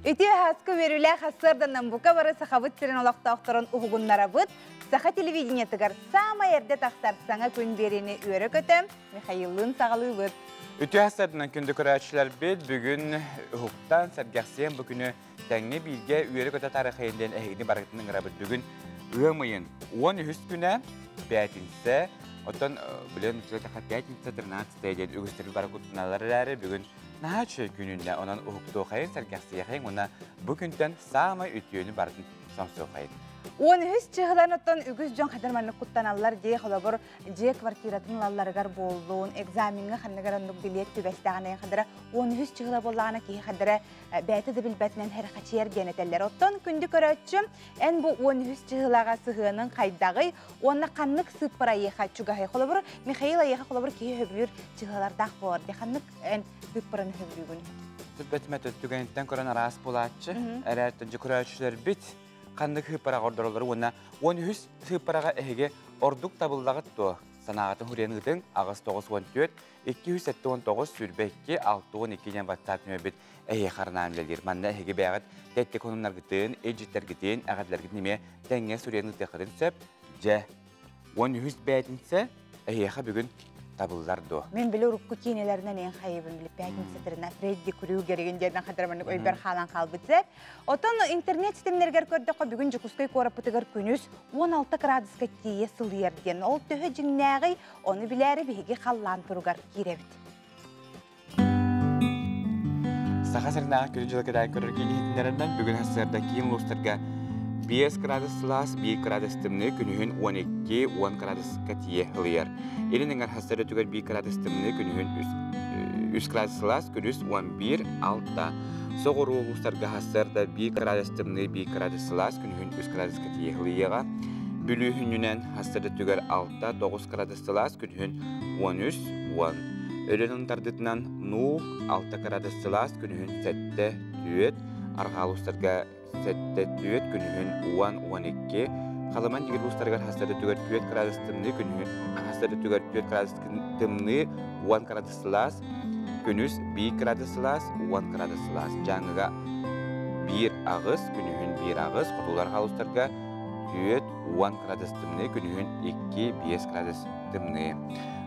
Үтү хаскы верүлә хасырдан бука бары сахабыт сирен олақтақтырын уғыннара бұд, саха телевидение тыгар сама ерде тақтарсаңа күн берені өрі көтім, Михаилын сағалы бұд. Үтү хасырдан күнді көрәтшілер бет бүгін ұғықтан сәргәқсен бүкіні тәңне білге өрі көті тарихайынден әйгіні барғытының ғырабыд бүгін ұғымайын. 13 күні бәтінсе, оттан білен үтілетіға бәтінсе 13 дәйден үгістіріл бары күтіналары бүгін Нағачы күнінде онан ұғықты оқайын сәргәқсия қайын, ona бүгінден сама үтіені бардың самсы оқайын. 13 чығыдан оттан үгіз жон қадарманлық құттаналар дей қолабыр же квартиратын лаларығар болуын, экзаменгі қанығаранлық билет түбәстіғанайын қадыра 13 чығыда болағына кей қадыра бәті дебіл бәтінен әр қачер бенетелер. Оттан күнді көрәтшім, ән бұл 13 чығылаға сығының қайдағы, оны қанық сыппыра еқа чүгағай қолабыр, Михаил еқа қолабыр кей өбілер чығылардақ болар, де қанық ән сыппыраны өбілігін. Бәтіметі түгенеттен көрін арас болатшы, әрәттінші көрәтшілер бит. Қандық хыппараға ордырылары оны 13 хыппараға әйге ордық табылдағыт тұ. Санағатын хүренігдің ағыз 9-14, 279 сүрбәкке 6-12-ден ваттапын өбіт әйе қарына әмлелер. Манна әйге бәғыт тәтті конымлар гітін, әйджеттер гітін, әғадлар гітін еме тәңе сүренігді қырын сөп, жә 13 бәтінсе әйеға бүгін табылдар до. Мен білі ұрыққы кейнелерінен ең қайыбын біліп, бәкін сетіріне Фредди күріу кереген жерден қадырманық өйбер қалан қалбытсыр. Отын интернет системлергер көрдіқі бүгін жүкіскай қорапытығыр күніз 16 градусқа тие сылыерден. Ол төхі жіңнәғи, оны біләрі бейге қаллан тұруғар керебіт. Сақа сарынағы көрі жылы кәдән көрір кейнетіндерінен бүгін хасырда кейін лұстырға 5 градус Celsius, 1 градус тымны күнігін 12-10 градус кәтие ғылияр. Елінің архастары түгер 1 градус тымны күнігін 3 градус Celsius, күніз 11-6. Соғыр олыстарға хастарда 1 градус тымны 1 градус Celsius, күнігін 3 градус кәтие ғылияға. Бүлі хүнінен хастары түгер 6-9 градус Celsius, күнігін 13-10. Өлінің тардытынан 0-6 градус Celsius, күнігін 7-2. Арғалыстарға Сәттет күнігін 10-12. Қаламан дегер ұстарғар хастарды түгер 2 градус тымны күнігін хастарды түгер 2 градус тымны 10 градус Celsius, күніз 1 градус Celsius, 10 градус Celsius. Жаңыға 1 ағыз күнігін 1 ағыз, құтылар қалыстарға 2-10 градус тымны күнігін 2-5 градус тымны.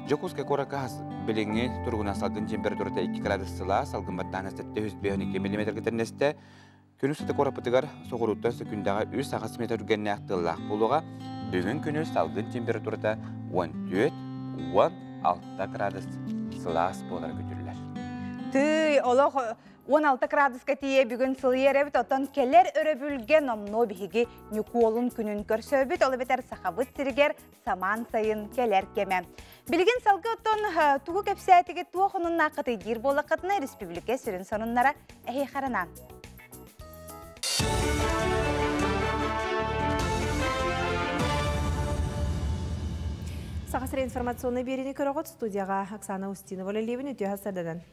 Жокускай қорақа біліңі тұрғына салғын температурата 2 градус Celsius, салғын баттан әстетті 102 мм кетернесті. Күнүстәте қорапытығар соғыруттан сөкіндіға 3 сағасы метр үргенне ақтылақ болуға бүгін күнүс салғын температурата 14-16 градус Celsius болар көтірілер. Түй, олық 16 градусқа тие бүгін сылыер әбіт, отан келер өрөбілген омно бігі нүкуолын күнін көрсөбіт, олы бетер сақабыт сірігер саман сайын келер кеме. Білген салғы отан туғы көпсәтіге туғының нақыты дир болақытына республика сүрін сонынлара әйе қаранан. Сағасыр информационный беріне көріғыт студияға Оксана Устинова-Левин өте хасададан.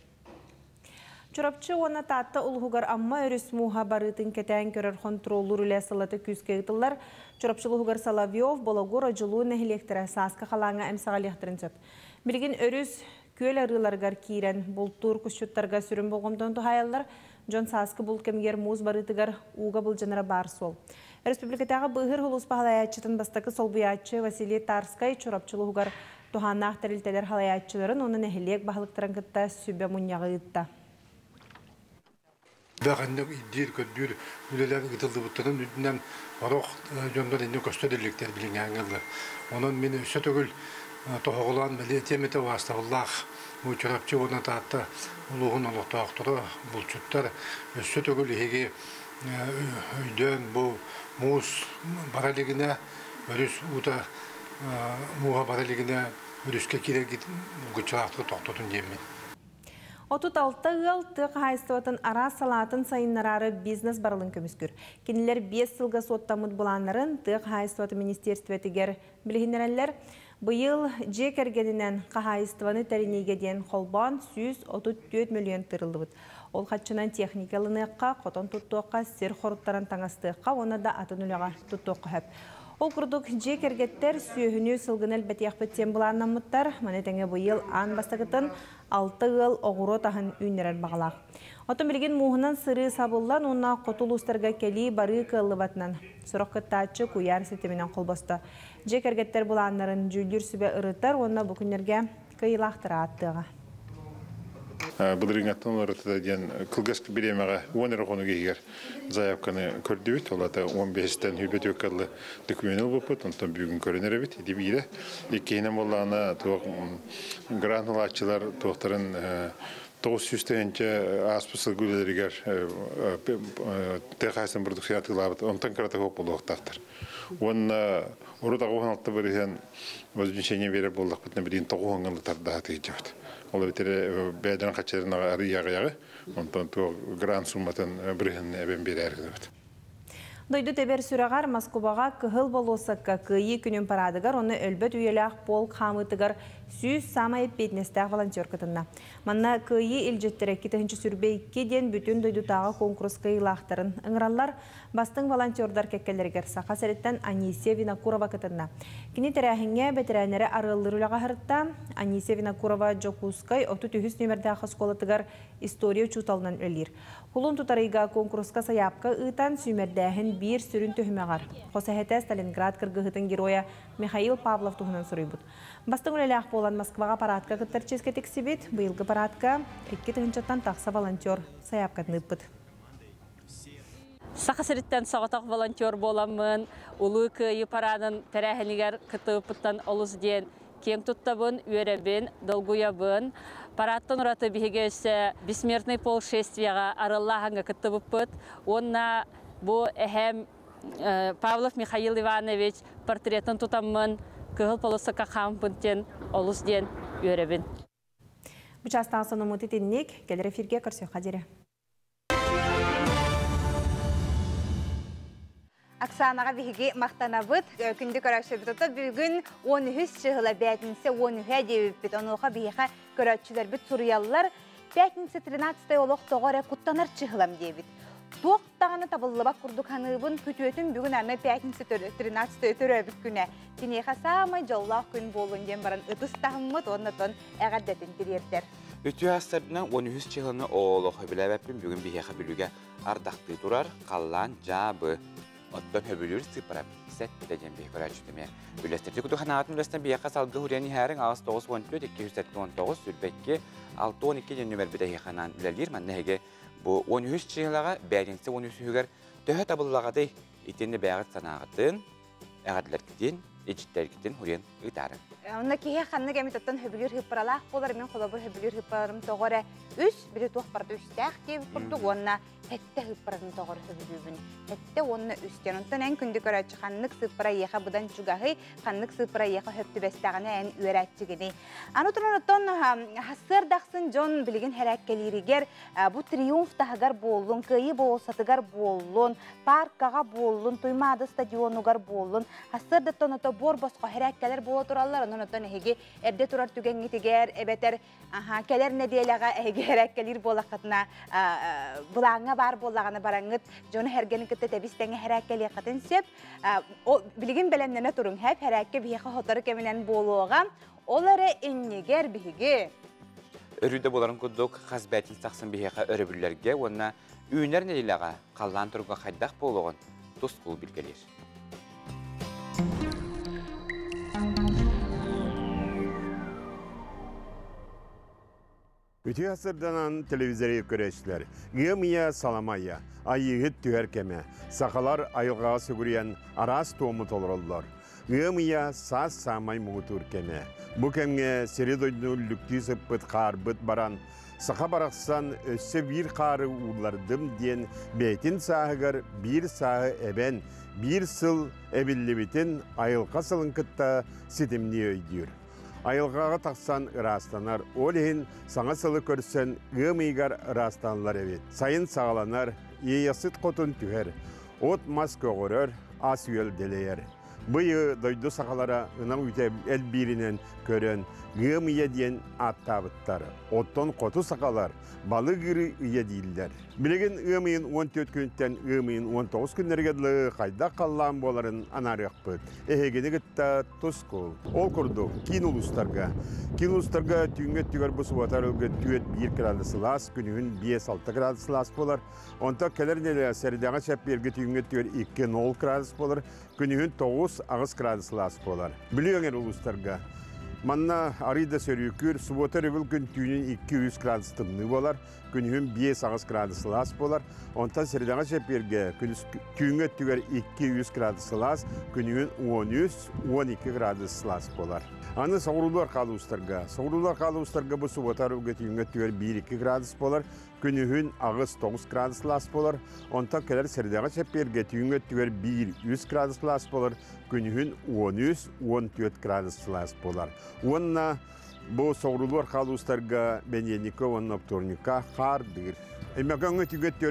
Чорапчы оны татты ұлғығар амма өріс муға барытын кәтән көрір контроллur үлі сылаты күзке ұтылар. Чорапчы ұлғығар Соловьев Болагура жылу нәхілектірі сасқы қалаңа әмсіға лектірін сөп. Білген өріс көл арыларғар кейрен бұлттур күшіттарға сүрін болғымдан тұхайалар Жон сасқы бұл кемгер муз барытығар уға бұл жаныра бар сол. Республикатағы бұғыр ғылыс бағалаятчытын бастақы сол бұятчы Василий Тарскай чорапчылы ғығар тұханнақ тәрілтелер халаятчыларын оның әхілек бағылықтырын күтті сүбе мұнияғы ұйтта. Дағанның иддер көддер үлелері ғытылды бұттының үдінен арақ жондар енді көстөдерліктер білің әңгілді. Оның мені үсі түгіл тоғылан біле теметі вастағыллақ. Бұл чорапчы оны татты ұлығын олықтақтыры бұлчуттар үсі түгіл еге үйден бұл мұз баралігіне өріс ұта мұға баралігіне өріске керек ғытчылақтығы тоқтотын деймін. 36 ыл тық хайстуатын ара салатын сайыннарары бизнес барылын көміскүр. Кенелер 5 сылға соттамыд бұланларын тық хайстуаты министерстветігер білгенерелер бұйыл жек әргенінен қағайыстываны тәрінегеден қолбан 134 миллион тұрылды бұд. Ол қатшынан техникалыныққа, қотон тұттуыққа, сер қорыттарын таңастыққа, оны да атын үліға тұттуыққа хөп. Ол күрдік же кергеттер сүйіхіні сылғын әлбәт яқпеттен бұланнан мұттар, манетеңе бұйыл аң бастағытын 6 ыл оғыру тағын үйнерер бағалақ. Отын білген мұғынан сыры сабыллан онна қотулустарға кәлі бары кылы батынан. Сұрақ күттачы күйар сетімінен қолбасты. Же кергеттер бұланларын жүлдер сүбе ұрыттар, онна бүкіндерге кыйлақтыра аттыға. Бұлырың аттан оларыты ден күлгескі беремеға 10 қону кейгер заявканы көрді бет. Олата 15-тен үлбет өккарлы документал бұпыт, онтан бүгін көрінер бет. Едебейді. Еккейінен болағына гранулатчылар тоқтарын 900-тенче аспысыл гүлдерігер тәқайсын продукция атылабыд, онтан кіраты көп болды оқтақтыр. Оны ұрыдағы оғаналты бірген өзбеншене беріп болдық бұтына бірін тоғы оңғанды тардағы тегеде өт. Ол бетері бәден қатшарына ары яғы-яғы, онтан грант сумматын бірген әбен бері әргіде өт. Дойду тебер сүрағар Москваға кығыл болосыққа күйі күнін парадығар, оны өлбөт үйеліғ пол қамытығар сүйіз самай петнестәғ волонтер кытынна. Манна күйі илжеттері кетігінші сүрбейке ден бүтін дойдутағы конкурс кыйлақтарын. Үңіралар бастың волонтердар кәккелергер сақа сәреттен Анисия Винокурова кытынна. Кені тәрәхіңе бәтірәнері арылырылаға ғырытта Анисия Винокурова Джокускай 30 нөмірді сколатығар история чуталынан өлір. Хулун тутарыйга конкурска саяпка ытан сүймердәһін бір сүрін төхімеғар. Қосахеті Сталинград кыргыхытын героя Михаил Павлов тұхынан сұрыйбыд. Бастың өлеләқ болан Москваға парадка кыттар ческе тексебет, бұйылғы парадка 2 тығынчаттан тақса волонтер саяпкатын ыппыд. Сақасырыттан сағатақ волонтер боламын, ұлы күйі парадын тәрәхінігер кыты ыппыттан олыз ден кең тұттабын, өребін, долгуябын. Параттан ұраты бігі өсі бессмертный полшествияға арыллағанға кытты бұппыт. Онна бұл әхем Павлов Михаил Иванович портретін тұтамын, кығыл полысыққа қампынтен олыз ден өребін. Бұчастан соны мұтетіннек, келер эфирге көрсе қадері. Оксанаға бігі мақтанабыд, күнді көрәкші бұтыты бүгін 13 шығыла бәтінсе 13 әдебіп біт. Онуға бігі көрәтшілер біт сұрыялылар 5-13 олық тоғыры құттанар шығылам дейбіт. Тоқтағаны табылыбақ күрдік ханыбын күтуетін бүгін әмі 5-13 өтірөбік күні. Тенеға самай жоллақ күн болуын ден баран ұтыстағымыд онытын әғаддетін керердер. Үтü hastardından 13 çıhılını oğluq höbüləbəppin бүгін бігі білуге ардақты тұрар, қаллан, жабы. Оттон höbülür sıpırap, set edeceğim bir körəçüdüme. Ülestirdi kutu xanatın ülesinden bir yaka salgı huriyeni hərin ağız 9-14-219 sülbekki 6-12 nömer bir dəhi xanan üləlir. Mən nəhəge bu 13 çıhılağa bəyinsi 13 hügər töhə tabıllağadı itini bəğət sanağıdın, əğədlər gidin, ecitlər gidin huriyen ıdarın. Onda ki xanna gəmitətdən höbülür hıppıralaq bolar, men xolabır höbülür hıppırarım toğara üs, biri toq barda üstəq deyib qurduq onna hette hıppırarım toğara höbülübün. Hette onna üstən. Ondan ən kündü görəçi xannıq sıppıra yexa budan çugağı, xannıq sıppıra yexa höptü bəstəğini ən üərətçigini. Anutunan otdan hasır daqsın John bilgin hərəkkeliriger bu triumf dağıgar bolun, kıyı bolsatıgar bolun, parkağa bolun, tuymadı stadionugar bolun. Hasır daqtan ota bor basqa hərəkkeler bola turallar. Ondan hege erde turar tügen gitiger, ebeter keler ne diyelağa hərəkkelir bolaqatına bulağına bar bolağına barangıt. John hergeni kıtta tebistenge hərəkkeli qatın sep. O bilgin belemnene turun hep hərəkke biheqa hotarı keminen boluğa. Olara enniger bihige. Örüde boların kudduk xazbətil saxsın biheqa örübüllərge, onna üyünlər nedilağa qallan turga xaydaq boluğun tuzqul bilgelir. Ütü asırdanan televizörü göreçler, gımiya salamaya, ayıgıt tüherkeme, sakalar ayılgağa sügüriyen aras toğumut olurlar. Gımiya saz samay muğutur keme. Bu kemge seri doyduğu lüktü sıppıt karbıt baran, saka baraksan össe bir karı uğurlardım diyen beytin sahıgar bir sahı eben, bir sıl ebilli bitin ayılga sılınkıtta sitimli öydür. Ayılgağa taqsan ırastanar, olehin sana sılı körsen ığımıygar ırastanlar evet. Sayın sağlanar, iyasıt qotun tüher, ot maska qorör, as yöl deleyer. Быйы дойду сақалара ынау үте әлбирінен көрін ғым ие дейін аттабыттары. Оттон қоту сақалар балы ғыры ие дейілдер. Білеген ғымын 14 күнттен ғымын 19 күннергедлі қайда қаллан боларын анарық бұд. Эхегені ғытта тұскол. Ол күрді кин ұлыстарға. Кин ұлыстарға түйінгі түгер бұсы батар өлгі түйет 1 градусы лас, күнігін 5-6 градусы лас болар. Онта келернелі сәрдіға шәп бергі түйінгі түгер 2-0 градус болар. Күнігін 9 градус лас болар. Білігіңер ұлыстарға. Манна арыда сөрүйкür, субота ревіл күн түйінен 200 градус тымны болар. Күнігін 5 градус лас болар. Онта сәрдіға шәп берге түйінгі түгер 200 градус лас, күнігін 13-12 градус лас болар. Аны сауырулар қалу ұстарға. Сауырулар қалу ұстарға бұл субота ревіл түйінгі түгер 1-2 градус болар. Күнігін 9 градус лас болар. Онта келер сәрдіға шәп берге түйінгі түгер 100 градус лас болар. Күнігін 13-14 градус лас болар. Онна бұл соғырулар қалуыстарға бәненекі, онна вторника қардыр. Әмәкаңы түгет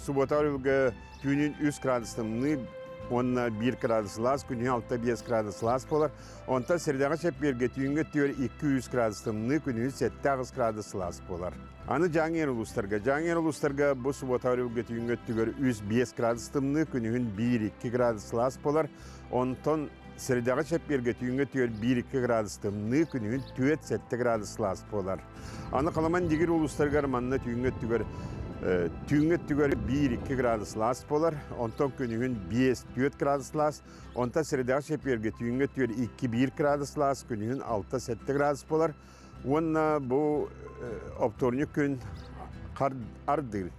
суботарылға түйінін 100 градустымны, онна 1 градус лас, күнігін 6-5 градус лас болар. Онта сәрдіға шәп берге түйінгі түгер 200 градустымны, күнігін 7 градус лас болар. Аны жаңер ұлыстарға бұл суботарылға түйінгі түгер 105 градустымны, күнігін 1-2 градус лас болар. Онтон сәрдіға шәп берге түйінгі түгер 1-2 градустымны, күнігін 4-7 градус лас болар. Аны қаламан дегер ұлыстарға манна түйінгі түгер 1-2 градус лас болар. Онтон күнігін 5-4 градус лас. Онта сәрдіға шәп берге түйінгі түгер 2-1 градус лас, күнігін 6-7 градус болар. Онна бұл Обторник күн ардыр.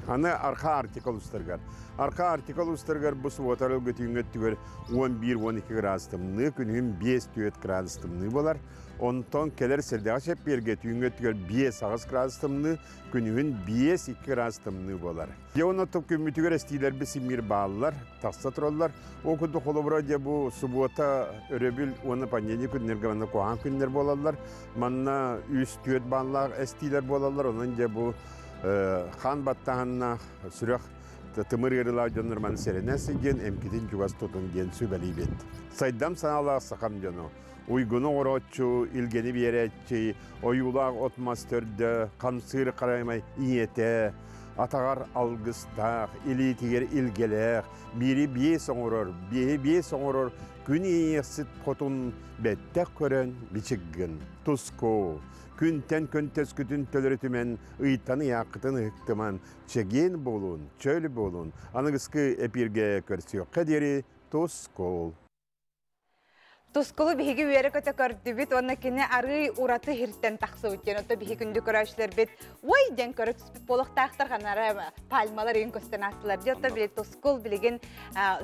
Аны арқа артикол ұстырғар. Арқа артикол ұстырғар бұл суотарыл көтүйінгі түгер 11-12 градустымны, күнігін 5-4 градустымны болар. Онтон келер сәрдіға шәп берге түйінгі түгер 5 градустымны, күнігін 5-2 градустымны болар. Еуын отып көмі түгер әстейлер бісімір бағылар, тақса тұралар. О күнді қолыбыра де бұл субота өребіл, оны пандемия күннерге ванна қоған күннер болалар. Манна 3-4 бағылар әстейлер болалар. Onun de bu хан баттағанна сүрек тымыр ерілау жонырманы серенесі ген әмкетін жүгас тұтын ген сөбәлей бет. Сайдам саналақ сақам жону. Uyгunu оротчу, ilgeni беретчі, ойулақ отмастырды, қамсыр қараймай иете, атағар алғыстақ, илетігер илгелек, бири бие соңырыр, бие соңырыр, күн иесіт қотын бәттәк көрін бичігін, тұско. Күнтен күнтес күтін төлірітімен ұйтаны яқытын ұқтыман чеген болуын, чөлі болуын. Анығысқы әпірге көрсіо қадері тұскол. Тұсколы бігі үйері көті көрді біт, оны кені ары ұраты хирттен тақсы өткен. Оты бігі күнді көрәшілер біт, ой ден көрі түспіт болық тақтыр қанары пальмалар ең көстен астылар. Жота біле тұскол білеген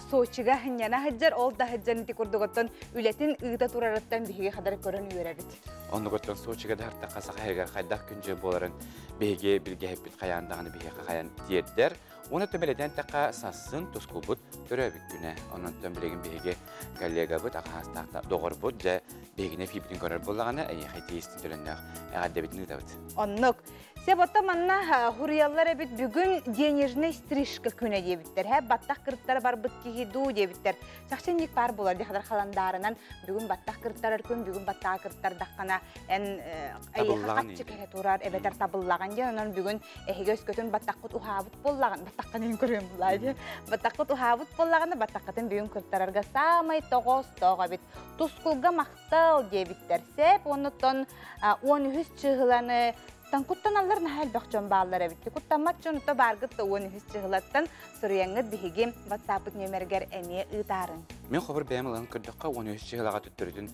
соочыға хынняна хыджар, ол да хыджаны текурды көттен үлетін ұйда тұрарыттан бігі қадар көрін үйері біт. Оны көттен соочыға да harta қасақ әйгер қайдақ күнже боларын бігі білге әппет қаяндағаны бігі қаян дердер. Оны төмеледен таққа сасын тұскол бұд көрәбік күні. Оның төмелеген бігі коллега бұд, ағастақта доғыр бұд, жа бігіне фибрин көрір болағаны әйе қайты естін төлінді әғаддебетін ұтабыд. Оннық. Себота манна хуриялар әбіт бүгін денежіне стрижка күні дебіттер. Баттақ кырттары бар бұд кейду дебіттер. Сақшенлік бар болар дехадар қаландарынан бүгін баттақ кырттар өркін, бүгін баттақ кырттар даққана әйеға қатшы кәрі тұрар, әбетер табыллаған ден. Онын бүгін әйгөз көтін баттаққыт ұхабыт боллаған. Баттаққан ең көрген бұлайды. Баттаққыт ұхабыт боллағаны баттаққытын бүгін кырттарарға самай тоғыз тоға бит. Тұскулға мақтал дебіттер. Сеп, оныттон 13 чығыланы Танкуттан аллар нахал бақчон бағалар әбітті. Куттамат жонута барғытты оны хүс чығылаттан сұрияңғыт біхіге ватсапыт нөмергер әне ұйтарын. Мен қобыр бәймілігін күрдіққа оны хүс чығылаға түттірдің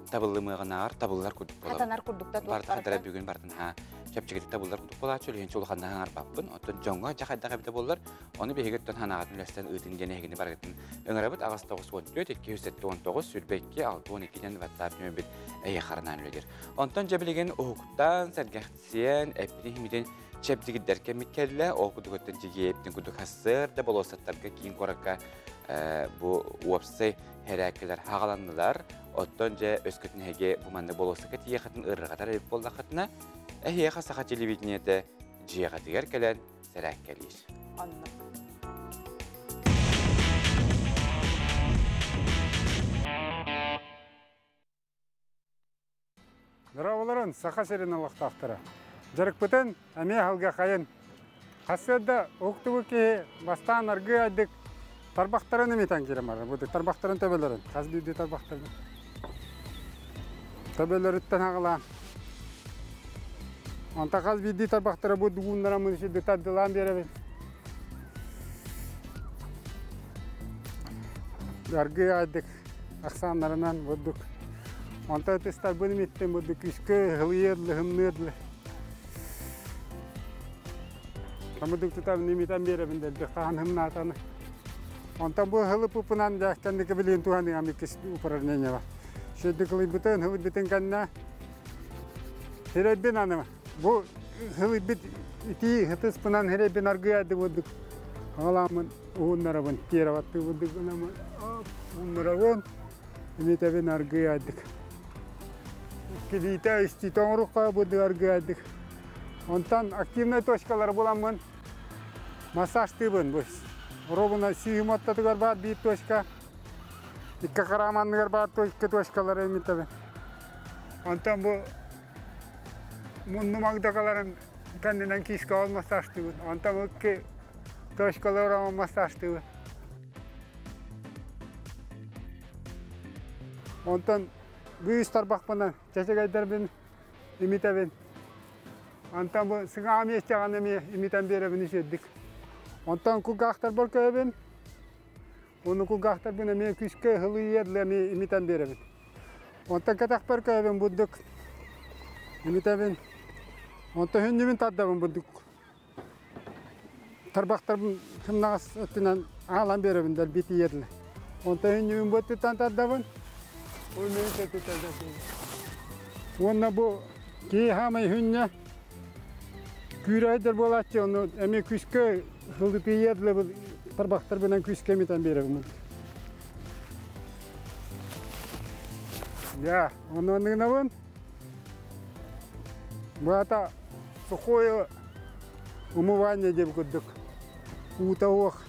табылымығынағар табылылар күрдік болады. Қатанар күрдікті тұлықтарды. Бардықтары бүгін бардың чәпчігетік табылылар күрдік болады. Чөлген чолы қандағанар баппын. Оттын жоңға жақайдағы біті болылар. Оны бейгеттен ханағатын үлестен ұйтын дені әгіні барғыттың. Өңірабыт ағас 9-14, 219, сүрбекке 6-12 ден ватсап нөмбет әйе қарынан өледер. Онтан жабілеген оғықтан сәргәқтісен әппіне химеден чәпдігіддерке меккелі оғыды көттен жеге ептің күдік хасыр да болосаттарға кейін қораққа bu uapsay herakler hağalandılar. Otton je öskütün hege bu manda bolosaka tiye katın ırrıqatar edip bolda katına ehiye qasaka televideniyete jiyaga diger kelen serak gelir. Anladım. Дыраваларын сақа серін алақтақтыра. Жарық бұтын әме халға қайын. Қасырда оқтығы ке бастан арғы айдық тарбақтарын еметен керем ары. Бұды тарбақтарын төбелерін. Қазбейді тарбақтарын. Төбелер үттен ағылан. Онта қазбейді тарбақтары бұды ғуындара мұнышыды таддылан беребен. Арғы айдық ақсанларынан бұдық. Онта өтестар бұны меттен бұдық үшкі ғылыерлі, ғымнырлы. Камыдық тұтабын еметтен беребен дәлді қаған ғымна атаны. Онта бұл ғылып ұпынан жәқкәндікі білген туғаны ғамекес ұпырарнене бар. Шөйді қылы бұтын, ғылып бітін қанына херебен аныма. Бұл ғылып біт ити ғытыс бұнан херебен арғы ады бұдық. Ғаламын ұғынларабын кераватты бұдық. Ұғынларабын еметтен арғы адық. Кедейті үсті тоңырыққа бұдық арғы адық. Онтан активный точкалар боламын. Массажды бұн бұш. Робына сүйім оттатығар бар бейт точка. Икка қарамандығар бар точкалар еметтен. Онтан бұл мұнды мағдағаларын кәндінен кешкі ал массажды бұн. Онтан өкке точкалар ораман массажды бұн. Онтан бүйіс тарбақпынан чәчек айдар бін еметтен. Онтан бұл сыңа амес жағаны еметтен беребін үшеддік. Онтан күгақтар бол көйбін. Оны күгақтар бұны мен күшкі ғылы еділі еметтен беребін. Онтан кәтақ бар көйбін бұддық. Еметтен. Онтан хүннемін таддабын бұддық. Тарбақтар бұн кімнағас өттінен ағалан беребін дәл беті еділі. Онтан хүннемін бұддықтан таддабын. Ол мен сөті таддабын. Онна бұл кей хамай хүнне күйрайдар болатшы, оны әме күшкі ғылды пейеділі бұл тарбақтар бінен күшкі еметтен беребін. Я, оны ондығына бұн. Бұғата сухое умывание деп күддік. Ута оқ,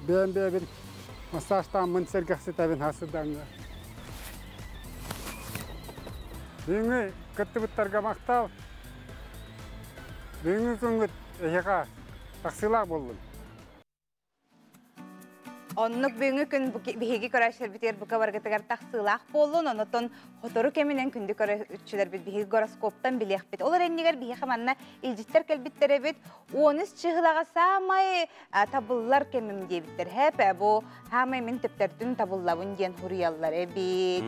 бән-бәбін, массажтан мұн сәргақсы тәбін хасыдаңға. Бүйіңі күтті бұттарға мақтал. Бүйіңі күнгіт әйеға тақсылақ болдым. Оннук бүгүнкү күн биһиги көрәшер битер бука баргытыгар тахсылах болун, онотон хотору кеминен күндү көрәчүләр бит биһиги гороскоптан билек бит. Олар эннигер биһи хаманна илҗиттер келбиттере бит. 13 чыгылага самай табыллар кемим дебиттер. Хәп бу хамай мен тептердин табыллабын дигән хурияллар бит.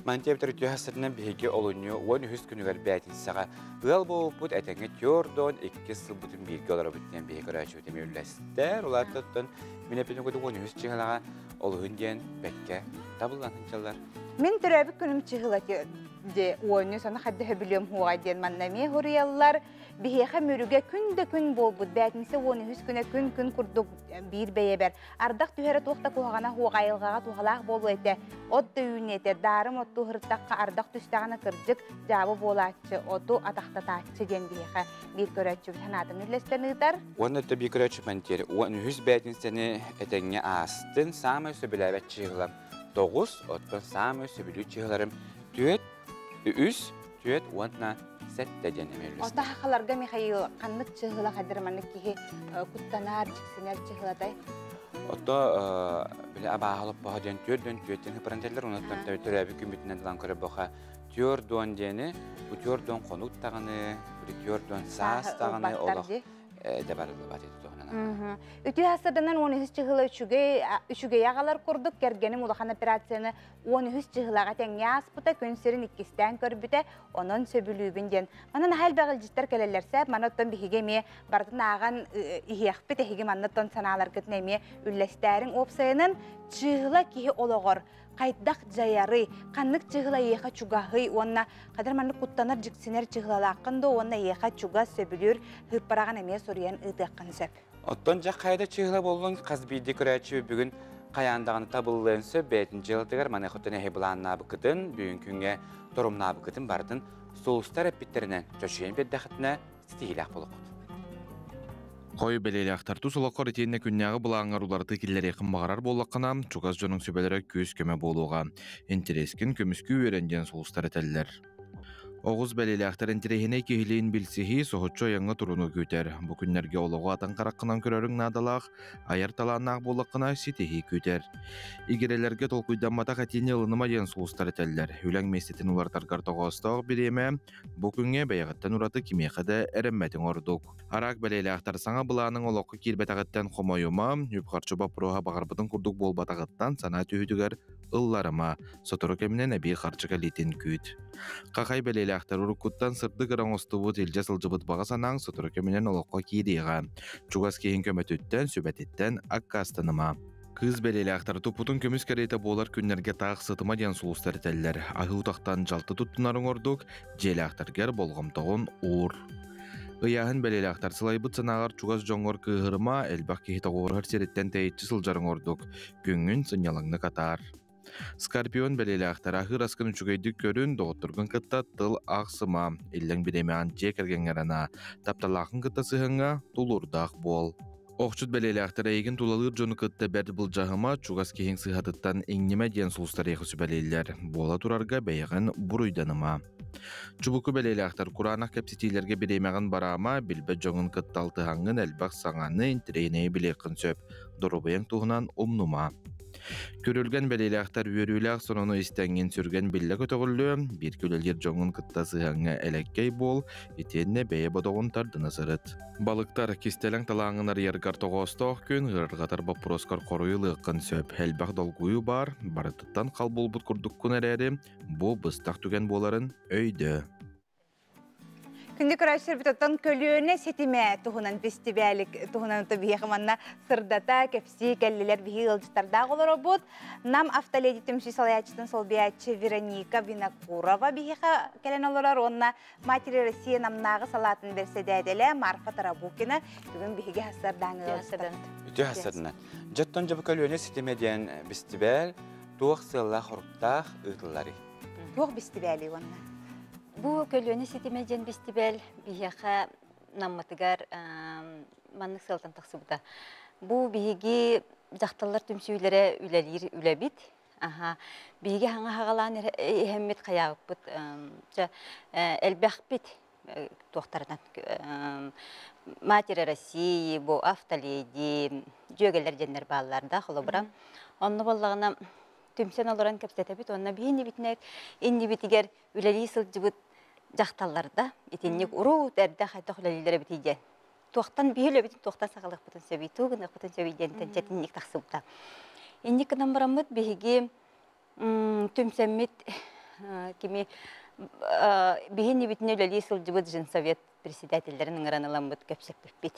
Мен тептер төһәсәрнән биһиги олуню 13 күнүгәр бәйтин сага. Бул бу бут әтәңгә Jordan 2 сыл бутын билге олар биттен биһи көрәчү демәүләстәр. Улар тоттон мен эпиден көтү 13 чыгылага олуһун диен бәккә табылган хынчалар. Мен төрәбик күнүм чыгыла де ойны саны хадды хөбүлөм хуга диен маннаме хурияллар биһиха мөрүгә күндә күн болбут бәтинсе 13 күнә күн курдук бир бәйәбәр. Ардак түһәре тохта кугана хугайлыгага тухалак болу әйтә. От түйнәтә дарым от тухыртакка ардак түстәгәне кырдык жабы болачы оту атактатачы диен биһиха бир көрәчү ханадын үлестәнидәр. Оны да бир көрәчү мантер 13 бәтинсене әтәңгә астын самы сөбеләбәт чыгылам. 9 оттон самы сөбүлү чыгыларым. Түет үс түет онна сәтте денемелес. Ота хакаларга Михаил каннык чыгыла хадырманы кихи куттанар чиксенер чыгылатай. Ота биле абаалып баһаден түеттен хыпрантелер онаттан төрәбик күмбитнен дилан көрө баха Jordan дени, бу Jordan конут таганы, бу Jordan саас таганы олох дебарлы бат итте. Үтү хасырдан 13 чыгыла үчүгө ягалар курдук кергени мулахан операцияны 13 чыгылага теңяс бута көнсөрүн иккистен көрбүтө онон сөбүлүбүн ден. Манан хал багыл життер келелерсе манаттан биһиге ме бардын аган ихяхпет эхиге манаттан санаалар кетнеме үллестерин опсайынын чыгыла кихи ологор кайдак жаяры каннык чыгыла еха чугахы онна кадыр манны куттанар жиксенер чыгылалаккында онна еха чуга сөбүлүр хыппараган эме соруян ыдыккан сөп. Оттон жа кайда чыгыла болгон казбийди көрәчү бүгүн каяндаганы табыллынсы бетин жылдыгар мана хотоне хебланна быкытын бүгүн күнгө торумна быкытын бардын соустар эпиттеринен жошуен беддахытына стилах болуп. Кой белели актарту солокор этине күннягы булаңар уларды киллери кымбагарар боллаккана чугаз жонун сөбелери көз көмө болууга интерескин көмүскү өренден соустар этеллер. Оғыз бәлеләқтарын тирехіне кехілейін білсихи соғытчо яңа тұруны күтер. Бұ күннерге олығы атын қараққынан көрерің надалақ, аяр таланақ болаққына сетехи күтер. Игерелерге толкуйдан мата қатені ылыныма ден сұлыстар тәллер. Үләң местетін улартарғар тоғыстағы біреме, бұ күнге бәйғаттан ұраты кемеқады әріммәтін ордық. Арақ бәлеләқтар саңа бұланың олыққы кербетағыттан қомайыма, үпқарчыба проға бағарбытын күрдік бол батағыттан сана түйідігер ылларыма, сотыры кемінен әбей қарчыға летін күт. Қақай бәлеләқтар ұрыққыттан сырды ғыран остыбыт елже сылжыбыт баға санаң сотыры кемінен олыққа кейдеға. Чугас кейін көмөтөттен, сөбәтеттен аққастаныма. Кыз бәлеләқтар тупутун көміс кәрейті болар күннерге тақ сытыма ден сұлыстар тәллер. Ағы ұтақтан жалты тұттынарын ордық, желәқтаргер болғымтағын ұр. Ыяхын бәлеләқтар сылайбыт санағар чугас жоңғыр кығырыма әлбақ кейті ғорғыр сереттен тәйітчі сылжарын ордық. Күңін сынялыңны катар. Скорпион бәлеләқтар ахыр аскын үчігейдік көрін доғыттырғын кытта тыл ақсыма. Иллен біремеан жекерген ғарана. Тапталақын кытта сығынға тулурдақ бол. Оқчут бәлеләқтар әйгін тулалыр жоны кытта бәрді бұл жағыма чугас кейін сығатыттан еңнеме ден сұлыстар еқісі бәлелер. Бола турарға бәйіғын бұруйданыма. Чубуку бәлеләқтар құранақ кәпсетейлерге біремеғын барама, білбәт жоңын кытталтығаңын әлбақ саңаны интірейней білеқін сөп. Дұрубайың туғынан омнума. Көрілген бәлеләқтар үйеріләқ сононы істәңген сүрген білі көтіғілі, бір көлелер жоңын кыттасығаңы әләккей бол, етенне бәйе бодоғын тардыны сырыт. Балықтар кестелің талаңынар ергар тоғыстық күн, ғырғатар бапыроскар қоруылы қын сөп, әлбақ долгуы бар, барытыттан қал болбыт күрдік күн әрәрі, бұ бұстақ түген боларын өйді. Күнді көрәшір бұтаттан көліөне сетіме тұхынан фестивалік тұхынан тұбияқыманна сырдата, кәпсі, кәлілер бейі ғылжыттарда қолыр бұд. Нам автоледи түмші салаячытын сол биячы Вероника Винокурова бейіға кәлін олырар. Онна матери Россия намнағы салатын берсе дәделі Марфа Тарабукина бүгін бейіге хастардаңы ғылжыттарын. Үті хастарынан. Жаттан жабы көліөне сетіме дейін фестивал туақ сылла құрықтақ ұйтылары. Туақ фестивалі онна. Бу көлөне сетеме жен фестиваль бияха намматыгар маннык сылтан тақсыбыда. Бу биги жақталар түмсүйлері үләлер үләбит. Биги хаңа хағалан эхеммет қаяғып бұд. Әлбәқ бит тоқтарынан. Матери России, бу автоледи, жөгелер жендер балаларда қолы бұрам. Онны болағына түмсен олыран көпсеті бит. Онна бейіне бітінер, енді бітігер үләлі сылжы бұд. Жақталларда, етеннек ұру әрді қайта құлалилері бітейден. Тоқтан бейілі бітін, тоқтан сағалық бұтын сөбей, туғынық бұтын сөбейден тәнчетіннек тақсы бұта. Еннек кінам бұрамыд бейге түмсәммет кеме бейіне бітіне өлі сылжы бұд жын совет председательдерінің ұранылан бұд көпсек бүппет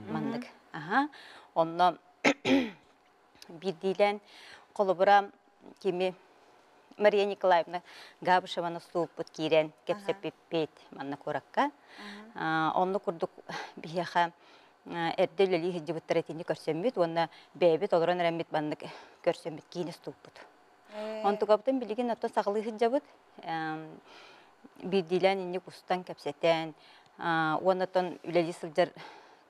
мандық. Онна бір дейлен қолы бұрам кеме Мария Николаевна Габышеваны суыппыт кейрен кепсеп пеппет манна коракка. Онны күрдік бияха әрделі жібіттір етіне көрсембет, онна бәйбет олыран әрәмбет банны көрсембет кейіне суыппыт. Онты қаптан білеген оттан сағылы жібіт, бірдейлен ене құстан кепсеттен, оннаттан үләлі сылжар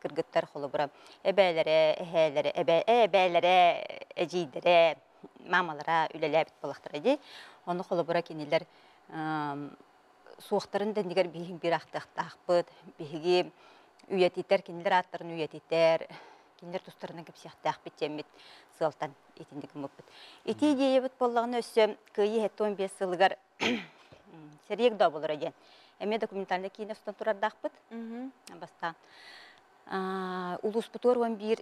кіргіттар қолы бұра. Әбәлері, әжейдері, мамалара үлелі әбіт болақтыр әде. Оны қолы бұра кенелер суықтарын дәндегер бейін бір ақтақ-тақпыд, бейге үйететер, кенелер аттарын үйететер, кенелер тұстарынан кеп сияқтақ беттемет сылтан етіндегі мұппыд. Еті идея бұд болағын өсі көйі әтті 15 сылығар сәрек да болыр әден. Әме документалында кейіне сұстан тұрардақпыд. Бастан. Улус бұтор 11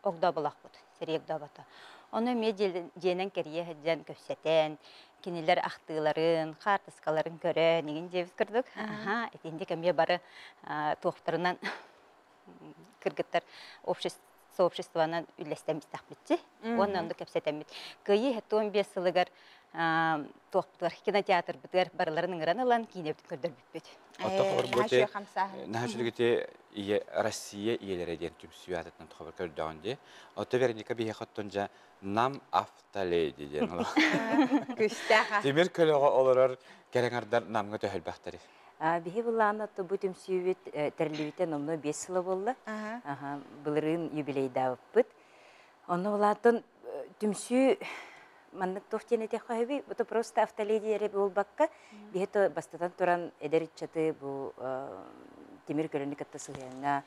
оғда болақпыд, сәрек да бата. Оны ме женен кәрие әден көпсетен, кенелер ақтығыларын, қартысқаларын көрі, неген жевіз кірдік. Әтенде кәме бары тоқтарынан кіргіттар сообществоынан үлестемістақ бітті. Оннан да көпсетемет. Көйі әтті 15 сылығар тоқтығар кинотеатр бұтығар барыларының ғаналан кейіне бүтін көрдір бүтпет. Нәхашылыгыте Россия иелері ден түмсүй атытын тұқабыр көрдіғанде. Оты Вероника бейе қоттонжа нам автоледи ден олар. Демір көліға оларар кәріңардар намға төхіл бақтары. Бейе бұлағын отты бұл түмсүй тәрілуітен omno 5 сылы болды. Бұлырын юбилейді ауып бұд. Оны олатын түмсүй маннык тохтенете хаби, это просто автоледи ребе улбакка, бихето бастатан туран эдериччаты бу темир көлөнүк аттасыгына.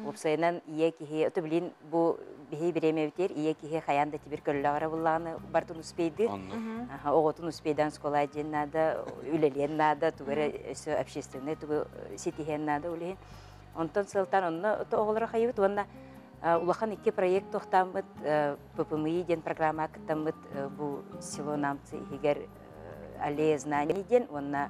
Опсайнан ие кихи, это билин бу бихи биремевтер, ие кихи хаянда темир көлөлөгөрө булланы бартын успейди. Оготун успейдан скола надо, үлелен надо, тугары общественный тугы сетихен надо үлен. Онтон сылтан онно оголора хайбыт, онна улахан 2 проект тохтамыт, ППМИ ден программа кыттамыт бу село намцы игер аллея знаний ден, онна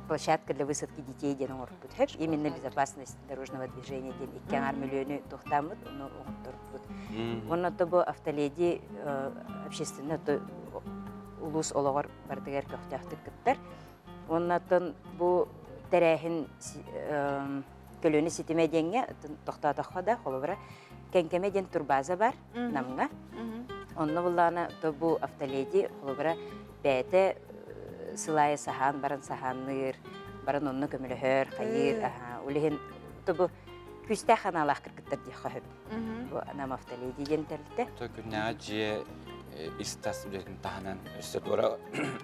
площадка для высадки детей ден орбут. Именно безопасность дорожного движения ден 2 миллионы тохтамыт, но орбут. Онно то бу автоледи общественно то улус ологор бардыгар кохтахты кыттар. Оннотон бу терехин көлөне ситеме денге тохтатахка да холобра кенкеме ден турбаза бар намга. Онно буллана то бу автоледи холобра бәте сылай сахан баран саханныр, баран онно көмөлөһөр, кайыр, улehen то бу күстә ханалах кыркыттар ди хабып. Бу анам автоледи ден тәлтә. То күнә же истас үлеген таханан өстөтора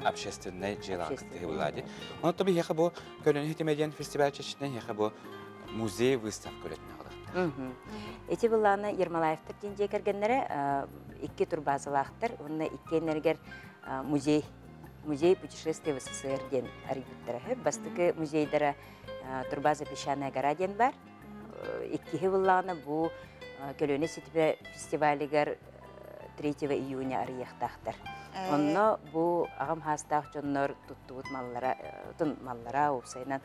общественный җыелак булады. Аны то бихә бу көлөне хитемедиан фестиваль чечтен яха бу музей выставка көлөтнә алды. Эти булланы Ермолаевтар динҗе кергәннәре 2 турбазалахтыр, онны 2 энергер музей путешествия в СССР ден архивтары. Бастыкы музейдәре турбаза Песчаная гора ден бар. 2 булланы бу көлөне ситбе фестивалегер 3 июня арыяқтақтыр. Онно бу ағам хастақ жоннор туттуут маллара опсайнан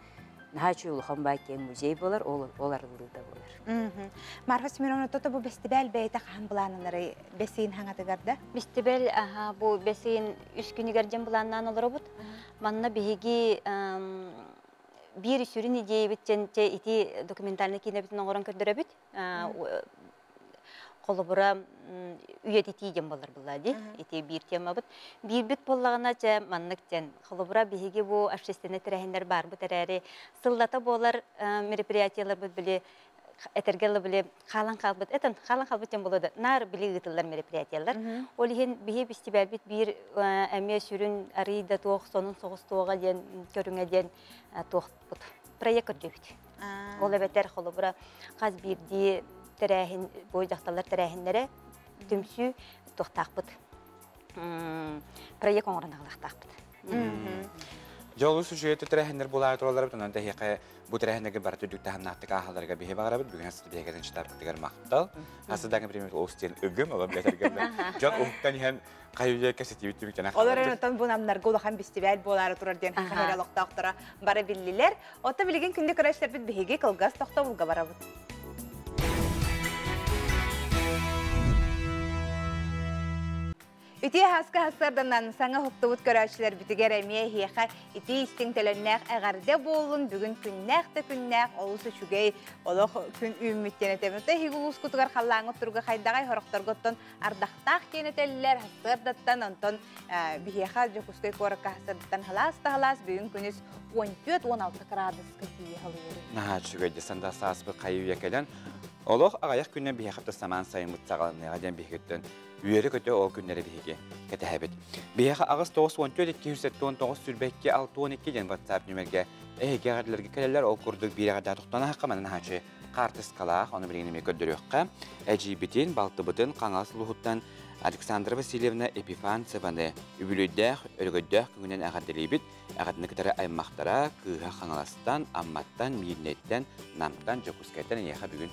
нахачу улхан бакен музей болар, олар ылыда болар. Марфа Смирновна, тота бу фестиваль бейта хан буланылары бесейин хаңатыгарда? Фестиваль бу бесейин 3 күнігер жен буланнан олар обут. Манна биһиги bir sürü ideye bitçente iti dokumentalne kinebitин оңорон көрдөрөбүт. Колобура үйет итиген болар булады. Ити бир тема бут. Бир бит боллаганача манныктен колобура биһиге бу общественный терехиндер бар бу терәре сыллата болар мероприятиялар бут биле этергеле биле халан калбыт. Этен халан калбыттен болду. Нар биле гытылар мероприятиялар. Олиһен биһи фестиваль бит бир әмия сүрүн арыйда тоқ сонун согус тоога ден көрүңеден тоқ бут. Проект көтөбүт. Ол эбетер колобура каз бирди терәһин бойдакталар терәһиннәре түмсү тохтакбыт. Проект оңорындагылактакбыт. Жолу сюжеты терәһиннәр булар туралар бутан анда яка бу терәһиннәге бар түдүк тәһәннәттә ахаларга бихе барабыт бүген хәсәт дигән читап тигәр мактал. Хәсәдәгә пример Остин үгем ала белергә. Жак уктан һәм кайыя кәсәти бит тәнә. Олар тан бу намнарга улахан фестиваль булар турар дигән хәбәрлектә бара биллиләр. Ата билеген көндә көрәшләр бит биһиге кылгас тохта булга барабыт. Ити хаска хастардан саңа хуктубут көрәчләр битигәр әмие хиха ити истең теләннәк әгәрдә булын бүген күннәк олысы чүгәй олох күн үмиттәне тәмәтә хигулус кутгар халлаңы турга хайдагай хорохторготтон ардактак кенетелләр хастардаттан антон бихиха жокускай коракка хастардан халас бүген күнүс 14-16 градуска тие халыр. Наһа чүгәй десәндә саас бер кайы якәлән олох агаяк күннән бихәптә саман сайын мутсагалны гадән бихеттән Üyeri kötü ol günleri bihige ketehebet. Bihaga ağız 914-279 sülbekki 612 den WhatsApp nümerge egegerlerge keleler ol kurduk bir agada tuktana haqqamanan haçı qartыс kalaq onu bilginime köddürüqqa Ejibitin Baltıbıtın Qanğas Luhuttan Aleksandra Vasilyevna Epifantsevаны übülüddəq, ölgöddəq gündən ağaddelibit ağadını kitara aymaqtara qığa Qanğalastan, Ammattan, Mirnetdən, Namdan, Jokuskaytan yaxa bugün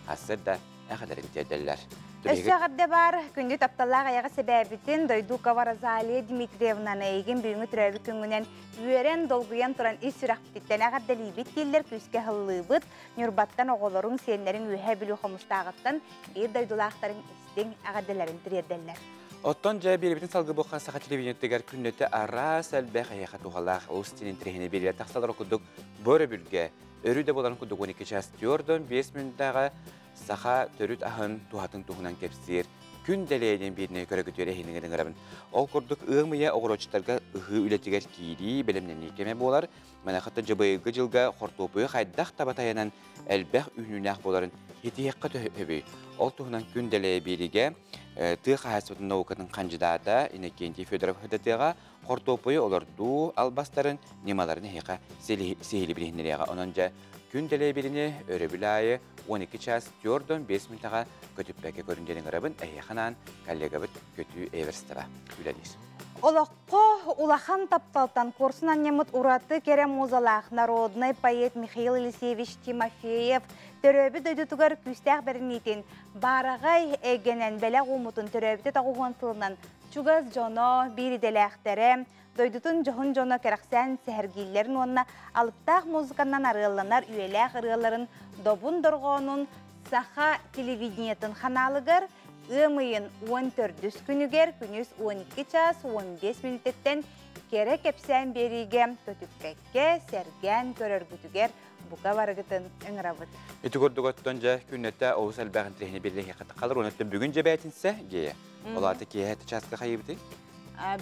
asır da ağadar edədərlər. Ösəğəddə бар, күнді тапталақ аяғы себәбітін Дойдукова Розалия Дмитриевнаны еген бүйіңі түрәбі күнгінен үйерен долгуян тұран ис сүрақ бітеттен ағаддалибет келдер күске хыллыбыт, нүрбаттан оғылырың сенлерін үйе білу қомыстағыттан ер дойдулақтарын істен ағаддаларын түрерделер. Оттон жай беребетін салғы бұққа сақа телевизионеттегер күннеті ара сәлбәқ аяқа туғалақ ұстенін тірехіне берілер тақсалар оқыдық бөрі бүлге. Өрі де боларын күдік 12 час түйордың 5 минуттағы Sağa törüt ahın tuhatın tuğunan kepsir, gün dələyədən birinə görə götürə heyniŋədən qarabın. Ol kurduk ığmıya oğroçlarga ığı ületiger kiri belemden yekeme bolar, mana xatta jabıyıgı jılga xortopuyu xaydaq tabatayanan əlbəq ününəq boların heti yaqqa töhöbü. Ol tuğunan gün dələyə birige тыах хасбытын наукатын кандидата Иннокентий Федоров хыдатыга хортопойы олорду албастарын немаларын хека сehili билиннеряга ононжа күн телебилини өрөбүлайы 12 час 4-5 минутага көтүппеке көрүнденин арабын эйханан коллегабыт көтүү эверстеба үлелис. Олоққо улахан тапталтан курсынан немут ураты керем музалах народный поэт Михаил Елисеевич Тимофеев төрөбі дөйдітігер күстәқ бірінетін барағай әгенен бәлі ғумутын төрөбіті тағуған сылынан чугаз жоно бириделәқтері дөйдітін жоғын жоно кәрәқсән сәргейлерін онына алыптақ музыканнан арыланар үйеләқ арыларын добун дұрғанын саха телевидениетін ханалығыр ымыйын 14 күнігер күніз 12 час 15 минуттен кере кепсән бериге төтүпкәкке сәрген көрөргүтүгер бука барыгытын ыңырабыт. Итүгөрдүгөттөн жа күннетте оус албагын тирехине бирдеге калыр онуттан бүгүн жебетинсе гее. Оларды кеһәте часка хайыбыты.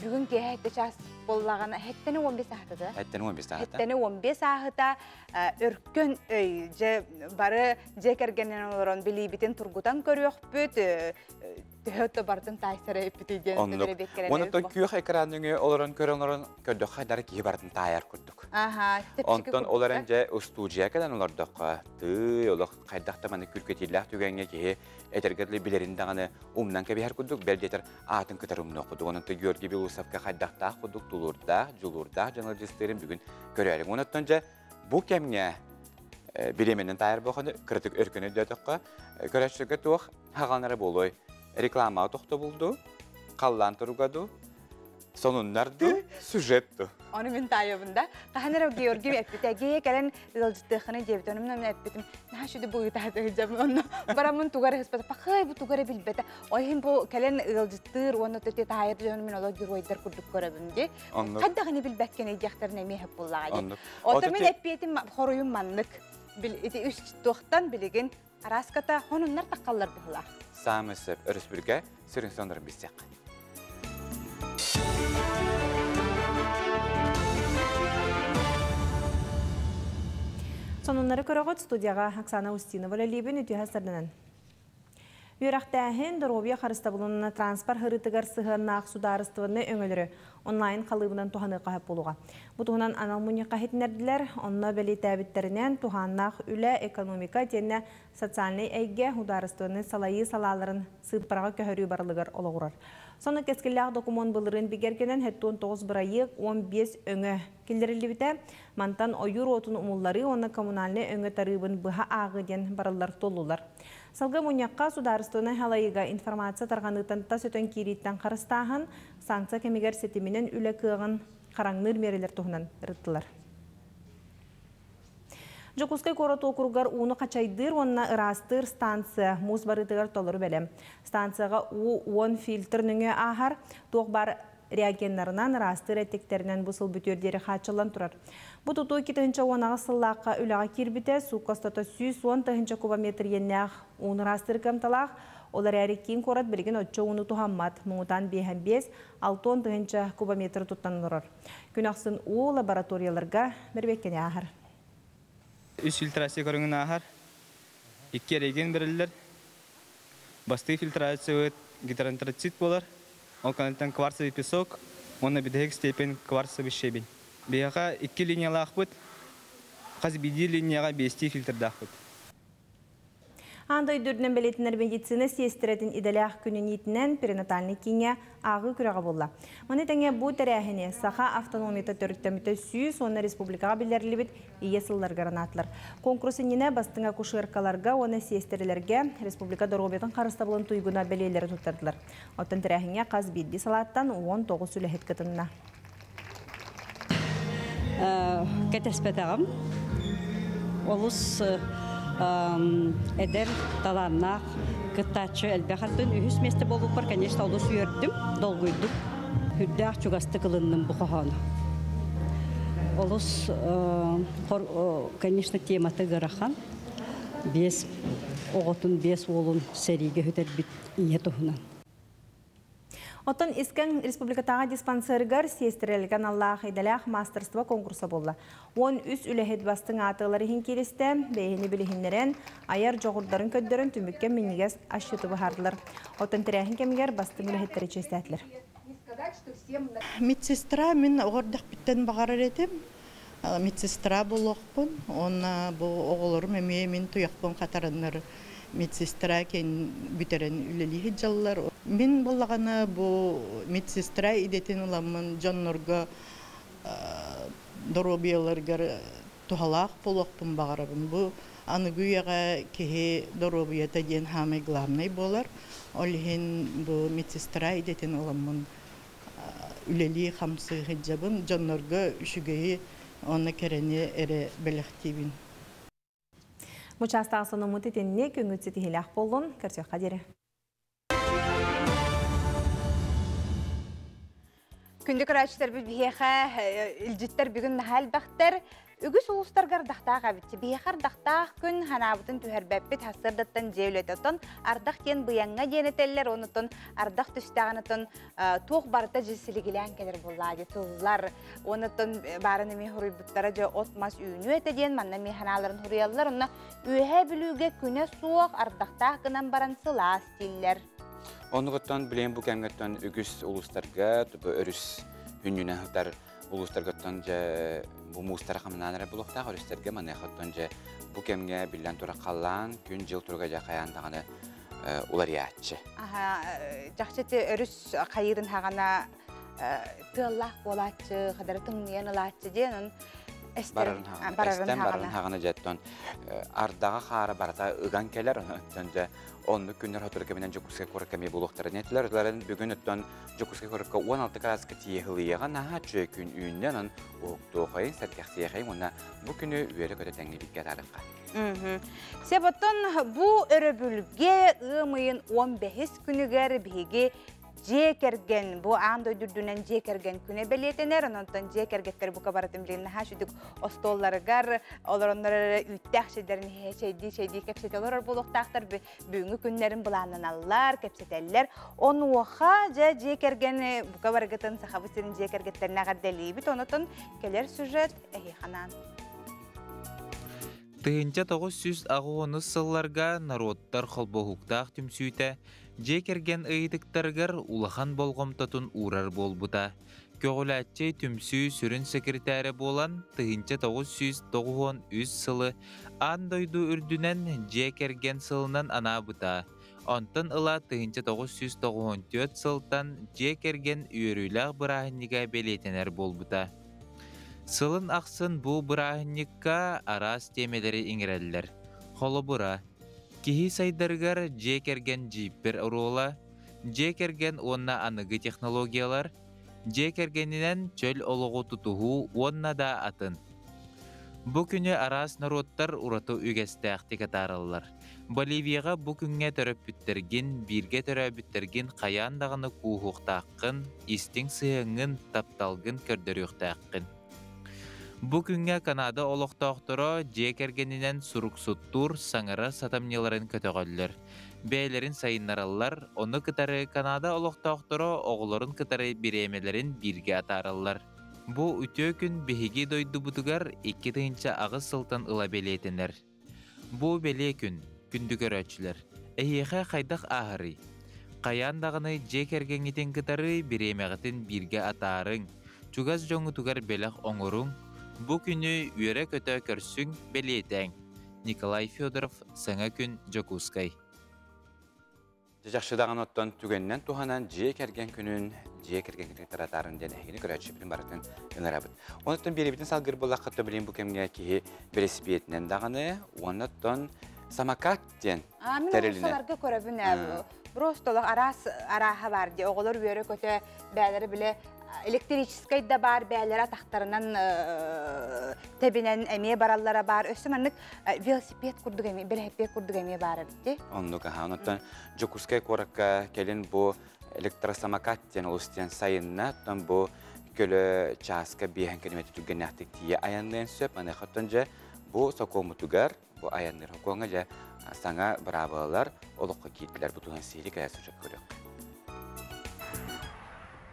Бүгүн кеһәте час боллагана хеттени 15 саатыда. Хеттени 15 саатта. Хеттени 15 саатта өркөн өй же бары жекергенен олорон билибитин тургутан көрөкпүт. Төһөттө бардын тайсары эпитиден төбөрөбеккерен. Онуттан күйөх экраныңы олорон көрөңөрөн көдө хайдар ки бардын таяр курдук. Онтон оларын же студия кадан олордокка ты олох кайдакта маны күркөтүләк түгәнгә ки этергәле билерин даганы умнан кебер курдук белдетер атын кытар умны окуду. Онуттан Георгий Белусовка кайдакта курдук тулурда, жулурда журналисттерин бүгүн көрәлек. Онуттан же бу кемгә билеменен таяр боханы критик өркөнө дөтөккө көрәчүгө тух хаганары болой. Реклама тоқты булду, қаллан тұруғаду, сонуннарды, сюжетті. Оны мен тайыбында. Қағаныр Георгий әппетәге кәлін ғылжыттықыны жебет. Оны мен әппетім. Наға шүді бұғы тағды жабын. Оны барамын туғары ғыспады. Пақай бұл туғары білбеті. Ойын бұл кәлін ғылжыттыр, оны төте тайырды жөні мен олар геройдар күрдік көрібімде. Қаддағыны білбәккен әйдіқтарына мейхіп боллағайды. Оты мен әппетім қоройым манлық. Үш тоқтан білеген араската онынлар таққалар бұғыла. Самысып өріспірге сүрін сондырын бізсек. Сонуннары көріғыт студияға Оксана Устинова лебен үті хасырдынан. Үйрақтәхін Доробия Харыстабылынына транспорт хырытығар сығырнақ сударыстығыны өңілері онлайн қалыбынан туғаны қағып болуға. Бұтығынан аналмуни қағетінерділер, онына бәлі тәбіттерінен туғаннақ үлі экономика тені социальный әйге ударыстығыны салайы салаларын сыппараға көхірі барылығыр олығырар. Соны кескілләқ документ бұлырын бігергенен 19 бірайық 15 өңі келдірілі біті, мантан ойыр отын ұмыллары оны коммунальны өңі тарыбын бұға ағы ден барылар толулар. Салғы мұнияққа сударыстығына халайыға информация тарғанықтан тас өтін керейттен қарыстағын, санкция кемегер сетімінен үлі күйіғын қараңныр мерелер тұғынан рыттылар. Жокускай короту округар уны қачайдыр, онына ырастыр станция муз барытығар толыры бәлем. Станцияға у-10 фильтрніңе ағар, тоқ бар реагенларынан ырастыр әттектерінен бұсыл бүтердері қачылан тұрар. Бұтуту 2-тігінші онаға сыллаққа үліға кербіте, су костата 110 кубометр еннәғ уны ырастыр кемталақ, олар әрі кейін корат білген өтчі уны тұхаммат, мұңытан 5-6 кубометр тұттан ұрар. Күнақсын у лабораторияларға бірбеккене ағар. Үш фильтрация көріңін ағар, 2 реген бірілдер, басты фильтрация гидроантрацит болар, ол каналттан кварцевый песок, оны бедек степен кварцевый щебень. Бияға 2 линияла ақпыт, қаз беди линияға 5 фильтрді ақпыт. Андай дүрдінен бәлетінер медицина сестіретін иделяқ күнін етінен перинатальный кеңе ағы күріға болла. Маны тәңе бұл тәрәхіне саха автономията төрттеміті сүйіс, оны республикаға білдерлі біт ие сыллар гаранатылар. Конкурсын ене бастыңа күшіркаларға, оны сестерілерге республика Доробиядан қарыстабылын тұйгына бәлелері тұттардылар. Оттан тәрәхіне қаз бедді салаттан 19 үлі хеткітінна. Кәтеспетағым, олыс эдер таланнақ кыттачы әлбәхаттын үхіс месті болуп бар, конечно, олыс үйердім, долгүйдік, хүддәқ чугасты қылынным бұқағаны. Олыс, конечно, тематы ғырахан, оғытын 5 олын сәриге хүтер біт ие тұхынан. Отон искен республикатаға диспансерігер сестерелген Аллах идалях мастерство конкурса болла. Он үс үләхет бастың атылары хин келісті, бейіні білігінлерін, аяр жоғырдарын көддерін түміккен мінігес ашшыты бұхардылар. Отон тірәхін кемігер бастың үләхеттері честәтілер. Медсестра мен оғырдақ біттен бағарар етім. Медсестра болуқпын, оны бұл оғылырым әмей мен тұяқпын қатарынлар. Медсестра кен бүтерен үлелі жаллар. Мен болағаны бұл медсестра идетін оламын жоннорға доробияларғар тухалақ болуқпын бағарабын. Бұл анығыяға кеге доробията ден хамай главный болар. Олхен бұл медсестра идетін оламын үлелі қамсы хиджабын жоннорға үшігейі оны керені әрі біліқтейбін. Мұчастағы соны мұтетенне көңітсі тихілях болуын көрсек қадері. Күнді көрәчтер бұл бейеқа үлжіттер бүгін мәхәл бақтар. Үгіс ұлыстар ғардақтақ әбітті. Бейеқар дақтақ күн ханабытын түхәрбәппет хасырдаттан жеулетотон, ардақ кен бұяңға денетелер, онытын ардақ түстағанытын тоқ барыта жесілігілен кәдір болады. Тұлылар, онытын барын әме хұрыйбыттара жа отмас үйіні өтеден, манна механаларын хұрыялылар, онына үйе білуге күне суық ардақтақ гынан баран сыла стиллер. Онығыттан білейін бұл кәмгеттен үгіс ұлыстарға, түбі өріс үніне ғытар ұлыстарғыттан жа бұл мұстары қамынанары бұлықтағы өрістерге манайқыттан жа бұл кәмге білден тұра қалан күн жыл тұрға жа қаяндағаны олар яатшы. Жақшыты өріс қайырын хағана тыллақ болатшы, қадары тыңниян ұлатшы дейін, Барарын хағаны жеттон ардаға қары барата ұған келер, онны күннер хотыры кәменен жүкіске көрі кәме бұлықтары нетілер. Бүгін өттен жүкіске көрікі 16 градусқа тиехіліеға наға чөй күн үйінден оқты оқайын, сәркәқсі еқайын, онна бұл күні үйері көті тәңгі бітке тарыққа. Себоттон бұл өрі бүлге ұмайын 15 күнігер бейге жекерген, бұл аңды өйдірдінен жекерген күне белетенер, онтан жекергеттер бұқа баратын білейін хашудық остолларығар, олар онлары үттәқ шедерін шейді кепсет олар болуқтақтар бүгінгі күнлерін бұланын аллар, кепсетелер. Оны оға жекерген бұқа барығытын сақабысырын жекергеттерін ағаддәлі біт, онытын келер сюжет әйханан. Тыынча 900 ағуыны сылларға народтар қолбоғуқтақ түмсүйті, жекерген ыйдықтарғар улахан болғымтатын урар болбыта. Көгіләтчей түмсүй сүрін секретәрі болан тыынча 993 сылы андойду үрдінен жекерген сылынан анабыта. Онтын ыла тыынча 994 сылтан жекерген үйеріләқ бірахынниға белетенер болбыта. Сылын ақсын бұл бірахынникка арас темелері иңірәлілер. Қолы бұра. Кихи сайдаргар жекерген джиппер ұруыла, жекерген онна анығы технологиялар, жекергенінен чөл олығы тұтуғу онна да атын. Бұл күні арас народтар ұраты үгестәқті катарылар. Боливияға бұл күнге төріп бүттерген, бірге төріп бүттерген қаяндағыны куғуқтаққын, истің сыйыңын тапталғын көрдіріқтаққын. Бұл күнге Канада олықтақтыры жекергенінен сұрықсуттур саңыры сатамнеларын көтіғөлілер. Бәйлерін сайыннаралар, оны кітары Канада олықтақтыры оғыларын кітары биремелерін бірге атаралар. Бұл үтө күн бігеге дойды бұтығар 2-тігінші ағыз сылтан ұла белетінер. Бұл беле күн, күндігер өтшілер. Әйеға қайдақ ағыры. Қаяндағыны жекергенетін кітары биремеғетін бірге атарың. Чугаз жоңы тұғар белек оңырың. Бұл күні үйері көті көрсің белетәң. Николай Федоров, саңа күн Жокускай. Жақшыдаған оттан түгеннен туғанан жекерген күнін, жекерген күнін таратарын ден әйгені көрәтші білім баратын өңірабыд. Оныттан бері бітін салғыр болақ қытты білім бұл кемге кейі береспиетінен дағаны, оныттан самакат ден тәреліне. Мен оларға көрәбін әбі. Просто араға бар де, оғылыр үйері көті бәлері біле электрический да бар, бәлері атақтарынан тәбінен әме баралlara бар. Өсіманлық велосипед күрдік әме, белхеппет күрдік әме бар әбітті. Ондық, оныттан Жокускай қораққа келін бұл электросамокаттен ұлыстен сайынна, бұл көлі часқа 5 км түгген әқтік тие аянлайын сөп, анайқаттан жа бұл соқомы түгер, бұл аянлар қоңа жа саңа бравалар олыққа кейтілер бұтуған сейлік әйі сүршет көрек.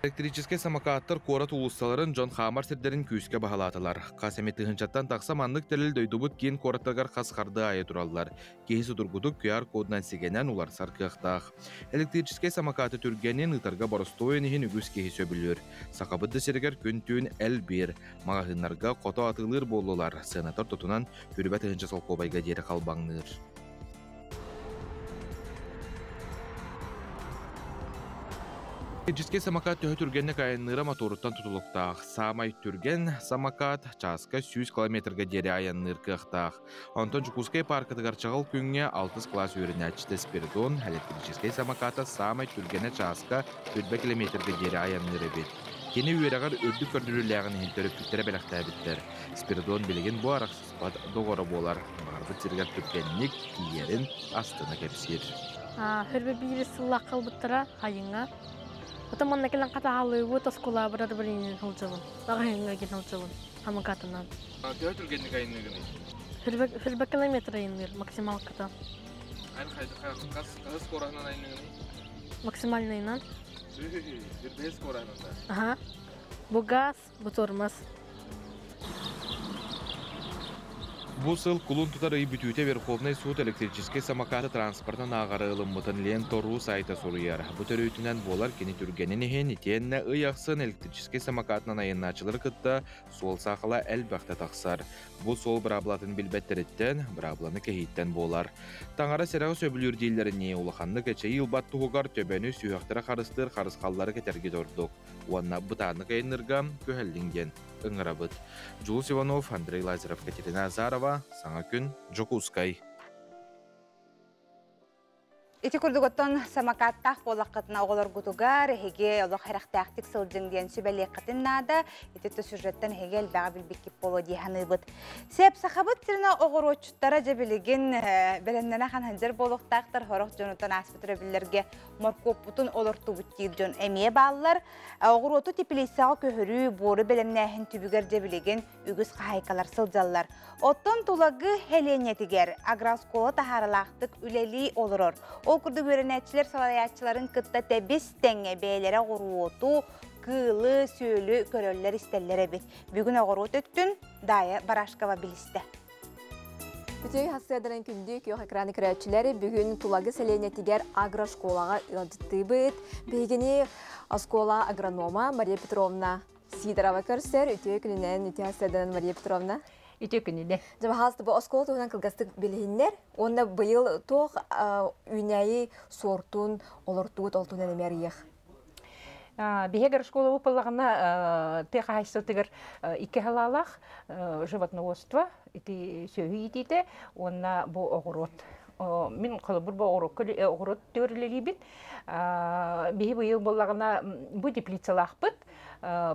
Электрический самокаттар корат улусталарын Джон Хамар сирдерин күйіске бағалатылар. Қасеметі ғынчаттан тақса манлық тәліл дөйдубыт кейін кораттагар қасқарды айы тұралылар. Кейсі тұргудық QR кодынан сегенен улар сарқықтақ. Электрический самокаты түргенен ұтарға борыстойын ехін үгіз кейсі өбілер. Сақабыдды сергер күн түйін әл бер. Мағағынларға қото атылыр болулар. Сенатор тұтынан үрбәт ғынча солқобайға дері қалбаңныр. Электрический самокат төһө түргенне кайынныра моторуттан тутулуктаах. Самай түрген самокат часка 100 километрге дери аянныр кыахтаах. Онтон Жукускай паркы тыгарчагыл күнгө 6 класс үйренячте Спиридон электрический самоката самай түргене часка 40 километрге дери аянныр бит. Кені үйерагар өрді көрдіріләғін хентөріп күттері бәліқтәбіттер. Спиридон білеген бұ арақсызпад доғыры болар. Барды тергер түргеннік киерін астына кәпсер. Хүрбі бейірі сыллақ қылбыттыра хайыңа. Потом он накелен катағалы өт оскола бұрар бірінен ұлжылын. Бағайыңа ген ұлжылын, хамакатынан. Төһө түргеннік айынығын? Хүрбі километр айыныр, максимал ката. Қас қорағынан айынығын? Максимальныйынан. Үрбес қорағынан? Ага. Бұ газ, бұ тормоз. Бұл сыл кулун тұтар үй бүтүйте Верховный суд электрический самокаты транспортын ағары ылымбытын лен тору сайта соруяр. Бұтыр өйтінен болар кені түргенін ехен етенне үй ақсын электрический самокатынан айынначылыр кытта сол сақыла әлбәқті тақсар. Бұл сол бір аблатын білбәттереттен, бір абланы кәйттен болар. Таңара сәрағы сөбілер дейлеріне улаханны кәче илбат тұғығар төбәні сүйақтыра қарыстыр қарысқаллары кәтерге дордық. Уанна бұтаны кәйнірға көхәлінген. Ыңырабыт. Жулус Иванов, Андрей Лазаров, Катерина Азарова, Саңа күн, Жокускай. Ити күрдігіттен самокаттақ болаққытына оғылар ғудуғар, хеге олық харақтақтық сылжыңден сөбәлеққытын нада, ететті сюжеттен хеге әлбәға білбеккеп болу дейханы бұд. Сәп сақабыт тіріна оғыр очуттара жабілеген бәләннена қан ханжар болуқтақтар, хорақ жонуттан аспытыры білерге моркоп бұтын олырту бұттейір жон әмие балылар, оғыр оту тепілейсаға көхірі боры бәләмнәхін түбігер жабілеген үгіз қайқалар сылжалар. Оттон тулагы хеленетігер, агроскола тахаралақтық үлелі олырыр. Ол күрді көрінәтчілер салаятчыларын кытта тәбіс тәңе бәйлері ғыруоту, кылы, сөйлі көрөллер істеллері бет. Бүгін ғыруот өттін, дайы Барашкова білісті. Бүтөй хасыдырын күнді күйоқ экраны көрәтчілері бүгін тулагы сәленетігер агрошколаға ыладытты бет. Бейгені оскола агронома Мария Петровна Сидорова көрсер, үтөй күнінен үтөй хасыдырын Мария Петровна. Ите күнінде. Жаба халысты бұл оскола туғынан кылгастық білігіндер, онда бұйыл тоқ үйнәйі сортун, олыртуыт олтун әнемер ех. Бігер школа ұпылығына теға хайсытығыр ике халалақ животноводство, ити сөйі етейді, онна бұл оғырот. Мен қылыбыр бұл оғырот төрілері бін. Бігі бұйыл болағына бұл теплицалақ бұд,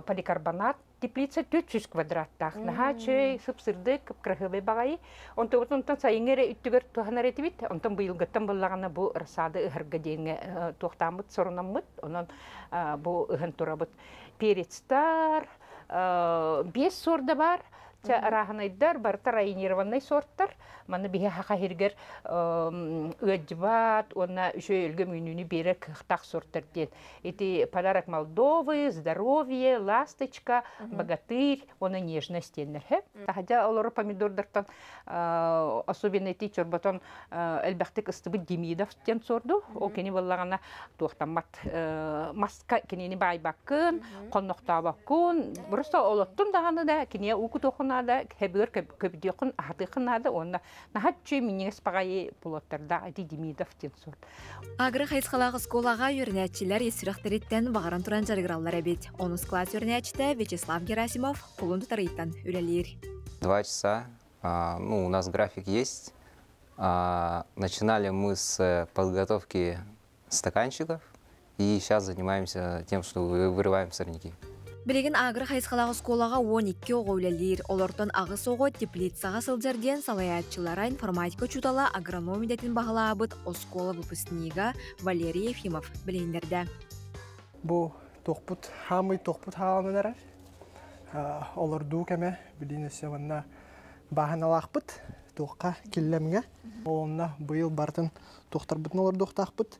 поликарбонат, теплица 400 квадраттақ. Наға чөй сыпсырды көпкірғылы бағайы. Онтан сайыңері үттігір туғанар еті бит. Онтан бұйылғыттан болағына бұл ұрсады ұғырға дейінгі тоқтамыд, сорынамыд. Онан бұл ұғын тұрабыд. Перецтар, 5 сорда бар. Раханайдар, барта районированный сорттар. Маны бихе хақахиргер өджбат, онна үші өлгі мүнүні бері кықтақ сорттар ден. Эти подарок Молдовы, здоровье, ласточка, богатырь, оны нежность денер. Хотя олары помидордартан, особенно эти чорбатон әлбәқтік ыстыбы Демидов ден сорду. Ол кені болағана туақтамат маска кенені байбақын, қонноқтабақын. Просто олаттын дағаны да, кене уку тоқынада, кәбір көбдеқын ағытықынада, онда нахатчы минес пағайы пулаттарда әді Демидов ден сорд. Агры хайсқалағы сколаға өрнәтчілер есіріқтіреттен бағаран тұран жарғыралар әбет. 10 класс өрнәтчіті Вячеслав Герасимов құлынды тарыйттан үләлер. 2 часа. У нас график есть. Начинали мы с подготовки стаканчиков. И сейчас занимаемся тем, что вырываем сорняки. Білеген агры хайсқалағы сколаға 12 оғылелер. Олортан ағы соғы теплицаға сылжарден салаятчылара информатика чутала агрономидетін бағыла абыт оскола выпускнига Валерий Ефимов білейіндерді. Бұл тоқпұт, хамый тоқпұт халанынарар. Оларду кәме білейінесі ванна бағаналақпыт тоққа келлемге. Олына бұйыл бартын тоқтар бұтын олар тоқтақпыт.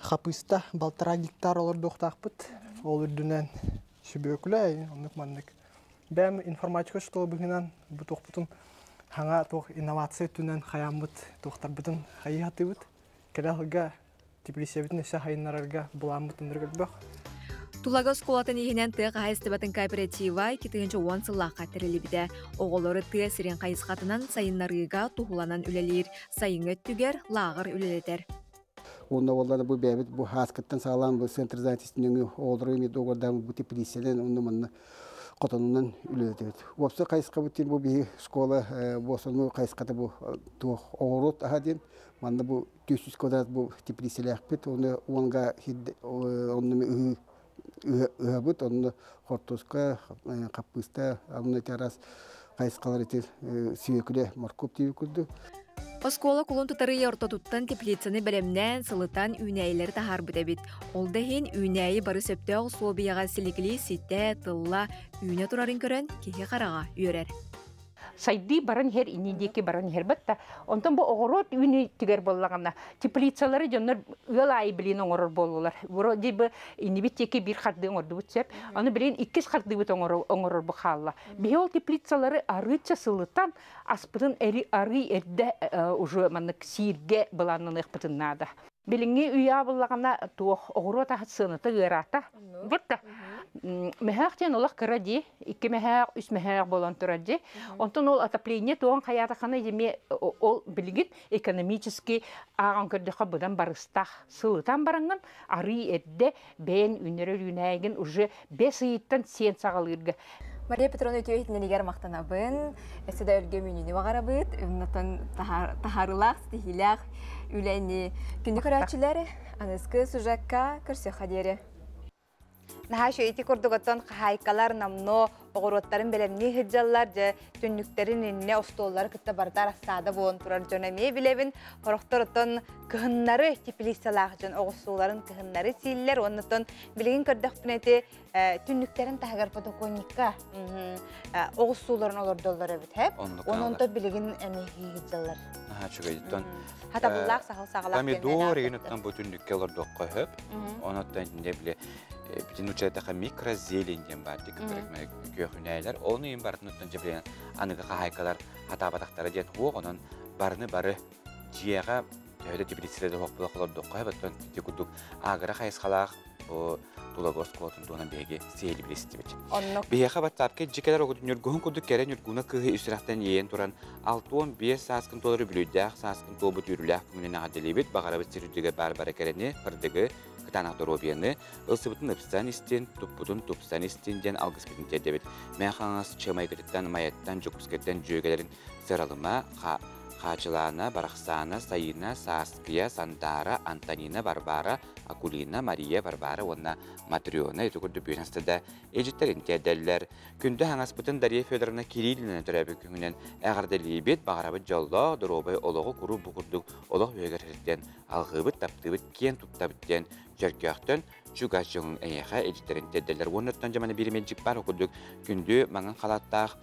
хапыста балтара гектар олар доқтақпыт. Ол үрдінен сүбөкілі, онық маңдық. Бәм информатика что бұғынан бұтоқ бұтын хаңа тоқ инновация түнен хаямбыт тоқтар бұтын хайы хаты бұт. Кәрәліға Тбилисиябытын өсі хайынларарға бұламбыт үндіргіл бұқ. Тулага сколатын ихинен тыға хайыстыбатын кооператива 2010 сыллаққа тірілі біде. Оғылары тыға сирен қайысқатынан сайынларыға тухуланан үлелер, сайын өттігер лағыр үлелетер. Онда олар бұл бәбіт, бұл хаскаттан сағалан бұл центр занятостының олары емеді оғырдан бұл Тбилисияден онда қотанынан үлелетер. Опсы қайысқа бұттен бұл бейі школа босыны қайысқаты бұл туық оғырот ағаден. Манда бұл 200 квадрат бұл Тбилисиялы ақпет, онға ыһабыт, онны хортоска, капыста, амны террас кайыскалар етер сүйекіле моркоп дейі күрді. Оскола кулун тутары ортотуттан теплицаны бәлемнән сылытан үйнәйлер тахар бүдәбит. Ол дәһин үйнәйі бары сөптәу собияға силикли, ситә, тылла, үйнә турарын көрән, кеге қараға үйерер. Сайды баран хер инидеки баран хер бетта онтон бу огорот үни тигер боллагана теплицалары жоннор ылай билин оңорор болулар буро дибе инибитеки бир харды оңорду бутсеп аны билин 2 харды бут оңорор бу халла бихол теплицалары арыча сылытан аспытын эри ары эрде уже манык сирге буланын ыкпытын нада билинги уя боллагана туох огорот ахсыныты гырата бутта мехахтен олах кыради 2 мехах 3 мехах болон туради онтон ол отопление туон хаятахана еме ол билигит экономически аган көрдөкө будан барыстах сылытан баранган ари эдде бен үнөрөр үнәйген уже 5 ыйыттан сен сагалырга Мария Петровна өтөйтінелігер мақтанабын, әсіда өлге мүніне бағарабыд, үмнатан тахарылақ, стихилақ, үләйні. Күнді көрәтшілері, анысқы сұжаққа көрсе қадері. Наха шөйті көрдігіттен қайқалар намно оғыроттарын бәлемне хыджалар жа түнніктерін енне остоллары күтті бардар астады болын тұрар жөнәме білебін. Орықтырыттын кығыннары теплисалақ жөн оғысуларын кығыннары сейілер. Оннытын білген көрдіқ пінеті түнніктерін тағығар подоконникка оғысуларын олырдолар өбіт әп. Онынты білген әмеге хыджалар. Хатабыллақ сағыл-сағылақ помидор еген ұттан бұл түннікке олырдоққа өп. Оныттан не біле bütün uçağı mikro zelenden var dikkatlere göğüneyler. Onu en barın utan cebren anıga haykalar hata batakları diye onun barını barı ciğere öyle dibrisinde hoplar dokka batın dikuduk agara hayskalar bu tulagos kotun donan bege seylibilisi bit. Bihe habatar ki cikeler okudun yurgun kuduk keren yurguna kıhı üsraftan yiyen turan 6-15 saskın doları bülüydək, saskın tobu dürülək kümünün adilibit bağara bitirüdüge barbara kereni pırdıgı Tanahtar obiyeni, ılsıbıtın ıpstan istin, tupstan istinden algıs bitin tedebit. Meyhanası çığmay gıdıttan, mayattan, jokupsketten jögelerin sıralıma, Хачылана, Барахсана, Саина, Саския, Сандара, Антонина, Барбара, Акулина, Мария, Барбара, онна Матриона, это көрді бүйіністіде ежіттерін тәдәлілер. Күнді хаңаспытын Дарья Федоровна Кириллина түрәбі күңінен әғірділі бет, бағарабы жалла, дұробай олығы құру бұқырдық, олық өйгерден, алғыбыт, таптыбыт, кен тұптабыттен, жүркіяқтын, Чугаш жоғын әйеға ежіттерін тәдәлілер. Онырттан жаманы беріменчік бар оқырдық. Күнді маңын қалаттақ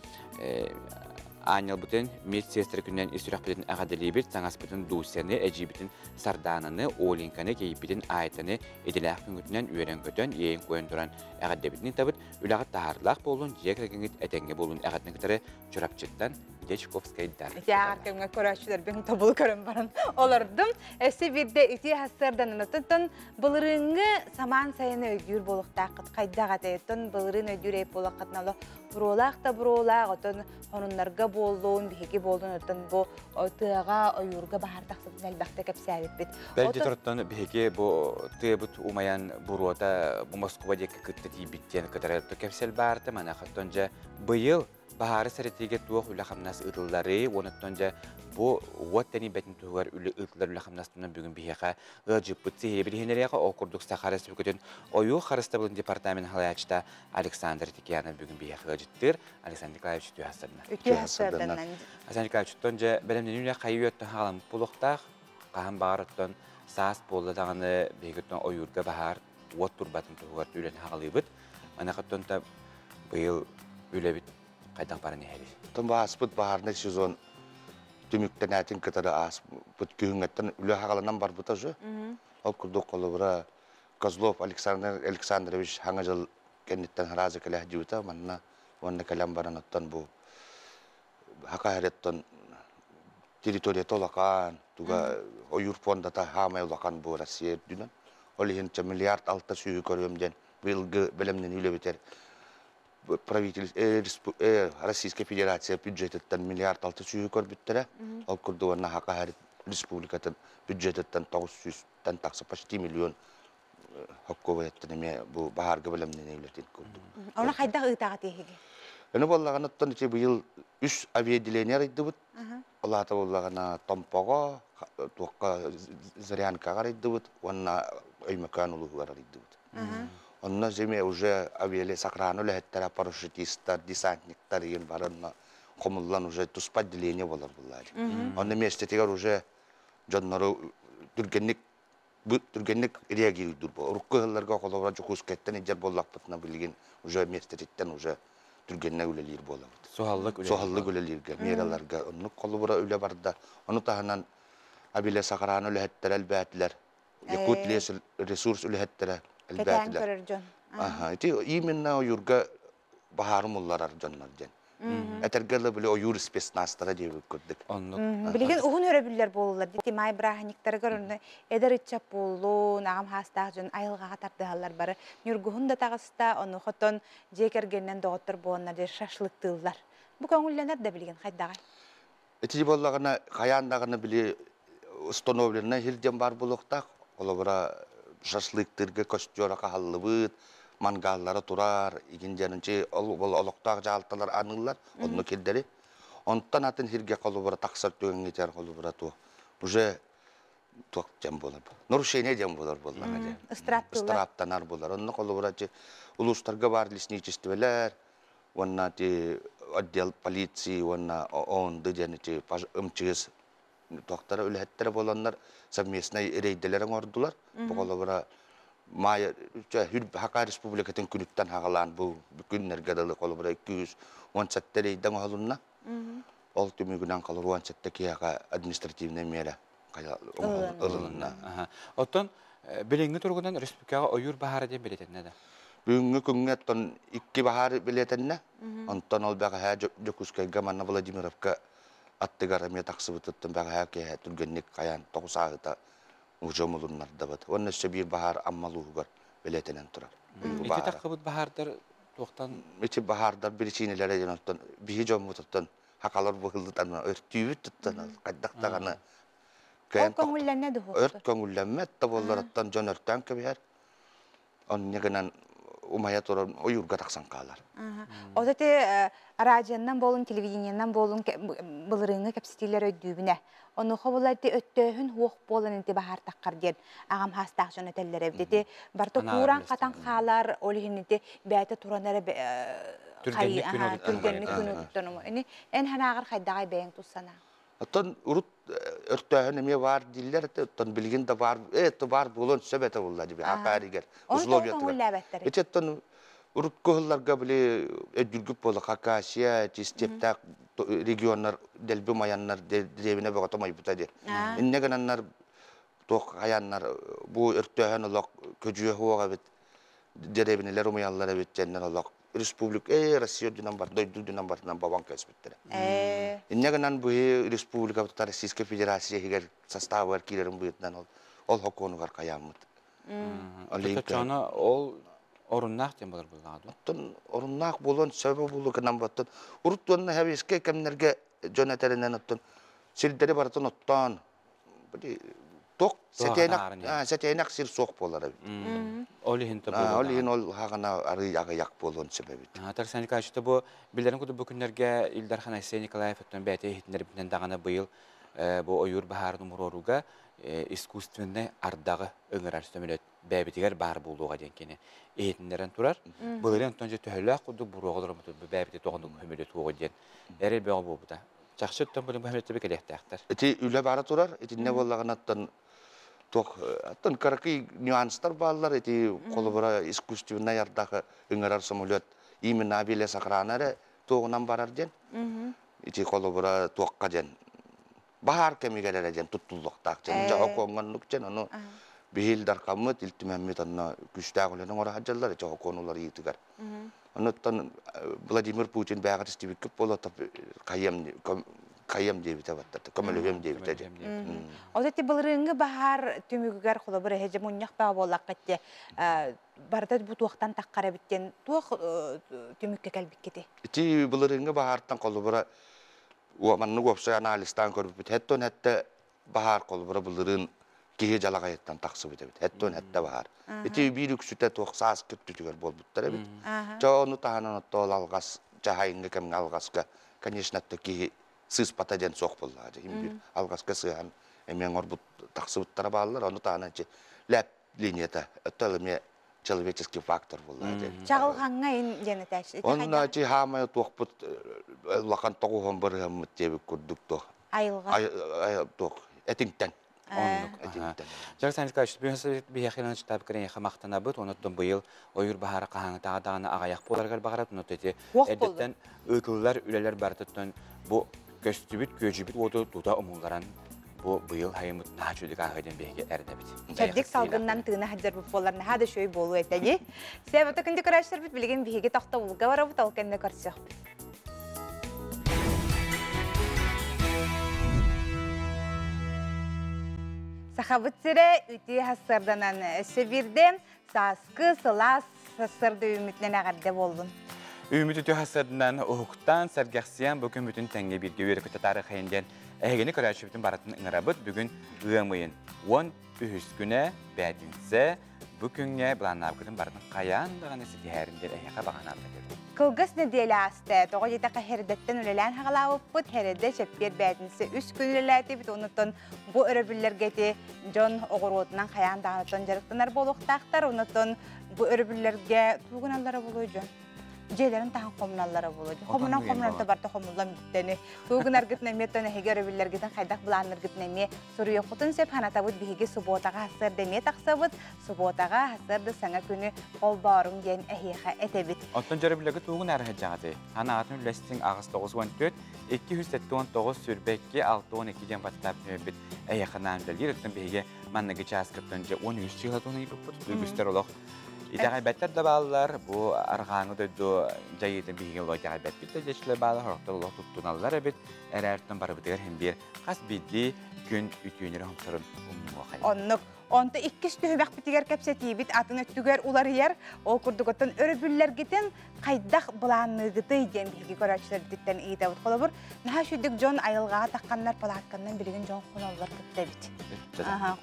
Anyal bütün medсестер күннен исүрәк бітін ағадылы бір, саңас бітін дұсяны, әжі бітін сардананы, олинканы, кейіп бітін айтаны, еділәқ күнгітінен үйерен көтін, ең көйін тұран ағадды бітін табыт, үліғат тағарлақ болуын, жекіргіңіт әтенге болуын ағадның күтірі Чурапчыттан Дечковскайдар. Яғаркемге көрәшілер бен тобыл көрін барын олардым. Әсі бірде үте хастардан ұнытын, бұлырыңы саман сайыны өйгір болуқтақыт, қайдақ атайытын, бұлырын өйгір ейп болуқатыналы бұролақ та бұролақ, отын онынларға болуын, бігеге болуын өтін бұл тыға ойырға бағардақсытын әлбәқті кәпсәбет бет. Бәлде тұрыттан бігеге бұл тыебіт умаян бұруата бұл Москва декі күтті дейбіттен күтірі кәпсәл барды, мана қаттонжа бұйыл Bahar sərətəgə tuğ ülaqamnas ıdılları, onattonca bu vattani bətin tuğar ıdıllar ülaqamnasından bugün biheqa ıcıb bütsi bilhinəriyaqa okurduk Saxarası bükütün oyu Xarıstablın departament halayacıda Aleksandr Tikyanov bugün biheqa ıcıttır. Aleksandr Nikolaevich tüy hasarına. Tüy hasarına. Aleksandr Nikolaevich tonca bələmdən ülə qayyöttən hağlam buluqtaq, qahan bağırıttən sas bolladağını bihegüttən oyurga bahar vat turbatın tuğar tüylən hağalıybıt. Anaqattonta bu yıl ülə bit Qaydan barın eheli. Tamba aspıt baharnak sezon tümükten atin kıtada aspıt kühüngetten üle hağalanan bar buta şu. Ол күрдік қолы бұра Козлов Александр Александрович хаңа жыл кеннеттен харазы кәлі әдеуіті, манна онны кәлем баран оттан бұл хақа әреттен территория толақан, туға ойыр фондата хамай олақан бұл Россия дүнен. Ол ехенче миллиард алты сүйі көрімден бұйылғы білімнен үйлі бітер Российская Федерация бюджеттен миллиард алты сүйі көр біттірі. Ол күрді онна хақа әрет республикатын бюджеттен 900-тен тақсы почти миллион хоккова еттен еме бұл бағарғы білімнен үйлерден көрді. Оны қайда ұйтаға тейхеге? Оны боллаған оттан бұйыл 3 авиаделение рейді бұд. Олаты боллағана Томпоға, Туаққа Зарянкаға рейді бұд. Онна Оймекан ұлығығар рейді бұд. Онна земе уже авиале сакраны ләхеттері парашютистер, десантниктер еген барынна қомылдан уже тұспа деление болар бұллады. Онна местетегер уже жоннары түргенник реагируй дур бол. Рукка хылларга қолаура жүкус кәттен ежер боллақ бұтына білген уже местететтен уже түргенне үлелер болар. Соғаллық үлелерге, мераларға. Онны қолаура үле барды. Оны тағынан абиле сакраны ләхеттер әлбәтілер. Якут лес ресурс үләхеттері әлбәтілер. Именно ойырға бағарым олар жонлар ден. Әтергелі білі ойыр спецнастыра дейбі көрдік. Білген ұғын өрөбілер болулар. Дети май браханиктарығыр ұнны әдір үтчап болу, нағым хастақ жон айылғаға тардығалар бары. Нүргіғын да тағыста, оны қотон жекергеннен доғыттыр болынар де шашлық тылдар. Бұл көңілленер де білген қайдағай? Әтежі болағына, қаяндағына білі установленна хилден бар болуқтақ. Олы бұра шашлықтырғы костюра қағалlı бұд, мангаллары тұрар, еген жәнінше олықтақ жалтылар анылар, оны келдері. Онтан атын хирге қолы бұра тақсар төгін етер қолы бұра туы. Уже туақ жем болар. Нарушение жем болар болар. Истраптанар болар. Оны қолы бұра улустарға бар лесничествелер, онна отдел полиции, онна онды жәнінше МЧС тоқтары өләттері боланlar совместный рейделерін ордылар. Бұқылы бұра Хақа Республикатын күніттен хағалан бұл күннерге дылы қолы бұра 217 рейден олынна. Ол түмігінен қалыр 17 кейаға административный мера олынна. Оттан біліңгі тұрғынан республикаға ойыр бағары ден білетін нәді? Бүгінгі күнге оттан 2 бағары білетінне. Онтан ол бәға Жокускайға манна Владимировка аттыгар әме тақсы бұтыттың бәға әке түргеннік қаян тоғыз ағыта ұжым ұлынларды бұд. Оның өсі бір бағар аммалуғығар білетінен тұрар. Ете тақы бұд бағардар тоқтан? Ете бағардар бірісінелері ден оттан, бігі жом бұтыттан, хақалар бұғылдыдан өрттүйі тұттан, қайдақтағаны. Ол көңілленеді ғоқты? Өрт көңілленмет болар оттан жон өрттен көбер. Оның негінен умая тұрын ойырға тақсан қалар. Оты радионнан болын, телевиденияннан болын бұлырыңы кәпсетелер өйдүйбіне. Оны қобыларды өттөйін хуқ болын енті бағар таққар ден. Ағам хастақ жон өтелер әбдеті. Барты қуран қатан қалар, олығын енті бәйті тұранары түргенлік күн өттінімі. Ән ханағыр қайдағай бәйін тұссана. Оттан ұрыт өрттөйін әме бар дейлер, оттан білген де бар болын сөбәті болады бі, ақаригер, условиятығар. Оттан ұрыт көғыларға біле өдүргіп болы Хакасия, Стептақ регионлар, дәлбі маянлар деревіне бұға томай бұтады. Иннеген аннар, тоқ аянлар, бұл өрттөйін олақ көжуе хуаға бет, деревінелер умаяллары бет жәннен олақ. Республик, Россия дүнен бар, дойду дүнен бартынан бабан кәсбеттері. Иннегінен бұй республика бұтта Российская Федерация егер составы әркелерін бұйытынан ол хоконығар қаямыд. Тұтачаны ол орыннақ ден болар болғады? Орыннақ болуын сөбі болу кінен бұттын. Ұрыт өңі әбеске кәмінерге жөн әтәрінен ұттын. Сілдері барытын ұттан. Тоқ, сәтейнақ сир соқ болар. Олиhin de bu. Олиhin ol hagana arıyağı yak bolun sebebi. Tarsan kaçtı bu bildirin kudu bu günlerge İldarhan Aysen Nikolaev'ten bete eğitimleri bilen dağına bu yıl bu oyur bahar numararuga iskustvenне ardağı öngörer stömület bebetiger bar bulduğu denkeni eğitimlerin turar. Bunların önce töhülle kudu buruğudur mutu bebeti toğunduğu hümület tuğu den. Eri beğen bu da. Çakşıttan bu hümületi bir kelehtektir. Eti üle bara turar. Eti ne bollağınattan Аттан каракый нюанстар баллар, эти колобара искусственный ярдагы өңөрөр самолет именно абиле сакранары тоғынан барар ден. Эти колобара тоққа ден. Бахар кемигелер ден туттулуктак ден. Жао коңганлык ден, аны бихилдар каммыт илтимэммит анна күстаагуларын ора хаджаллар жоо конулар иитигер. Оннуттан Владимир Путин бәгәр истибиккеп болотап кайям дебите баттар. Көмөлөм дебите. Озети былырыңы бахар төмүгүгөр холобур хежемоньяк ба болак кетти. Бардат бу туактан таккара биттен туак төмүккө келбиккети. Ити былырыңы бахартан колубура уаманны гопса анализтан көрүп хеттон хетте бахар колубура былырын кие жалагайттан таксы бит. Хеттон хетте бахар. Ити бир үксүтө туаксас көттүгөр болбуттар бит. Жону таанан тол алгас жахайынга кем алгаска, конечно, таки сыз патаден сок боллады. Имбир алгаска сыган эмен орбут таксыбыттара баалар, аны таананчы ләп линията өттөлме человеческий фактор боллады. Чагылганга ин женетеш. Онначы хамай токпут лахан тогугон биргем тебик күрдүк то. Айылга. Ай ток этиңтен. Жарсан искаш бияхинан штаб керен хамактана бут, онуттан быйыл ойур бахара кахаңтаганы агаяк боларгар багарат, онуттети эддеттен өкүллөр үлелер бартыттан бу көстүбүт көжүбүт оду туда умулгаран бу быйыл хайымыт нахчудик агайден беге эрдебит. Чардик салгыннан тыына хаджар бу боларны хада шөй болу этеги. Себеби күндү караштыр бит билген беге такта булга барабыт алкенне карсак. Сахабытсыре үти хасырданан севирден саскы сылас сасырды үмітнен ағарда болдun. Үміт үті хасырдан ұхықтан сәргәқсиян бүкін бүтін тәңге бірге өрі күті тарих әйінден әйгені көрәші бүтін баратын ұңырабыт бүгін ұғымайын 10 үхіс күні бәдінсе бүкінге бұланнап күтін баратын қаяндығаны сетихәріндер әйеқа бағанап әдеді. Кылгыс неделе асты. Тоғы жетақы хердеттен үлелән хағалауып бұд, херді шеппер бәдінсі үс күн үлеләті біт, онытын бұ өрібілерге жон оғыротынан қаяндағынытын жарықтанар болуқтақтар, онытын бұ өрібілерге туғын аллары болу жон. Жейлерін тағын қомыналары болу. Қомынан қомынанты барты қомылдан біттені. Туғын аргытнаме тәні хеге өрібілергетін қайдақ бұлан аргытнаме сұры еқұтын сеп ханатабыд біхеге сұботаға хасыр деме тақсабыд, сұботаға хасырды саңа күні қолбарың ден әйеға әтебіт. Оттан өрібілерге туғын әрі жағады. Ханағатын үлестің ағыз 9-14, 279 сүрбәкке 6-12 ден баттап бит әйеқынан білдер. Оттан біхеге маннығы часкыптан 13 жылатуны епіп бүлгістер олық. Итәғай бәттер де балылар, бұл арғаңы дөйді жайетін бейген лойтәғай бәт бітті дешілер балы, ғырықтар олық тұттуналар әбет, әрәрттен бары бітігер хем бір қас бейді күн үтүйінері ғымсырын ұмның оқай. Оннық, онты иккіс түйбәк бітігер кәпсеті бит атын өттігер олар ер, ол күрдігіттен өрібілер кетен қайдақ бұланығыды ден бейге көрәтшілер біттен үйді әуіт қолы бұр. Наға шүйдік жон айылғаға таққанлар палатканнан білген жон қоналылар күтті бит.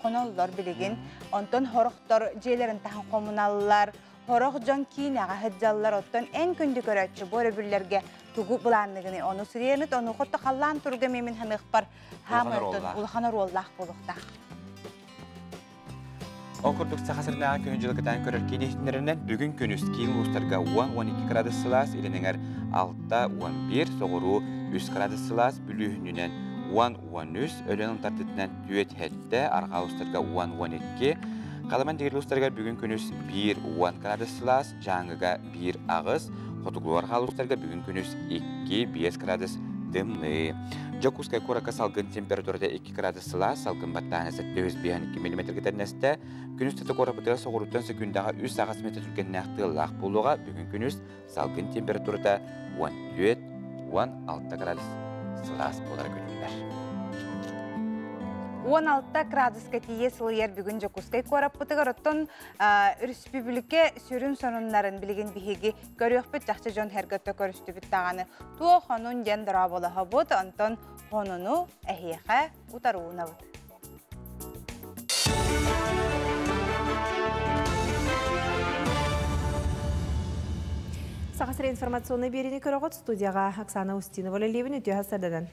Қоналылар білген, онтын хорықтар жейлерін тағын қомыналылар, хорық жон кейінеға хыджалылар оттан ән күнді көрәтші бөрі бүлерге тугу бұланығыны оны сүренет, оны қотты қаллан тұрғы мемін ханық бар хамырдың ұлғанар оллақ болуқтақ. Окурдук сахасырнаа көнүжүлүктан көрөр кенештинеринен бүгүн күнүс кийин улустарга 10-12 градус сылаас илинеңер 6-11 согуруу 3 градус сылаас бүлүүнүнен 10-13 өлөн онтартытынан түөт хетте арга улустарга 10-12 каламан дегер улустарга бүгүн күнүс 1-10 градус сылаас жаңыга 1 агыс хотуглуар улустарга бүгүн күнүс 2-5 градус дымны. Жокускай корака салгын температурада 2 градус сылаас салгын баттаны 752 мм кетернесте күнүстө корапытыга согуруттан секундага 3 сагас метр түрген нактылак болуга бүгүн күнүс салгын температурада 14-16 градус сылаас болар күнүлөр. 16 градуска тие сылыер бүгін жокускай кораппытыгар оттон республика сүрін сонунларын билеген бихеги көрөкпүт жакчы жон хергөттө көрүстүбүт таганы туо хонун ден дара болаха бут антон хонуну эхиха утаруунабыт. Сағасыр информационный берені көріғыт студияға Оксана Устинова лебін өте хасададан.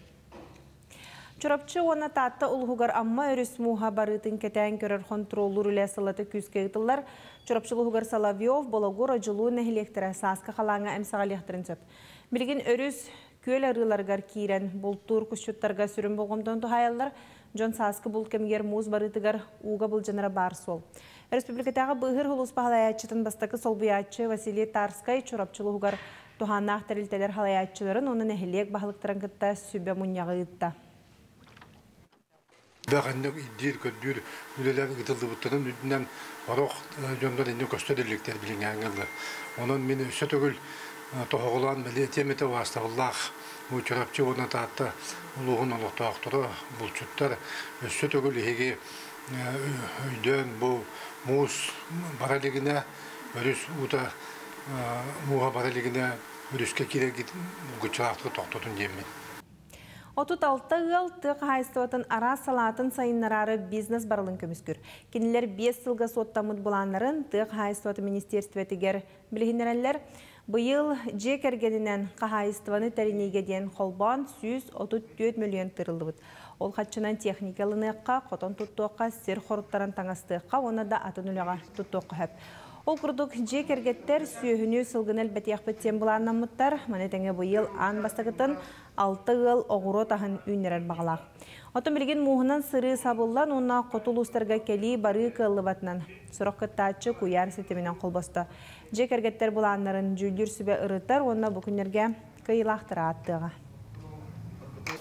Чурапчы оны татты ұлғығар амма өріс муға барытын кәтән көрір контроллур үлі сылаты күзге ұтылар. Чурапчы ұлғығар Соловьев болағур жылу нәхілектірі сасқы қалаңа әмсаға лектірін сөп. Білген өріс көл арыларғар кейрен бұлттур күшчуттарға сүрін болғымдың тұхайалар жон сасқы бұл кемгер муз барытыгар уға бұл жаныра бар сол. Республикатағы бұғыр ғылыс бағалаятчытын бастақы сол бұятчы Василий Тарскай чурапчы ұлғығар тұханнақ тәрілтелер халаятчыларын оны нәхілек бағылықтырын күтті сүбе мұнияғы ұтты. Бәғанны иддер көддүр үлелер гытылды буттан үдүннән орох жондар инде көстөдүлүктер билингәнгәле. Онон мен өсө түгүл тоғылан биле темете вастагыллах бу чырапчы оны татты улугун олоктоктора булчуттар өсө түгүл эге үйдөн бу мус баралыгына өрүс ута муга баралыгына өрүскө кирегит гучаакты токтотун деймин. 36 ыл тык хайстыватын ара салатын сайыннарары бизнес барылын көміскүр. Кенелер 5 сылға соттамыд бұланларын тык хайстываты министерстветігер білгенерелер бұйыл жек әргенінен қағайыстываны тәрінегеден қолбан 134 миллион тырылды бұд. Ол қатшынан техникалыныққа, қотон тұттуаққа, сер қорыттаран таңастыққа, оны да атын үліға тұттуаққа хөп. Ол күрдік жек әргеттер сүйіхіні сылғын әлбәт яқпеттен бұланнан мұттар, мәнетіңе бұйыл ан бастағытын 6 ыл оғыру тағын үйнерен бағалақ. Отын білген мұғынан сыры сабылдан онна қотулустарға кәлі бары кылы батынан. Сұрақ күттачы күйар сетімінен қолбасты. Жек әргеттер бұланларын жүлдір сүбе ұрыттар, онна бүкіндерге кыйлақтыра аттыға.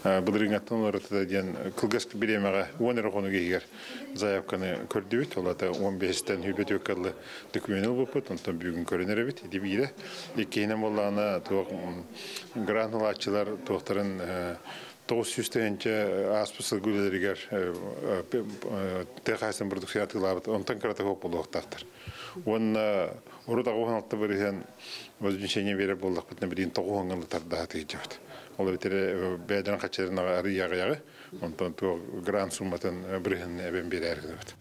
Бұдырыңаттан оларыты ден күлгескі беремеға оныр қонуға егер заявканы көрді бет, олата 15-тен хүбет өккалы документал бұпыт, онтан бүгін көрінер бет, деп еді. Еккейінен болағына гранулатчылар тоқтарын 900-тенче аспысыл гүлелерігер тәқайсын продукцияты лабыт, онтан қараты хоқ болуық тақтыр. Оны ұрыдағы оғаналты бірген өзбіншене бере болдық бітіне бірін тоғы оңғанды тардағы тегі жауды. Ол бітері бәден қачарына ары яғы-яғы, онтан гран сумматын бірген әбен бере әргіді біт.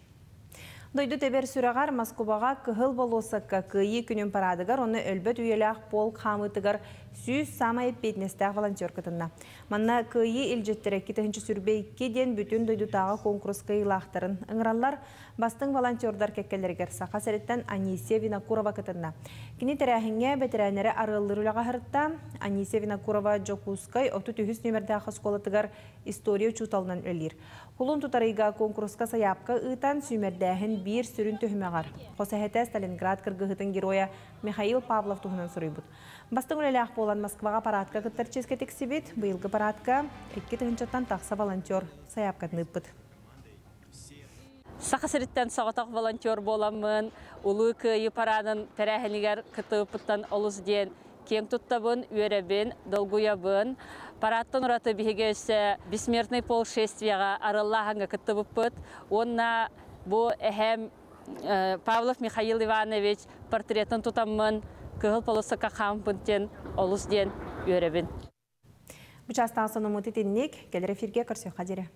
Дойду тебер сүрағар Москваға кығыл болосыққа күйі күнін парадығар, оны өлбөт үйеләқ полк хамытығар сүйіз самайып бетнестәқ волонтер кытынна. Манна күйі илжеттері кетігінші сүрбейке ден бүтін дойдутағы конкурс кыйлақтарын. Үңіралар бастың волонтердар кәккелергер сақа сәреттен Анисия Винокурова кытынна. Кені тәрәхіңе бәтірәнері арылыр үліға ғырытта Анисия Винокурова Джокускай 32 нөмірдәқы сколатығар история чуталынан өлір. Құлын тұтарыға конкурсқа саяпқа ұйтан сүймердәхін бір сүрін төхімеғар. Қосахеті Сталинград кыргығытын героя Михаил Павлов тұғынан сұрый бұд. Бастың өлелі ақ болан Москваға парадқа күттір ческетік себет, бұйылғы парадқа 2 тұғынчаттан тақса волонтер саяпқа тынып бұд. Сақасырыттан сағатақ волонтер боламын, ұлы күйі парадын тәрәхінігер күтіпіттен олыз ден, кең тұттабын, үйеребін, долгуябын, парадтан ұраты бігі өсі бессмертный полшествияға арыллағанға күтіпіт, онна бұл әхем Павлов Михаил Иванович портретін тұтамын, күйіл полысыққа қампынтен олыз ден, үйеребін. Бұчастан соны мұтетіннек, келер эфирге көрсек қадері.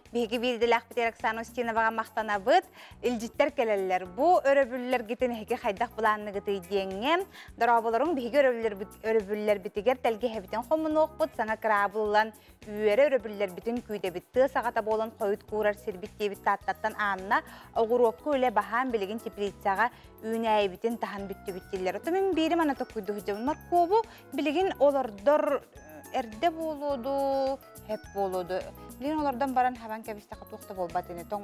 Биги билдилах битер Оксана Устиновага мактана быт, илжиттер келелер. Бу өрөбүллер гитин хеге хайдак буланны гыты деңге. Дарабыларың биги өрөбүллер битигер телге хебитен хомунук бут, саңа крабуллан үйөрө өрөбүллер битин күйдө битти, сагата болон койут курар сербитте бит таттан анна, огурокку эле бахан билигин теплицага үйнәй битин тахан битти биттилер. Мен бири мана токуйду хужабын кобу билигин олордор эрде болуду, hep болуду. Лин олардан баран хабан кебисте катуқта болбатыны. Тоң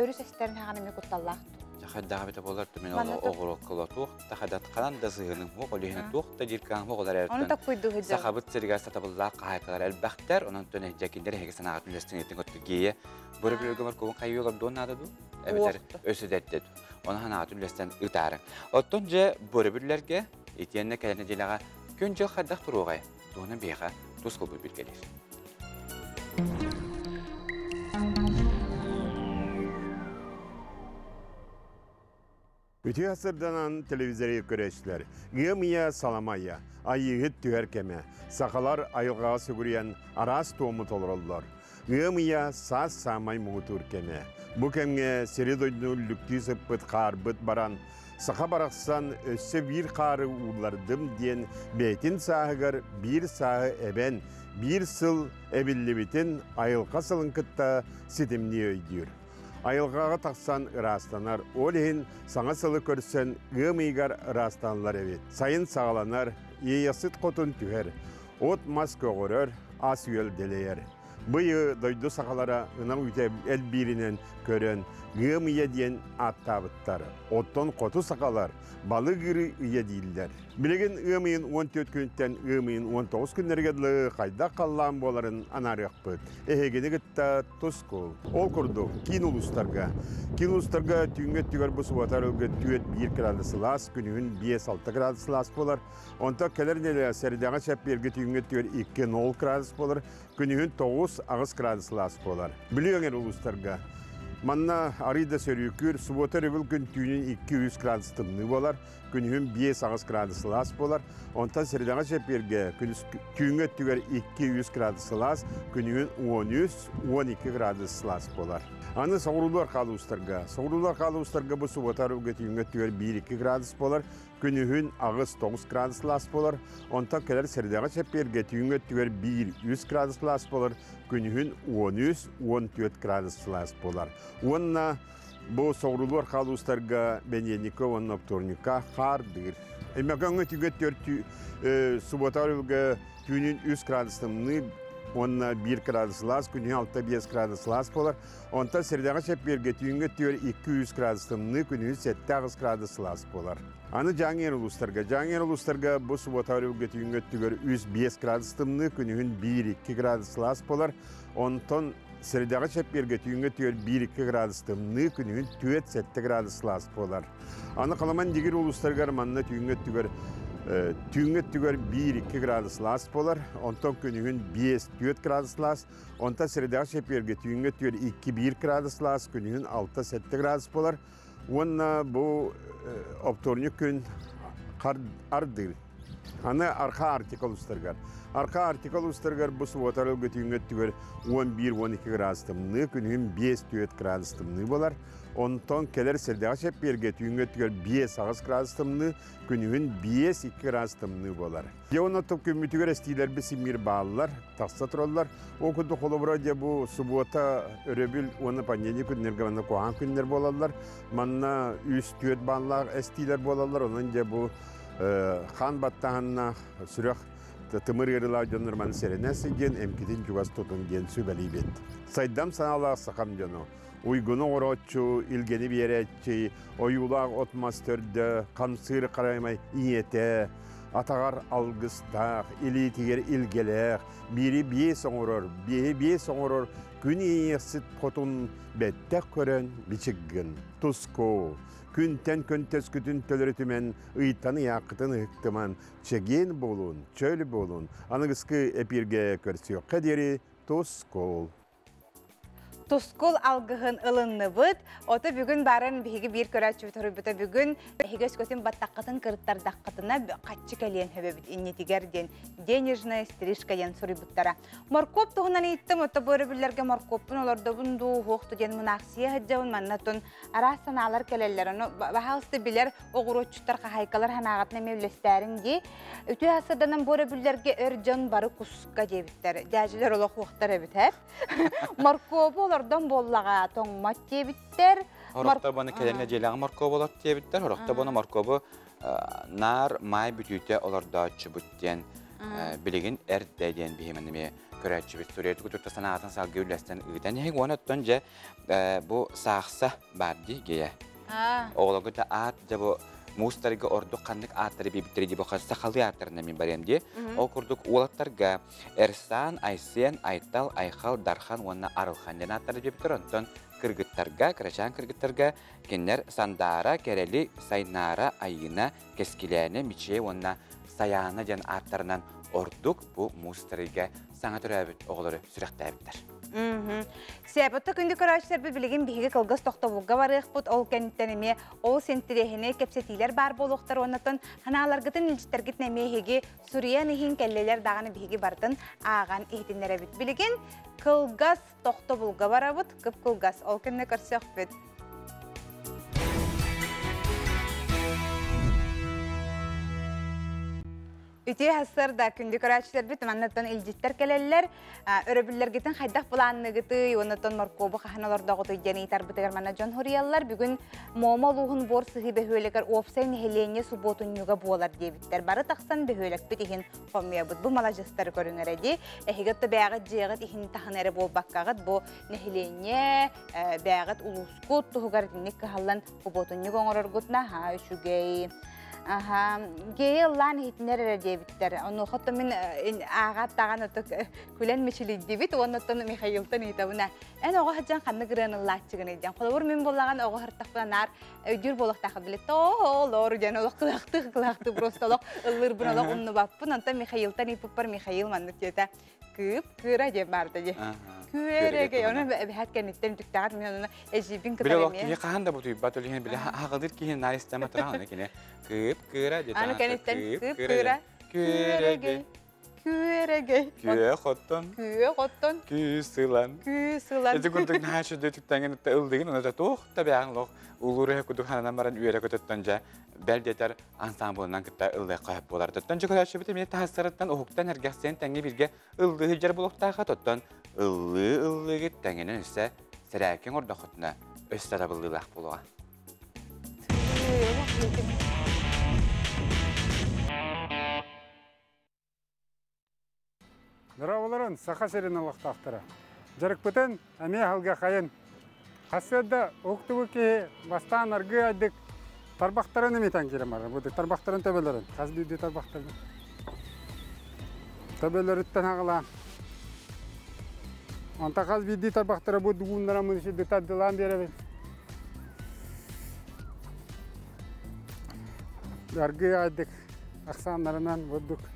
өрүс эстерин хаганы мекутталлах. Жахадда бите боларты мен огорок колотук, тахадат канан да зыгының хо олихне тук та жиркан хо олар эртен. Оны тапкуйду хыжа. Сахабыт сергас табылла кайкалар элбахтар, онан төне жакиндер хеге санагат университетин өттүгие. Бөрө бөлгөмөр кобун кайыгып донады ду. Эбетер өсөдеттет. Оны ханагат университетин ытары. Оттон же бөрө бүллерге этиенне келене делага күн жыл хаддак туругай. Туны бега тускул билгелер. Үті асырданан телевизоры көрәшілер. Гымия саламая, айығыт түәркеме, сақалар айылғаға сүгірген арас тоңы толырылдар. Гымия саз самай мұғытыр кеме. Бұ кәмге середойны үліктіз ұппыт қарбыт баран, сақа барақсан өссі бір қары ұлардым ден бәйтін сағығыр бір сағы әбен, бір сыл әбілі бітін айылға сылын күтті сетімне өйдір. Айылғаға тақсан ырастанар, олейін саңа сылы көрсен ғымыйгар ырастанлар әвет. Сайын сағаланар, ейесіт қотын түхер, от мас көғырыр, ас үйел делейер. Быйы дойду сақалара ына үйте әл биринен көрен гымыя диен аттабыттары. Оттон қоту сақалар балы гыры үйе дейілдер. Білеген ымыйын 14 күнттен ымыйын 19 күннергедлі қайда қаллан боларын анарық бұд. Эхегені гітта тұскол. Ол күрді кин ұлыстарға. Кин ұлыстарға түйінге түгер бұсы батар өлгі түйет 1 градус лас, күнігін 5-6 градус лас болар. Онта келернелі сәрдіға шәп берге түйінге түгер 2-0 градус болар. Күнігін 9 градус лас болар. Білігіңер ұлыстарға. Манна арыда сөрүйкür, субота ревіл күн түйінен 200 градус тымны болар, күнігін 5 градус лас болар. Онтан середаңа шәперге түйінге түгер 200 градус лас, күнігін 13-12 градус лас болар. Аны соғырулар қалы ұстарға. Соғырулар қалы ұстарға бұл субота ревілге түйінге түгер 1-2 градус болар, күнігін 9 градус лас болар. Онтан келер середаңа шәперге түйінге түгер 100 градус лас болар, күнігін 13-14 градус лас болар. Онна бұл соғырулар қалы ұстарға бәненекі, онна вторника қардыр. Әмәкаңы түгеттер суботарылға түйінін 100 градусымны, онна 1 градус лас, күнігін 6-5 градус лас болар. Онта сердеға шәпперге түйінгі түйер 200 градусымны, күнігін 7 градус лас болар. Аны жаңер ұлыстарға. Жаңер ұлыстарға бұл суботарылға түйінгі түйер 105 градусымны, күнігін 1-2 градус лас болар. Онтон сердеға шәпперге түйінгі түйер 1-2 градусымны, күнігін 4-7 градус лас болар. Аны қаламан дегер ұлыстарға манна түйінгі түйер 1-2 градус лас болар, онтан күнігін 5-4 градус лас, онтан середеға шәперге түйінгі түйер 2-1 градус лас, күнігін 6-7 градус болар. Онна бұл опторник күн ардыр. Аны арқа артикал ұстарғар. Арқа артикал ұстарғар бұл суотарылғы түйінгі түйер 11-12 градустымны, күнігін 5-4 градустымны болар. Онтан келер сердеға шәпперге түйінгі түйер 5 градустымны, күнігін 5-2 градустымны болар. Еуын отып көмітігер әстейлер бісімір бағылар, тақса тұралар. О күнді қолыбыра де бұл субота өребіл оны пандемия күннерге ванна қоған күннер болалар. Манна үст-түйет бағылар әстейлер болалар. Онын де бұл қан баттағанна сүрек тымыр ерілау жонырманы серенесі ген, әмкетін жүгас тұтын ген сөбәлей бет. Сайдам саналақ сақам жону. Уйгуну оротчу, илгени беретчи, оюлақ отмастырды, қамсыр қараймай иете, атағар алғыстақ, или тегер илгелек, бири бие соңырыр, бие соңырыр, күн иесіт қотын бәттәк көрін бичігін, тұско, күнтен күнтес күтін төлірітімен ұйтаны яқытын ұқтыман, чеген болун, чөл болун, анығысқы әпірге көрсіо қадері тұско. Тұскол алғығын ылынны бұд, оты бүгін барын бігі бір көрәтші бұтыры бұта бүгін бігіз көтін баттаққатын кырыттардаққатына қатшы кәлен хөбебіт иннетігерден денежная стрижка ен сұры бұттара. Моркоп тұғынан еттім, оты бөрі білерге моркоппын оларды бұнду хоқты ден мұнақсия ғыджауын маннатын арасын алар кәлелер. Бағалысты білер оғыротчықтар қағайқалар ханағатына мевлестәрін де үті асырданын бөрі білерге өржан бары құсқа дебіттер. Дәжілер олық уқтар әбітер. Моркопы олардан боллаға тоңмат дебіттер. Орықта бұны кәлемне желаңы моркобы олар дебіттер. Орықта бұны моркобы нар май бүтүйте оларда чүбіттен білеген әрдәден бейменіме көрәтші біт. Сүрейті күтірті санағатын салғы үләстен ұйдан. Ең оны өттен же бұл сақса барды гея. Оғылығы да ат же бұл мустарга ордук қандық аттары бейбіттері де бұқа сақалы аттарына мен баремде. Ол күрдік олаттарға Эрсан, Айсен, Айтал, Айхал, Дархан, онына Арылхан ден аттары бейбіттер. Онтан кыргыттарға, кырачан кыргыттарға кеннер Сандара, Керели, Сайнара, Айына, Кескиләне, Миче, онына Саяна ден аттарынан ордук бұл мустарга саңа түрәбіт оғылары сүрәқті әбіттер. Сәбатта күнді көрәшілер білген бігі қылғыз тоқтауылға барық бұд ол кәнттенеме ол сенттірехіне кәпсетейлер бар болуқтар онатын ханаларғытын үлчітергіт нәмейхеге Сүрия нехин кәллелер дағаны бігі бардың аған ехтенлер әбіт білген қылғыз тоқтауылға бара бұд күп қылғыз ол кәнне көрсек бүд. Бите хасыр да күндү көрәчләр бит маннаттан илҗиттер келелләр. Өрөбүлләргетен хайдак буланныгыты, оннан маркобы ханаларда готы җани тарбытыгар мана Жон Хорияллар бүгүн момалугун борсы бехөлегер опсен хелене субботунюга болар дебиттер. Бары таксан бехөлек битеген комия бу малажыстар көрүңөрәди. Эхигетте бәгат җегет ихин таханары болбаккагат бу нехелене бәгат улускут тугар ник халлан субботунюга оңоргутна ха шугей. Aha, geylan hitnere debitler. Onu hatta min ağat tağan otuk kulen meçili debit. Onu hatta Mikhail'tan hitabına. En oğa hacan kanı gıranı latçıgın edeceğim. Kolabur min bollağın oğa hartaqlanar. Ödür bollaq taqı bile. Lor can olaq qılaqtı prosta olaq. Ilır buna olaq onu bappın. Anta Mikhail'tan hipupar Mikhail mandık yeta. Kıp kıra diyem barda diye. Küerege ona behat kenitten tüktaat min ona ejibin Bile kıtarım vakti kahan da butuy batolihin bile haqadır ki naris tema tırağına kine. Kıp kıra diye. Ana kenitten kıp kıra. Küerege. Küerege. Küe xotton. Küe xotton. Küsılan. Küsılan. Ezi kuntuk naşu de tüktangen te ıldığın ona da toh tabiağın loq. Uluru hekuduk hananan baran üyere kötüttönce beldeter ansambulundan kıtta ıldığı qayıp bolar. Töttönce kötü bitim yine tahassarıttan oğuktan hergahsen tenge birge ıldığı hicr buluqtağa töttön. Illı git tengenen üsse seräkin orda xotuna östara bıldılaq buluğa. Драволарын саха серен алақтақтыра. Жарық бүтін әме халға қайын. Қасыда оқтыбы бастан арғы айдық тарбақтарын еметен керем ары. Бұды тарбақтарын төбелерін. Қазбейді тарбақтарын. Төбелер үттен ағыла. Онта қазбейді тарбақтары бұды ғуындара мұнышыды таддылан беребен. Арғы айдық ақсанларынан бұдық.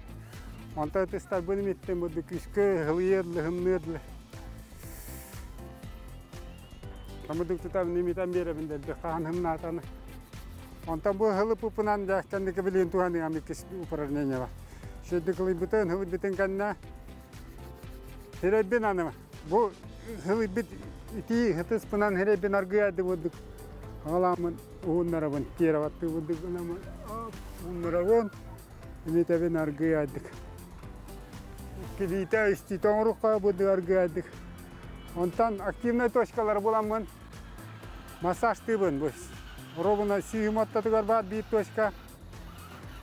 Онта өтістер бұным еттен бұды күшкі ғылыерлі, ғымнырлы. Бұдық тұтабын еметтен беребіндер, қаған ғымны атаны. Онта бұл ғылып ұпынан жәккендікі білген туғаны ғамекес ұпырарнене бар. Шөйді қылы бұтын, ғылып бұтын қанына херебен аныма. Бұл ғылып бұт ити ғытыс бұнан херебен арғы ады бұдық. Ғаламын ұғынларабын, кераватты бұдық ұғынларабын, еметтен арғы адық. Килита исти тоңрукка буду аргадык. Онтан активный точкалар буламын. Массажтыбын бу. Робуна сүйүмөттөгөр бар бир точка.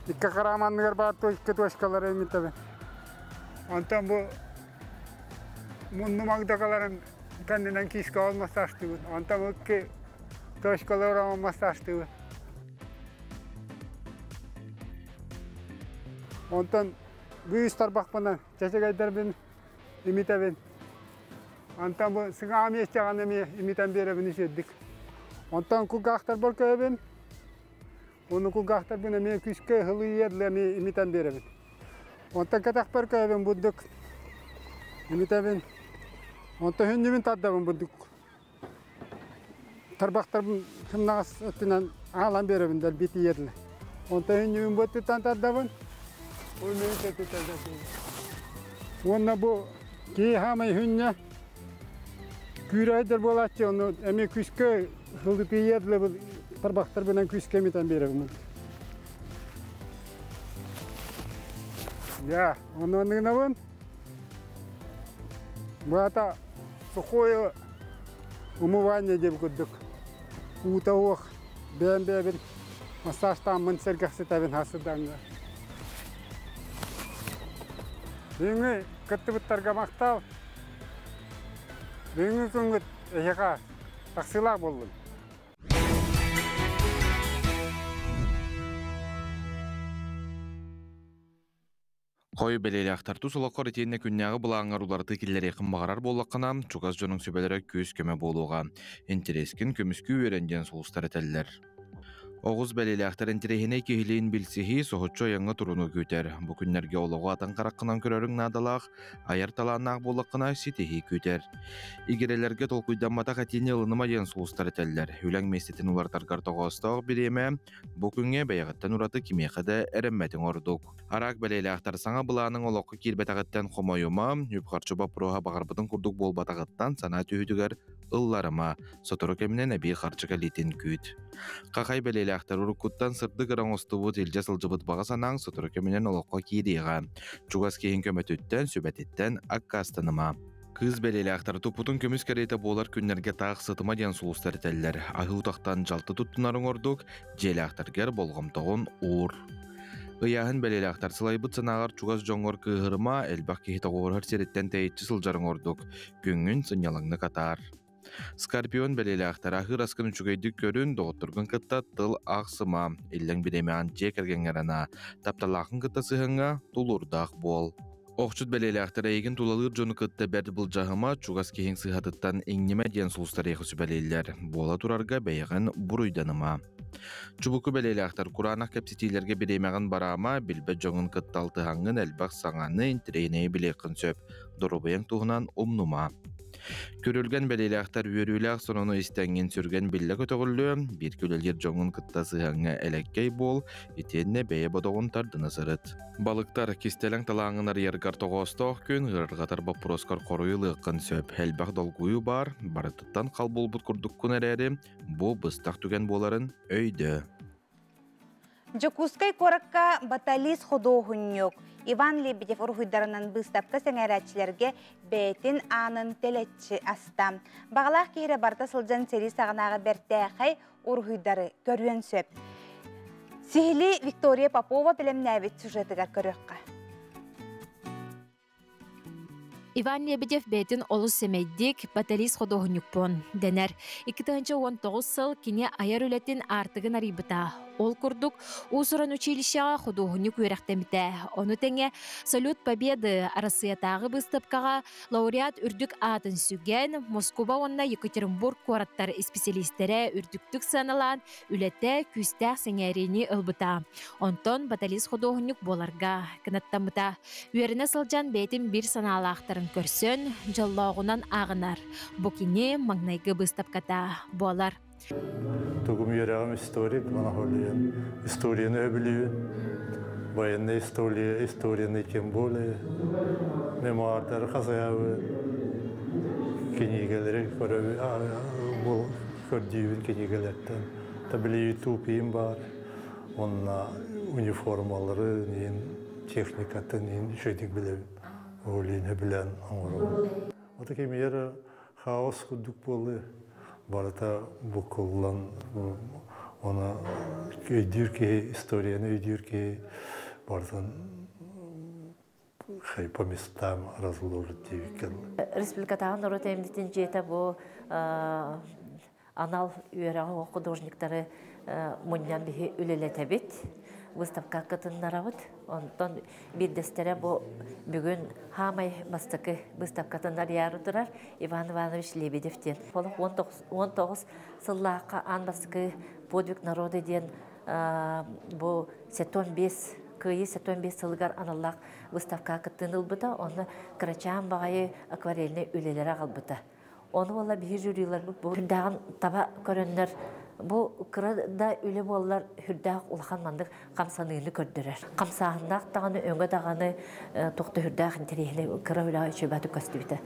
Икка карамандыгар бар точкалар эмитебе. Онтан бу мунну магдакаларын кандынан кишка массажтыбын. Онтан өкке точкалар массажтыбын. Онтан Büyüs tarbaqpana çeçegaydarben imitaben. Antan bu sığam yeşçağan imitan bereben işeddik. Ontan kugaqtar bol köben. Onu kugaqtar buna men küske hılı yerle imitan bereben. Ontan katak bar köben budduk. Imitaben. Ontan hünnimin taddaben budduk. Tarbaqtar hımnağız ötünen ağlan bereben der biti yerle. Ontan hünnimin buttutan taddaben. Ona bu ki hamay hünne küraydır bolatçı onu emi küske hıldı piyadlı bu tarbaqtar bilen küske mitan berem. Ya onu ne var? Bu ata sukhoy umuvanya deb kuduk. Utawak ben masajtan mensergahsi taben hasıdanga. Beni kıttıbıtlarga maqtav. Beni küngüt eşeqa taqsila boldum. Қой белелі ақтарту солаққар етеніне күнняғы бұлаңар уларды келлер еқін бағарар болаққына Чугас жоның сөбелері көз көме болуға. Интерескен көміскі өренден солыстар әтәлілер. Оғыз бәлелі ақтар интерехіне кехілейін білсіхи соғытчо яңы тұруны көтер. Бұ күннерге олығы атын қараққынан көрерің надалақ, аяр таланнақ болаққына сетехи көтер. Игерелерге толқуйданмата қатені ылыныма ден солыстар әтәлілер. Үләң местетін улартарғар тоғыстағы біреме, бұ күнге бәйғаттан ұраты кемеқіде әріммәтің ордық. Арақ бәлелі ақтар саңа бұланың олыққы келбетағыттан қомайыма, үпқарчыба бұруға бағарбытын күрдік бол батағыттан сана түйідігер ылларыма, сотыры кемінен әбей қарчыға летін көт. Қақай бәлелі белелектер урукуттан сырды граңостубут илже сылжыбыт бага санаң сотур көмүнен олоққа кийдиға. Чугас кейін көмөтүттен сөбәтиттен аккастаныма. Кыз белелектер тупутун көмүс керейте болар күннерге тақ сытыма ден сулустар тәллер. Ахылтақтан жалты туттунарын ордук, желектергер болгомтоғын ур. Ыяһын белелектер сылайбыт санағар чугас жоңор кыһырыма элбақ кейті ғорғыр сереттен тәйітчі сылжарын ордук. Күңін сынялыңны катар. Скорпион белелектер ахыр аскын үчүгейдік көрін доғыттыргын кытта тыл ақсыма. Иллен биремеан жекергенерана. Тапталақын кытта сыхыңа тулурдақ бол. Оқчут белелектер егін тулалыр жоны кытта бәрді бұл жағыма чугас кейін сыхатыттан еңнеме ден сұлыстар еқі сүбәлейлер. Бола турарға бәйіғін бұруйданыма. Чубуку белелектер Куранах кәпсетейлерге беремеген барама билбе жоңын кытталты хаңын әлбақ саңаны интрейней білеқін сөп. Дұрубайың туғынан умнума. Көрілген белелектер өріләқ сонону істәңген сүрген білі көтіғілі, бір көлелер жоңын кыттасы хаңы әлеккей бол, етенне бәйе бодоғын тардыны сырыт. Балықтар кестелің талаңынар ергар тоғыстық күн ғырғатар бапыроскар қоруылы қын сөп. Әлбақ долгуyu бар, барытыттан қалбол бұт күрдік күн әрәрі, бұ бұстақ түген боларын өйді. Жокускай коракка баталис ходоғыньок. Иван Лебедев ургуйдарынан быстапка сәңәрәтчілерге бәйтін анын телетчі астам. Бағалақ кейірі барта сылжан сери сағынағы бәртәқай ургуйдары көрген сөп. Сихили Виктория Попова білімнәвет сюжетігер көріққа. Иван Лебедев бәйтін олыс семейдік баталис ходоғыньокпон. Дәнер, 2019 сыл кене аяр өлетін артығын арибыта. Ол күрдік ұсыран училищаға ходоғыньок өрәқтеміті. Оны тәңе Салют Победы арасыятағы бұстапқаға лауреат үрдік атын сүген, Москва онна Екатеринбург қораттар специалистері үрдіктік саналан үлетті күстәқ сәңәрені ұлбыта. Онтон баталис ходоғыньок боларға кінаттамыта. Үйеріне сылжан бәйтін бір саналақтарын көрсін, жаллағынан ағынар. Бұкіне маңнайғы бұстапқата болар. Тугум ярагам история, бана холиен. Историяны өбілуін. Военная историяны тем более. Мемуардары қазаяуы. Кенегелері көрдейін кенегелерден. Табілі тупейім бар. Онна униформалары, техникатын, шөйдік білуін. Олейіне білен аңыру. Ота кемері хаос күдік болды. Барата бұқылан, оны өйдірке, историяны өйдірке, бардан по местам разложить дейіккен. Республикатағын ұры тәйімдетін жеті бұл анал үйерағы художниктары мұниян бігі үлелеті бет. Выставка катыннарабыт, онтон биддестері бұл бүгін хамай бастықы выставкатыннар яры тұрар Иван Иванович Лебедевтен. Болып 19 сыллаққа ан бастықы подвиг народы ден бұл 75 сылғар аналлақ выставка катыныл бұта, оны крачан бағайы акварельні үлелері қалбыта. Оны ола бігі жүрілер бұл күндағын таба көрінлер. Бұл қырада үлі болылар хүрдәқ ұлған мандық қамсанығыны көрдірер. Қамсағындақ тағаны, өңі тағаны тоқты хүрдәқ интерейіне қыра үлі шөбәті көстібіті.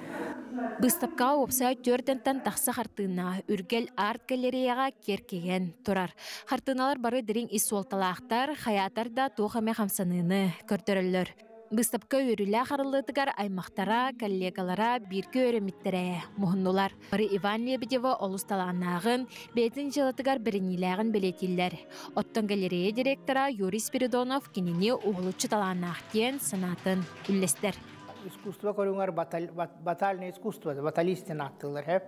Бұстапқа опса төрдентен тақсы қартына үргел арт галереяға керкеген тұрар. Қартыналар бары дірін исуалталақтар, хаятар да тоқаме қамсанығыны көрдірілер. Бұстапқа өрілі қарылытығар аймақтара, коллегалара біркі өріміттере мұхыннулар. Бары Иван Лебедева олысталанағын, бәйтін жылытығар бірініләғін білетілер. Оттон галерея директора Юрий Спиридонов кеніне оғылычы таланақтен санатын үллестер. Искусство көріңер батальный искусство, баталистен аттылар.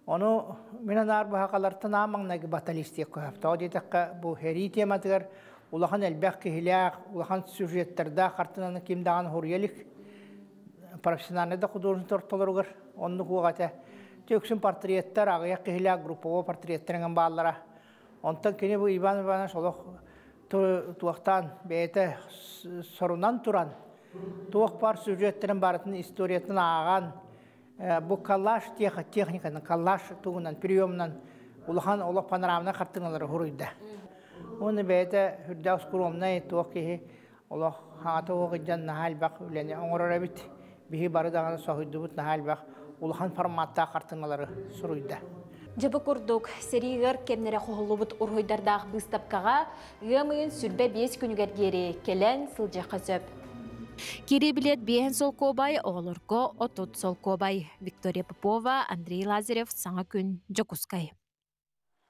Оны менен арбаға қаларттан амаңнағы баталистек көйіп. Тау дейтіққа бұл хери тематығар улахан әлбәқ кехиләқ, улахан сюжеттерда қартынаны кемдаған хурьелік профессиональный да художник тортолырғыр. Онны қуғата төксін портреттер, ағияқ кехиләқ группово портреттеріңін баллара. Онтан кені бұл Иван Иванович олық туақтан бәйті сорунан тұран. Туақ бар сюжеттерін барытын историятын ағаған. Бұл коллаж техниканы, коллаж туғынан, приемынан улахан олық панорамына қартыңылары хурыйды. Оны бәйті хүрдәу скуромнай туақ кехи олық хаңаты оғыджан нахал бақ үләне оңырар әбіт. Бігі бары дағаны соғыйды бұт нахал бақ улахан форматта қартыңылары сұруйды. Жабы курдук серигер кемнере қоғылыбыт урхойдардағы бұстапқаға ғымын сүрбе 5 күнігергері келен сылжақы сөп. Кири билет бейен сол кобай, оғылырко отут сол кобай. Виктория Попова, Андрей Лазарев, Саңа күн, Жокускай.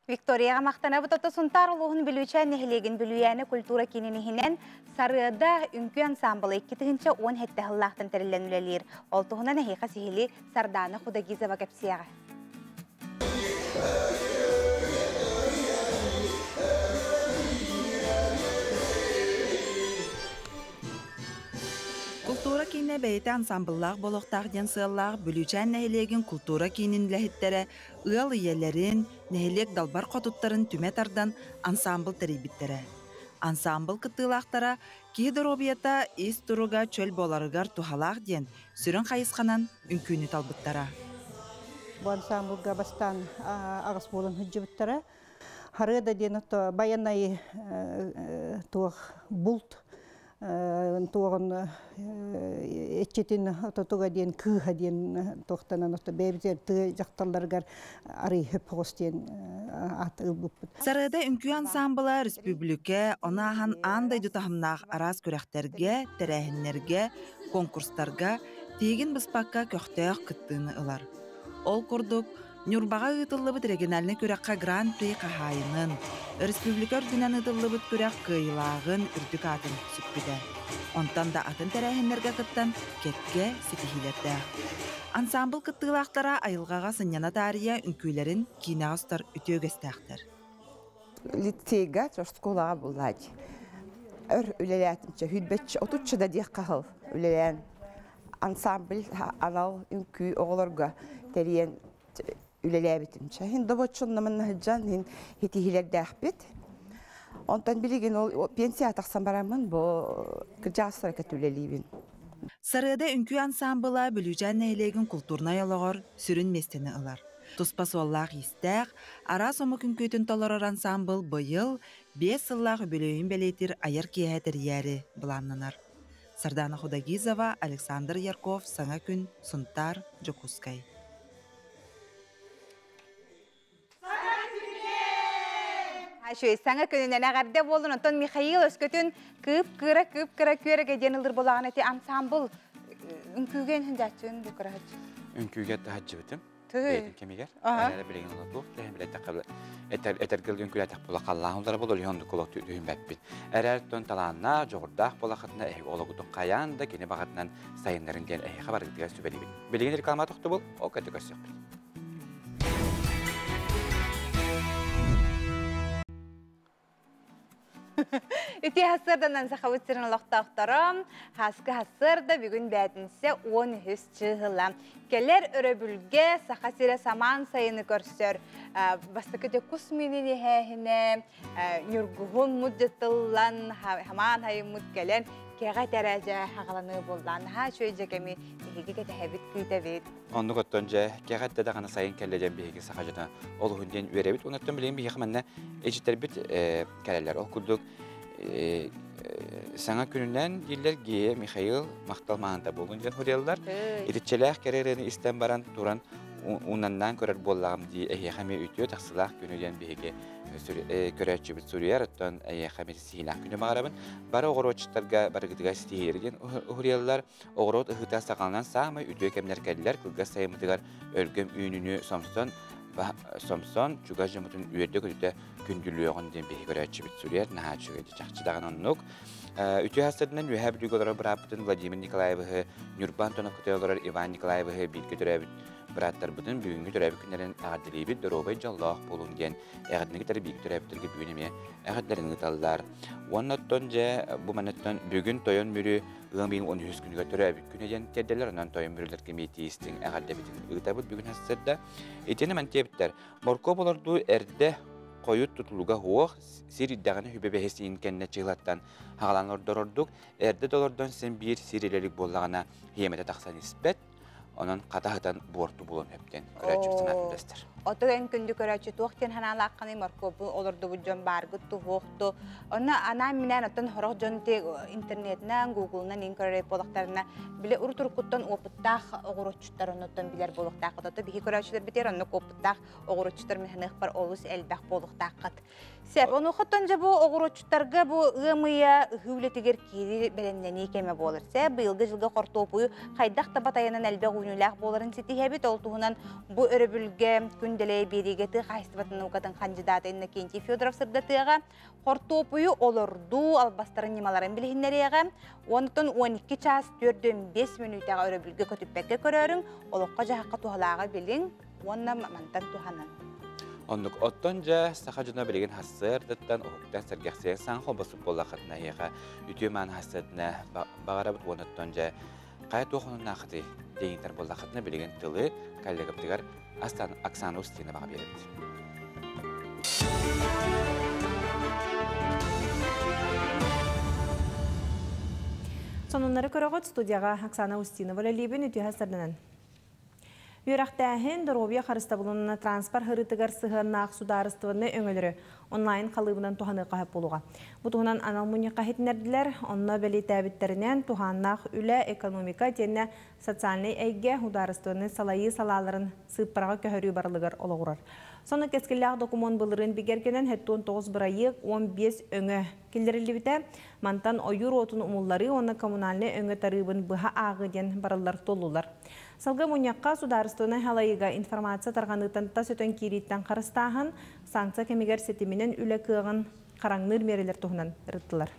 Викторияға мақтана бұтаты сұнтар ұлығын білуічен нехілеген білуяны культура кененігінен сарыда үнкі ансамблы 2-10 хетті ғыллақтын тәрілен үлелер. Олтығынан әхиқа сихили Сарданы Худагизова кәпсияға. Культура кейіне бәйті ансамбллақ болуқтақ ден сығыллақ бүлічән нәхелеген культура кейінің ләхеттері ұял иелерін, нәхелек далбар қотуттарын түметардан ансамбл тәрейбіттері. Ансамбл кыттылақтара кейдір обията ес тұруға чөл боларығар тухалақ ден сүрін қайысқанан үнкүйіні талбыттара. Бұл ансамблға бастан ағыс болын хүджібіттері. Харыда ден баянай туық бұлт туғын etçetin tutuğa diyen kıha diyen toxtanan bebzer tı jaqtallargar arı hep hosten at ılbıp. Sarıda ünkü ansambla respublika onahan anday dutahımnaq araz körekterge, terehinlerge, konkurslarga tegin bispakka köxtəq kıttığını ılar. Ol kurduk Nurbağa ıtıllıbıt regionalne körekka Grand Prix qahayının, respublika ürdünen ıtıllıbıt körek kıyılağın ürdük atın süppüde. Ondan da atın terehinlerge kıttan kekke sitihilerde. Ansambl kıttığılaqtara ayılgağa sınjana tariya ünkülerin kinağıstar ütügestəqtir. Liteyga çoştkolağa bullaç. Üleliyatımca hüdbetçi otutça da diye qahıl. Üleleyen ansambl anal ünkü oğlarga teriyen ülelebitimçe. Hin doboçunna manna hıcan hin hitihilerde ahbet. Ondan bilgin o pensiya taqsan baramın bu kırcağıslara katüleliyim. Sarıda ünkü ansambla bülücən nəylegin kulturna yolağır, sürün mestini ılar. Tuspası ollaq istəq, ara somuk ünkütün tolarır ansambl bu yıl 5 yıllaq bülüyün beleytir ayır kiyədir yəri bulanlanır. Sardana Hudagizova, Aleksandr Yarkov, Sana Gün, Suntar, Jokuskay. Şöyle sana könünden ağırda bolun, ondan Mikhail Özkötün kıp-kıra körege denildir bolağın eti ansambl. Ünkügen hündətçün bu kıraç. Ünküge tahacı bitim. Tüy. Beytin kemiger. Anayla bilgin oldu. Lehem bile takablı. Etergil ünküle tak bolaq Allah'ın onlara bolur yondu kolaq tüyün bəppin. Erer tön talanna, joğurdaq bolaqatına oğlağıdın qayan da keni bağıtından sayınların den xabar gittiğe sübeli bil. Bilgin reklama toxtu bol, o kötü kösüq bil. Üti hasırdan saxavıtsırın loqtaqtarım. Haskı hasırda bugün bədinse 13 çıhılam. Keller öröbülge saxasire saman sayını görsör. Bastıkıda kusminini həyine, nürguhun müddetıllan, haman hayı müddelen. Keğe derece haqalanı boldan. Ha şöyle kemi hege tehbit kıtabit. Onu götönce keğe de dağına sayın kelleden bir hege saxacına oluğundan üyerebit. Onattan bileyim bir yaxmanna eciterbit kelleler okuduk. Sana gününden yıllar giye Mikhail Mahtalman'da buluncan huryalılar. İditçeler kerelerini isten baran duran unandan görer bollağım diye eyyakami ütüyor. Taksılah gününden bir hege köreççi bir Suriye rıttan eyyakami sihilah günü mağarabın. Bara oğroçlarga barıgıdıga stihirgen huryalılar oğrot ıhıta saqalanan sağma ütüyor kemler kelliler. Kılga sayımıdıgar ölgüm ününü somson çuga jemutun üyerde kötüde gündülüğün den bir köreççi bir Suriye naha çögedi çaqçıdağın onluk. Ütü hasırından ühəbülük olarak bırapıtın Vladimir Nikolaev'ı, Nurban Tonakutay olarak Ivan Nikolaev'ı bilgi dörəbit bıratlar budun büyüngü dörəbit günlerin ağdiliybi dörobay jallaq bolun gen əğidini gitarı bilgi dörəbitlerge büyünemeye əğidlerini gitallar. Ondan bu manattan bugün toyon mürü 13 günüge dörəbit güneden terdeler ondan toyon mürüler kemiyeti istin əğidde bitin ıtabut bugün hasırda eteni mantiyebitler. Morkop olardu erde koyut tutuluga hoğ siridağını hübebe hesiyin kendine çıhlattan hağalanlar dororduk. Erde dolordan sen bir sirilelik bollağına hiyemete taqsan ispet. Onun qatahıdan bortu bulun hepten. Köreçip sanatındastır. Oto en kündü körəçü tuğken hanalaqqanı markobu olurdu bu jon bargı tuğuqtu. Ona ana minen otan horaq jon te internetdən, Google'dan inkörəy bolaqlarına bile uruturqutdan opıttaq oğuruçlar ondan biler bolaqtaq. Oto bihi körəçülər biter onu opıttaq oğuruçlar mehnəq par olus elbaq bolaqtaqat. Sep onu xottonca bu oğuruçlarga bu ığmıya hüvletiger kiri belenneni keme bolur. Sep bıyılgı жылга qortopuyu qaydaq tabatayanan elbaq uynulaq boların sitihebit oltuğunan bu örübülge күнделей берегеті қайсыбатын ұқатын қандидаты инна Кенти Федоров сырдатыға қортопуyu olurdu албастарын немаларын білгендеріға. Онытын 12 час 4-5 минутаға өрөбілге көтіппәкке көрерін, олыққа жағаққа туғалаға білін, онна мантан туғанын. Онлық оттонжа сақа жына білген хассырдыттан оғықтан сәргәқсен сан қобасы болла қатына еға үтемен хассырдына бағарабыт оныттонжа қай тоқының нақыты дейінтер болла қатына білген тылы кәлдігіптігер Оксана Устина баға береді. Сонунлары көріғыт студияға Оксана Устина валялибін үті хастарданан. Үйрақтәхін Доробия қарыстабылынына транспорт хырытығар сығырнақ сударыстығыны өңілері онлайн қалыбынан туғаны қағып болуға. Бұтығынан аналмуни қағетінерділер, онына бәлі тәбіттерінен туғаннақ үлі экономика тені социальный әйге ударыстығыны салайы салаларын сыппараға көхірі барлығыр олығырар. Соны кескілләқ документ бұлырын бігергенен 19 бірайық 15 өңі келдерілі біті, мантан ойыр отын ұмыллары оны коммунальны өңі тарыбын бұға ағыден барылар толулар. Салғы мұнияққа сударыстығыны халайыға информация тарғанытын тас өтін керейттен қарыстағын, санкция кемегер сетімінен үлі кығын қараңныр мерелер тұғынан рыттылар.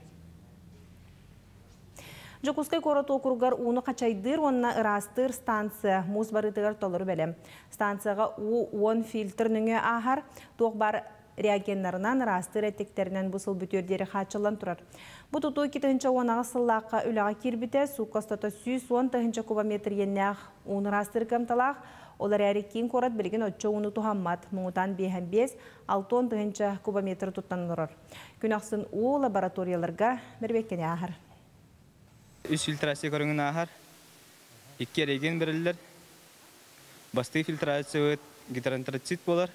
Жокускай корот округар уны қачайдыр, онына ырастыр станция мұз барытығар толыры бәлем. Станцияға у-10 фильтр нүңе ағар, тоқ бар реагенларынан ырастыр әтектерінен бұсыл бүтердері қачылан тұрар. Бұ тұту 2-ші онаға сыллаққа үліға кербіте, су қостата 110 кубометр еннәқ уны ырастыр кәмталақ, олар әрі кейін корат білген өтші уны тұхаммат, мұңытан 5-6 кубометр тұттан ұрар. Күнақсын у лабораторияларға бірбеккене ағар. Үс фильтрация көріңін ағар, 2 реген бірілдер, басты фильтрация өт гидроантрацит болар,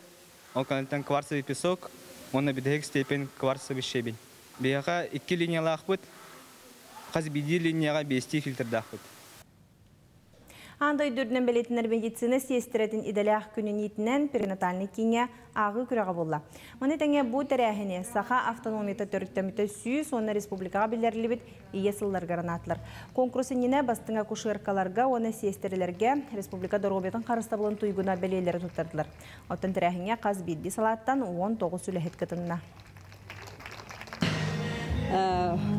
ол каналттан кварцевый песок, оны бидегі степен кварцевый щебень. Бияға 2 линиялы ақпыт, қаз биди линияға 5 фильтрді ақпыт. Андай дүрдінен бәлетінер медицина сиестеретін иделяқ күнін етінен перинатальный кеңе ағы күріға болла. Мұны тәңе бұ тәрәхіне сақа автономията төрттәміті сүй, соны республикаға білдерлі біт ие сыллар гаранатылар. Конкурсыніне бастыңа күшіркаларға, оны сиестерілерге республика Доробиятын қарыстабылын тұйгына бәлелері тұттардылар. Оттан тәрәхіне қаз бидді салаттан 19 сүлі хеткітінна.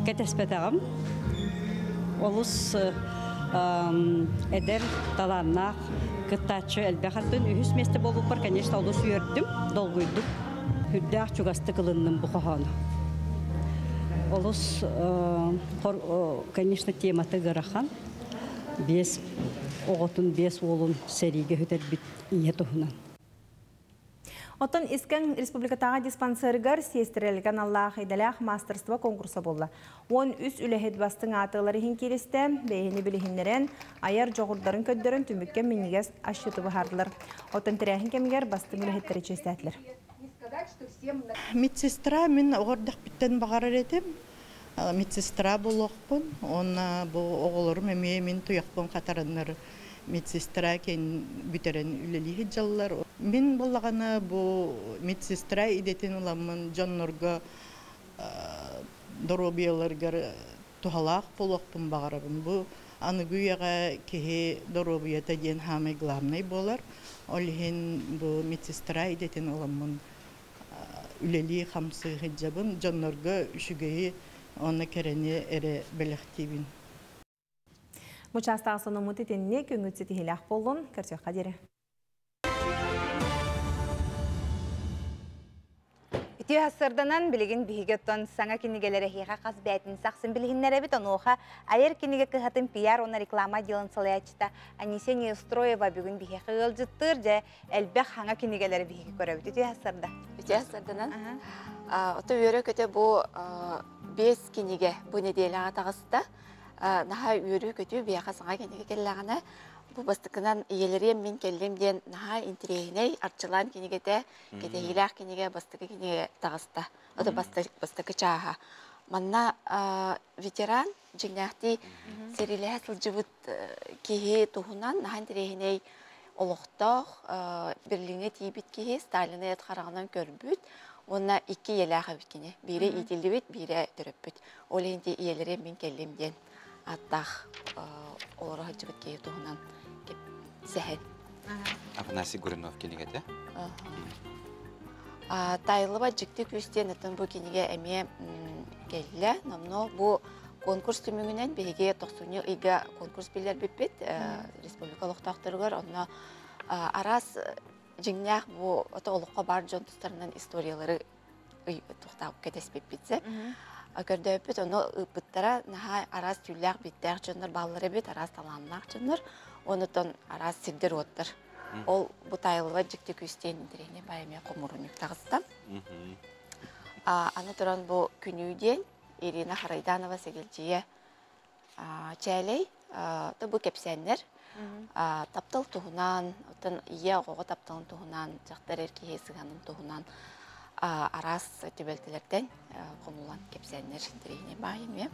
Кәтеспетағым, олыс эдер таланнақ кыттачы әлбәхаттын үхіс месті болуп бар, конечно, олыс үйердім, долгүйдім, хүддәқ чугасты кылынным бұқағаны. Олыс, конечно, тематы ғырахан, бес оғытын, бес олын сәриге хүтер біт ие тұхынан. Оттан искен республикатаға диспансергар сиестерелген Аллах идалях мастерство конкурса болла. Он үс үләхет бастың атылары хин келесті, бейіні білігінлерін, аяр жоғырдарын көддерін түміккен мінігес ашыты бұхардылар. Оттан тірәхін кемгер бастың үләхеттері честәтілер. Медсестра мен оғырдық біттен бағарар едім. Медсестра болуқпын, оны бұл оғылырым әме мен тұяқпын қатарынлары. Медсестра кен бүтерен үлелі жаллар. Мен болағаны бұл медсестра идетін оламын жоннорға Доробияларғар тухалақ болуқпын бағарабын. Бұл анығыяға кеге Доробията ден хамай главный болар. Олхен бұл медсестра идетін оламын үлелі қамсы ғыджабын жоннорға үшігейі оны керене әрі бәліқтейбін. Мұчастағы соны мұты теніне көңітсі тихилақ болын, көрсек қадері. Үті хасырданан білігін бігігеттон саңа кенігелері хиға қаз бәйтін сақсын білігінлері біт, оныға айыр кенеге кіғатын пияр, оны реклама делін салаячыта Анисия Неустроева бүгін бігі қығыл жыттыр, жа әлбәқ хаңа кенегелері бігі көрі біт. Үті хасырда? Үті хасырданан. Оты өрі көте бұл 5 кенеге бұл неделі ағатағысыда Наха үйірі көті бияқа саңа кенеге келлағына Бу бастыкынан иелерем мен келдим ден наха интерегиней арчылан кинигете кетехилах киниге бастыкы киниге тагыста. Ода бастыкы чаха. Манна ветеран жигнахти сериле сылжыбыт кихи тухунан наха интерегиней олохтох Берлине тибит кихи Сталине эткарагынан көрбүт. Онна 2 елаха биткине. Бире итилдибит, бире төрөппүт. Оленти иелерем мен келдим ден аттах олора хажыбыт кихи тухунан Сәхет. Афанасий Гуринов кенегеде? Тайлыба жікті көстен ұтын бұл кенеге әме келі. Намно бұл конкурс түмігінен бейге 90 үйге конкурс білер біппет. Республикалық тақтырғыр. Онна арас жіңнәқ бұл олыққа бар жон тұстарынан историялары тұқтауып кетес біппетсе. Көрді өппет, оны ұпыттара арас түлләқ біттәқ жонлар баллары бет, арас таламлақ жонлар. Онытон арас сирдер оттыр. Ол бұтайлыға жікті көстен дірейне байыме қомырын тағыстан. Аны тұран бұл күнүйден Ирина Харайданова сегелчие чәлей. Бұл кепсәнлер. Таптыл тұғынан, ие оғы таптылын тұғынан, жақтар әрке есіғаным тұғынан арас төбелтілерден қомылан кепсәнлер дірейне байыме.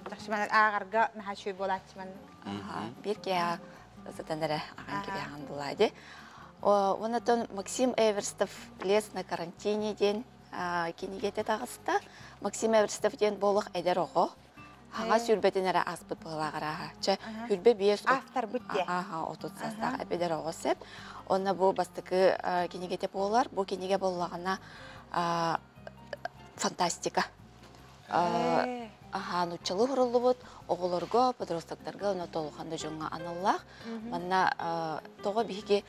Тақшыман ағарға наға шөй болатшыман. Bir kere zatenlere ağın gibi ağındılaydı. Ondan Максим Эверстов лес на карантине ден кинигете тағыста. Максим Эверстов ден болық әдер оғы. Хаңа сүрбетінері аспыт болағыраға. Хүрбе бес... Автор бүтте. Отут састағы әбедер оғы сеп. Онна бұл бастықы кинигете болар. Бұл киниге болағына фантастика. Нучалы құрылы бұд, оғылырға, подростақтарға оны толуқанды жоңға аналлақ. Манна тоғы бейге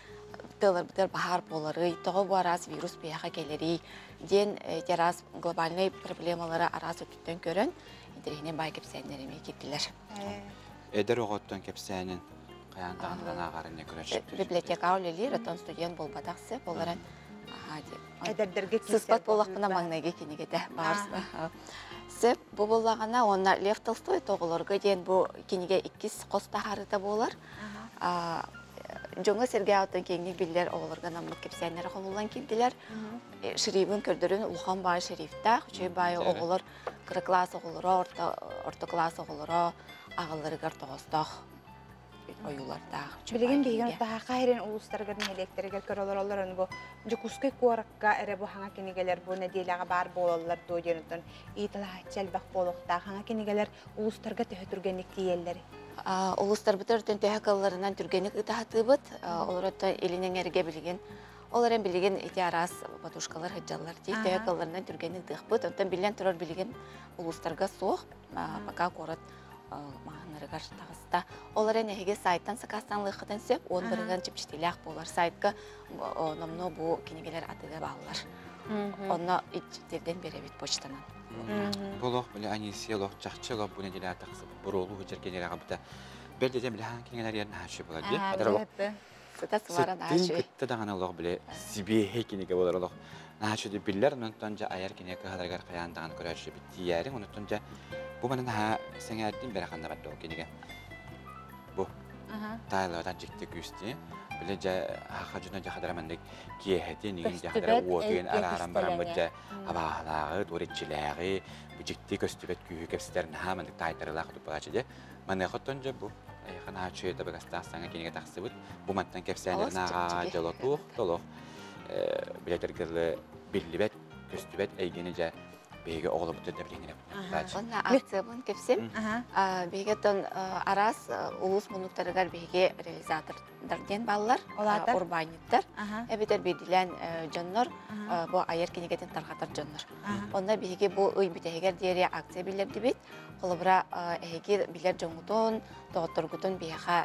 тылар бітер бағар болары, тоғы бұл арас вирус бияға келері, ден терас глобальный проблемалары арас өттен көрін, интерегінен бай кепсәнлеріме кептілер. Эдер оғыттан кепсәнін қаяндағынан ағарыне көрәшіп түрі? Библиотека өлелер, өттен студент бол бадақсы, боларын әдердерге сыспат болақпына маңнайге кенегеті бағарсы. Сеп, бұл болағана, онна Лев Толстой тоғылырға ден бұл кенеге 2 қоста харыта болар. Жоңы Сергей Аутын кеңнік білдер оғылырға намлық кепсәнлері қолылан келділер. Шерифін көрдірін ұлған бай шерифта, үшей бай оғылыр, қыры класс оғылыры, орта класс оғылыры, ағылырығар тоғыстақ ойулардақ. Білеген бейген ұттаға қайрен ұлыстарғырын электрігер көрілер оларын бұл жүкүскай қуарыққа әрі бұл хаңа кенегелер бұл нәделіға бар болалар дойденітін итілі чәлбақ болуқта хаңа кенегелер ұлыстарға төхі түргенік дейелері. Ұлыстар бұтыр өтін төхі қалаларынан түргенік ұтаға бұд, олар өтті елінен әріге білген. Оларын білген еті арас батушкалар хыджалар дей, төхі қалаларынан түргенік дұқ бұд. Онтан білген тұрар білген ұлыстарға соқ, бақа қорат мағынарығар тағыста. Оларын әйге сайттан сақастан лыққытын сөп, он бірігін чіпчетеліғ болар. Сайтқа номно бұл кенегелер атыға бағылар. Оны иттерден беребет почтанан. Болоқ, білі анисиялоқ, жақчылоқ бұл неделі атақсы бұролу хүчеркенері ғабыта. Бәлдеден білі хан кенегелер ерін хашы болады. Сыттың күтті дағанылық білі сибейе кенеге болар олық. Нахашуды білер, онықтан жа аяр кенеге қадарғар қаяндаған көрәші бітті ерін. Онықтан жа бұл мәнін сәңәрден бәрі қанда бәдді ол кенеге. Бұл тайлаудан жекті күсті. Білі жа хақажуна жа қадарамандық кейхеті неген жа қадара уотуын ара-арам барам бұд жа абағалағы, дөречіләғі, бұл жекті көстібет күйі кепсіздерін хамандық тайтарылағы тұп бағачы де. Мәні құттан жа бұл қана чөйді бұғастағыстаңа кенеге тақсы бұд. Бұл мәттен кепсіздерін аға жалы тұқ, толық. Білетергілі білібет, көстібет әйгені жа бейге оғылы бұты да білеңіне бұд. Онна акция бұн кепсем. Бейге тон арас ұлыс мұнықтарығар бейге реализатордардан балылар, урбаниттар. Әбетер бейділен жоннор, бұл айыр кенегетін тарғатар жоннор. Онна бейге бұл ұй бүтәйгер дейірі акция білер дебет. Қолыбыра әйгер білер жоңғытын, тоғыттырғытын бейға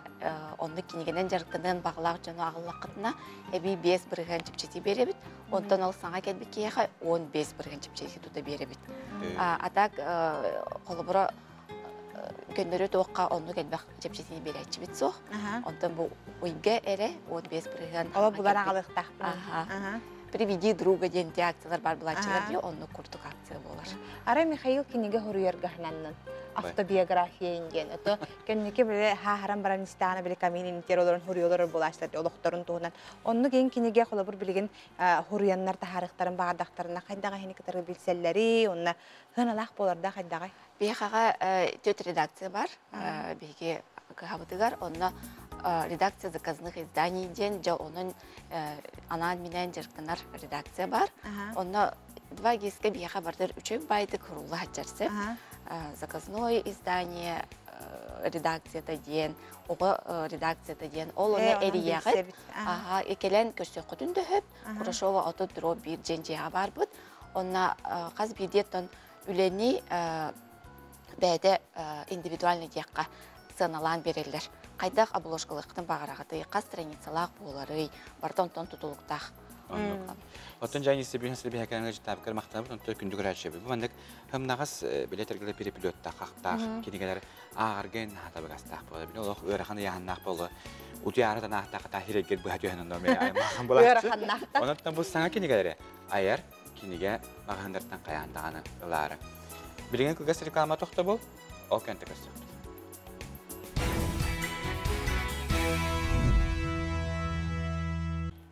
онды кенегенен жарқынан бағылақ жону ағылақ қытына әбей 5 бірген чіпчеті беребет. Ондан ол саңа кәлбет кейға 15 бірген чіпчеті тұта беребет. Атак қолыбыра көндері тоққа онды кәлбәқ чіпчетіне берәтші бет соқ. Ондан бұл ұйға әрі 15 бірген. Ола бұлар ағылықтақ. приведи друга денте акциялар бар булачылар ди, онны курдук акция болар. Ара Михаил кинеге хоруяргахнаннан автобиография инген. Это кеннеке биле хахарам баранистана биле каминин теролорун хоруялар булаштар, олохторун тугунан. Онну ген кинеге холобур билген хоруяннар тахарыктарын баадактарына кайдага хеникетер билселлери, онна хыналак боларда кайдага. Бияхага 4 редакция бар. Биге кабытыгар, онна редакция заказных изданий ден, жа onun анан менен жерктанар редакция бар. Онна 2 гиске бияха бардыр 3 байды курулла хаджарсы. Заказное издание редакцията ден, ого редакцията ден, ол оны эриягыт. Экелен көсөк күтүндө хөп, Курашова ото дроп бир женжега бар бут. Онна каз бидеттон үлени бәді индивидуальный дияққа сыналан берелер. Қайдақ обложкалықтың бағарағыды, қаз страницалақ болары, бартон-тон тұтылықтақ. Оттон жайын есебірін сілбе әкәріңі жітабықыр мақтанып, онты күнді көрәр шебі. Бұл маңдық ғымнағыз билетергілі перепилеттақ, қақтақ, кенегелер ағырген атабы қастақ болды. Бұл оқ өріқаны яғыннақ болды. Ұты арыдан ақтақ тахирегер бұл әтуәнін нөме аймағын болақшы. Онаттан бұл саңа кенегелері айар кенеге мағандырттан қаяндағаны ұлары. Билеген күгәс реклама тоқта бол, ол кәнті көстіқті.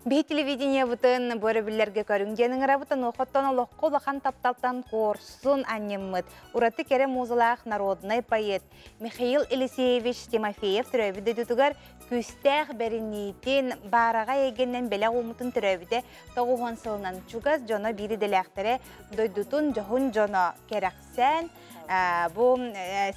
Бей телевидение бұтын бөрі білерге көрінгенің рабытын оқыттан олыққы олақан тапталтан корсын анеммыд. Ураты кәрі музылақ народный поэт Михаил Елисеевич Тимофеев түрәбіді дүтігер күстәқ бәрінейтін бараға егеннен бәлі олмытын түрәбіді тоғуған сылынан чугаз жоны бири деләқтірі дойдутун жоғын жоны керақсән. Бұл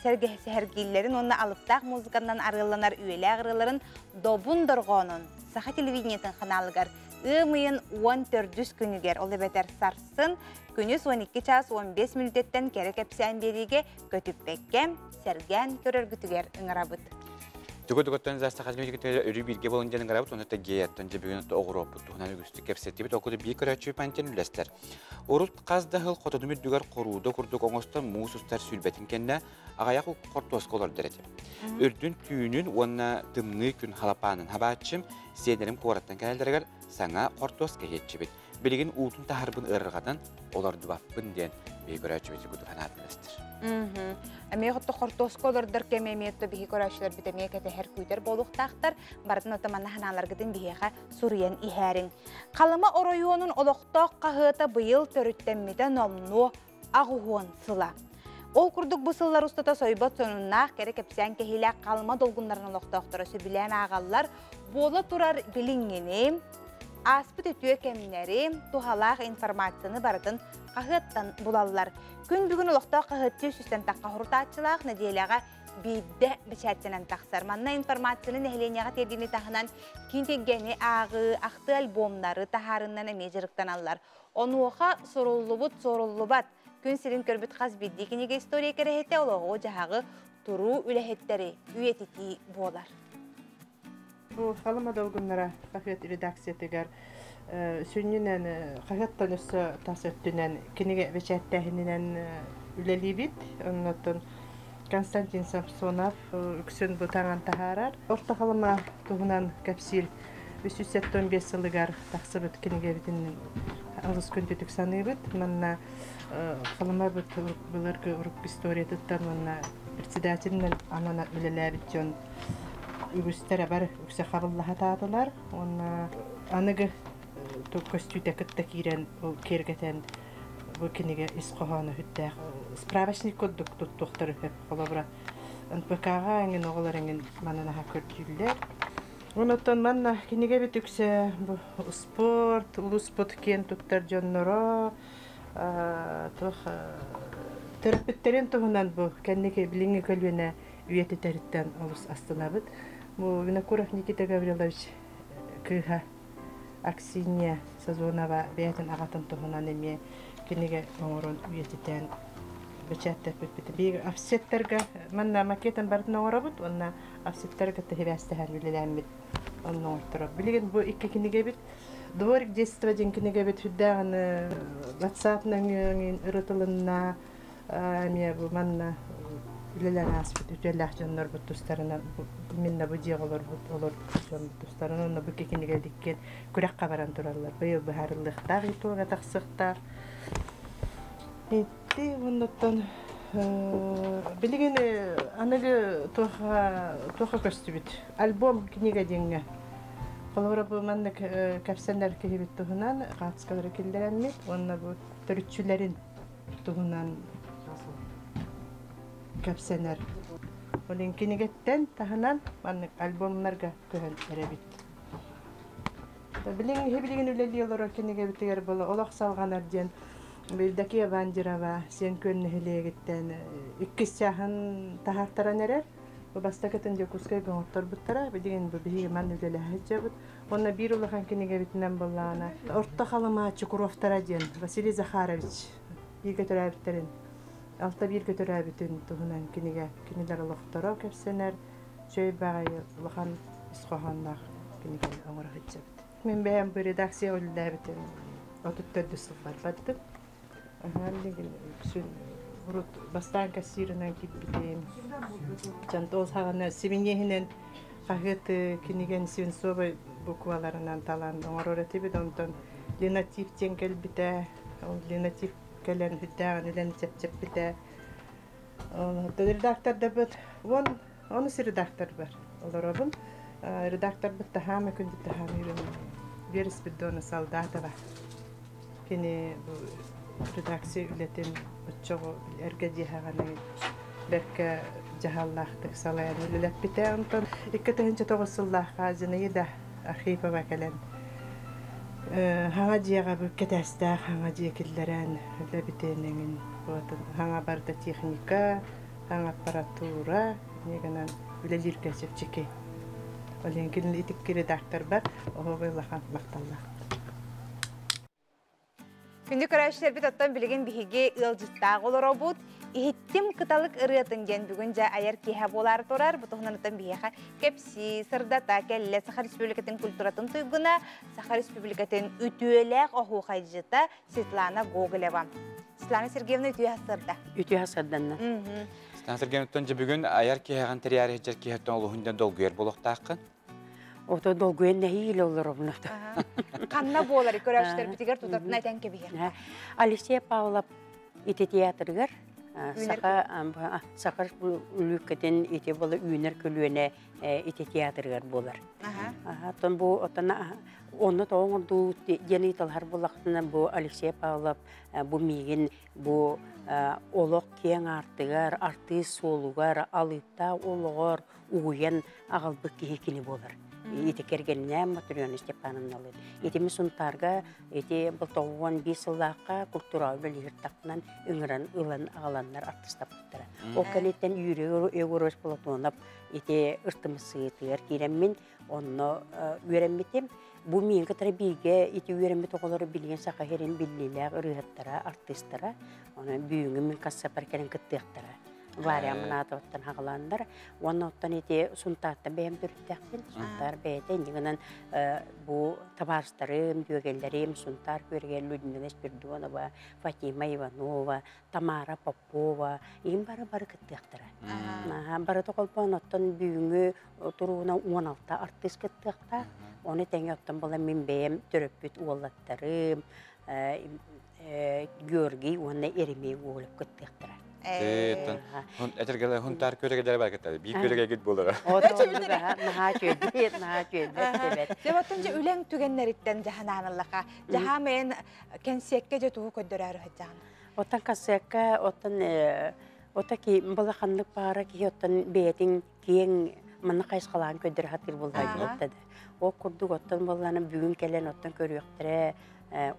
сәргейлерін оны алыптақ музыкандан арғыланар үйелі ағырыларын добын дұрғанын Саха телевидениятын қаналығар ұмайын 14 күнігер олы бәтер сарсын күніз 12 час 15 минуттен кәрі кәпсән береге көтіп бәккем сәрген көрергітігер ұңырабыд. Түгөттөн заста хазмекетер өрү бирге болунден гарабыт онта геяттан жебеген огроп тухнан үгүстү кепсеттибит окуду бир көрөчү пантен үлестер. Урут казда хыл котодумут дүгөр корууду курдук оңостон муусустар сүлбетин кенне агаяк кортосколор дерети. Өрдүн түйүнүн онна тымны күн халапанын хабаатчым сенерим кораттан келдергер саңа кортос кечибит. Билген уутун тахарбын ырыргадан оларды баппын ден бир көрөчү бити куду ханат үлестер. Әмейғытты қортосколырдыр кемеметті бігі көрәшілер бітемей кәті әр көйтер болуқтақтар, бардың отыманна ханаларғыдың бігеға сұриян ихәрің. Қалыма оройуының олықтақ қағыты бұйыл төріттенмеден омну ағуын сыла. Ол күрдік бұсылар ұстата сойбат сонуннақ кәрі кәпсән кәхилі қалыма долғындарын олықтақтары сөбілен ағалар болы тұрар білінгені, аспыт өтуе кәмінері тухалақ информацияны бардың қағыттан бұлалар. Күн бүгін олықта қағытты үстен таққа құртатшылақ нәделяға бейді бішәттенен тақсар. Манна информацияны нәхіленияға тердені тағынан кентегені ағы, ақты альбомнары тахарынан әмежіріктен алылар. Оны оға соруллубат күн сирин көрбіт қаз бейді кенеге история керехетті олығы жағағы тұру үләхеттері үйететі болар. Бұл қалыма долғынлара қағыт редакциятығар Сөннен қағаттан өсі тасыттынан кенеге бәчәттәхінінен үләлі бит. Оннатын Константин Самсонов үксін бұтаңан тағарар. Орта қалыма тұғынан кәпсіл 375 сылығар тақсы бұт кенеге бітін алыс көнді түксаны бұт. Манна қалыма бұт бұларғы ұрып история тұттан манна председателінен анана үләлі бит жон үгістері бар үксі қабыллаға тағдылар. Анығы костюте кытта кирен кергетен бу кинеге исқоханы хүттәк справочник коддук туттуктар хеп колобра НПКга энген оголарыңын манана көрдүллер. Онотон манна кинеге битүксе бу спорт, улус спорт кен туттар жонноро тох терапевттерин тугунан бу кеннеге билинге көлбене үйеттериттен улус астынабыт. Бу Винокуров Никита Гаврилович кыха Аксинья Сазонова бәйтін ағатын тұғынан әме кенеге оңырын үйететен бәчәттер бітті. Бейгі офсеттерге, манна макетін бардың оңыра бұд, онна офсеттерге тәхебәстіғар біліләмбет онны оңыртыра. Білеген бұл екі кенеге бит, дворик действия ден кенеге бит хүддәғын WhatsApp-ның ұрытылынна, әме бұл манна үлелен аспыт ütеллах жоннор бут тустарына минна бу жиг олор жон тустарына бу кекенеге диккен күрәккә баран туралар. Быел баһарлыктар итуга таксыктар. Итти оннотон билеген аныгы тоха көстүбүт. Альбом книга деңге. Колора бу маннык капсеннер кебит туһунан катскалары килдеренмит. Онна бу төрүчүләрин туһунан капсеннер. Олен книгеттен таһынан маннык альбомнарга көһөн эребит. Билеген хебилеген үлели олора книга битер бола олак салганар ден билдеки бандирава сен көнне хелегеттен иккисяхан тахартаран эрер. Бу бастакатын жокускай гоңоттор буттара билеген бу биги ман үлеле хаҗабыт. Онна бир улахан книга битнен боллана. Орта халыма Чукуровтара ден Василий Захарович игетерәбиттерин. Алта бир көтөрәбитин туһунан книгелер олохторо кепсенер. Чөй багай улахан исхоханнах книга оңора хаҗабыт. Мен бәм бу редакция үлдәбитин. Отуттөрдү сылфар баттым. Аһаллеген сүн урут бастан кассирынан киппитем. Чантоз хагана сибингехинен хагыт киниген Свинцова букваларынан талан оңоротибит онтон ленатив тенгел бите, ленатив келен битаган лен чеп бите. Редактор да бит, он редактор бар. Олоробун редактор бит тахама күндү тахама верис бидона солдатова. Кини редакция үлетен отчого эргеди хаганы берке жаһаллахтык салаян үлелеп бите онтон 2009 жыныйда Архипова келен хаңа жига бу кетеста хаңа жекиллерен үлебитенен вот хаңа барда техника хаңа аппаратура негенен үлелирке чепчеке олен кин итик редактор бар оголахан макталла. Күндү көрәшләр бит оттан билеген биһиге ылжыттаг олоробут. Иһиттим кыталык ырыатын ген бүгүн жа аяр киһә болар торар. Бутуһнан оттан биһиге кепси, сырдата, келле Саха Республикатын культуратын туйгуна, Саха Республикатын үтүеләк оху хайжыта Светлана Гоголева. Светлана Сергеевна үтүһәсәрдә. Үтүһәсәрдәнне. Светлана Сергеевна оттан бүгүн аяр киһәгән тәрияр һәҗәр киһәтен олуһундан долгуер болохтакын. Ото долгуен нәһил олоробна. Канна болар көрәшләр битигәр тутатын әйтән кебигәр. Алексей Павлов ите театргар Саха үлүккәтен ите болы үйнер көлүенә ите театргар болар. Тон бу отана онны тоңду дени талар булактына бу Алексей Павлов бу миген бу олок кең артыгар артист солугар алыпта ологор уян агалбык кихикини болар. Ити кергенне Матрёна Степановна. Ити мисунтарга ити былтогон 5 жылдакка культураль белгиртакнан үңрән ылан агаланнар артистап буттара. О кенеттен үйрөгөр эгөрөс платонап ити ыртымсы тер киреммин онно үйрәнмитем. Бу мен катрабиге ити үйрәнмит оголары билген Саха херен биллиләр ырыттара артисттара. Аны бүйүнгө мен касса паркерен кыттыктара. Варя манатоттан хагаландар. Оннотан ите сунтатта бәм бүрттәкпин. Сунтар бәйтен дигәннән бу табарстарым, дөгелләрем сунтар көргән Людмила Спиридонова, Фатима Иванова, Тамара Попова, ин бары кыттыктара. Бары токолпоноттан бүйүнгө туруна 16 артист кыттыкта. Оны тәңяттан була мен бәм төрөпүт уоллаттарым, Георгий оны эремей болуп кыттыктара. Этергеле хунтар көрөгөлөр бар кетти. Бик көрөгө кит болор. Себаттынча үлең түгеннериттен жаһананаллака. Жаһамен кенсекке же туу көдөрөр хаҗан. Оттан касекка, отаки балаханлык бара ки оттан бетин кең мына кайсалан көдөр хатыр булган оттады. О курдук оттан баланы бүгүн келен оттан көрүктөрө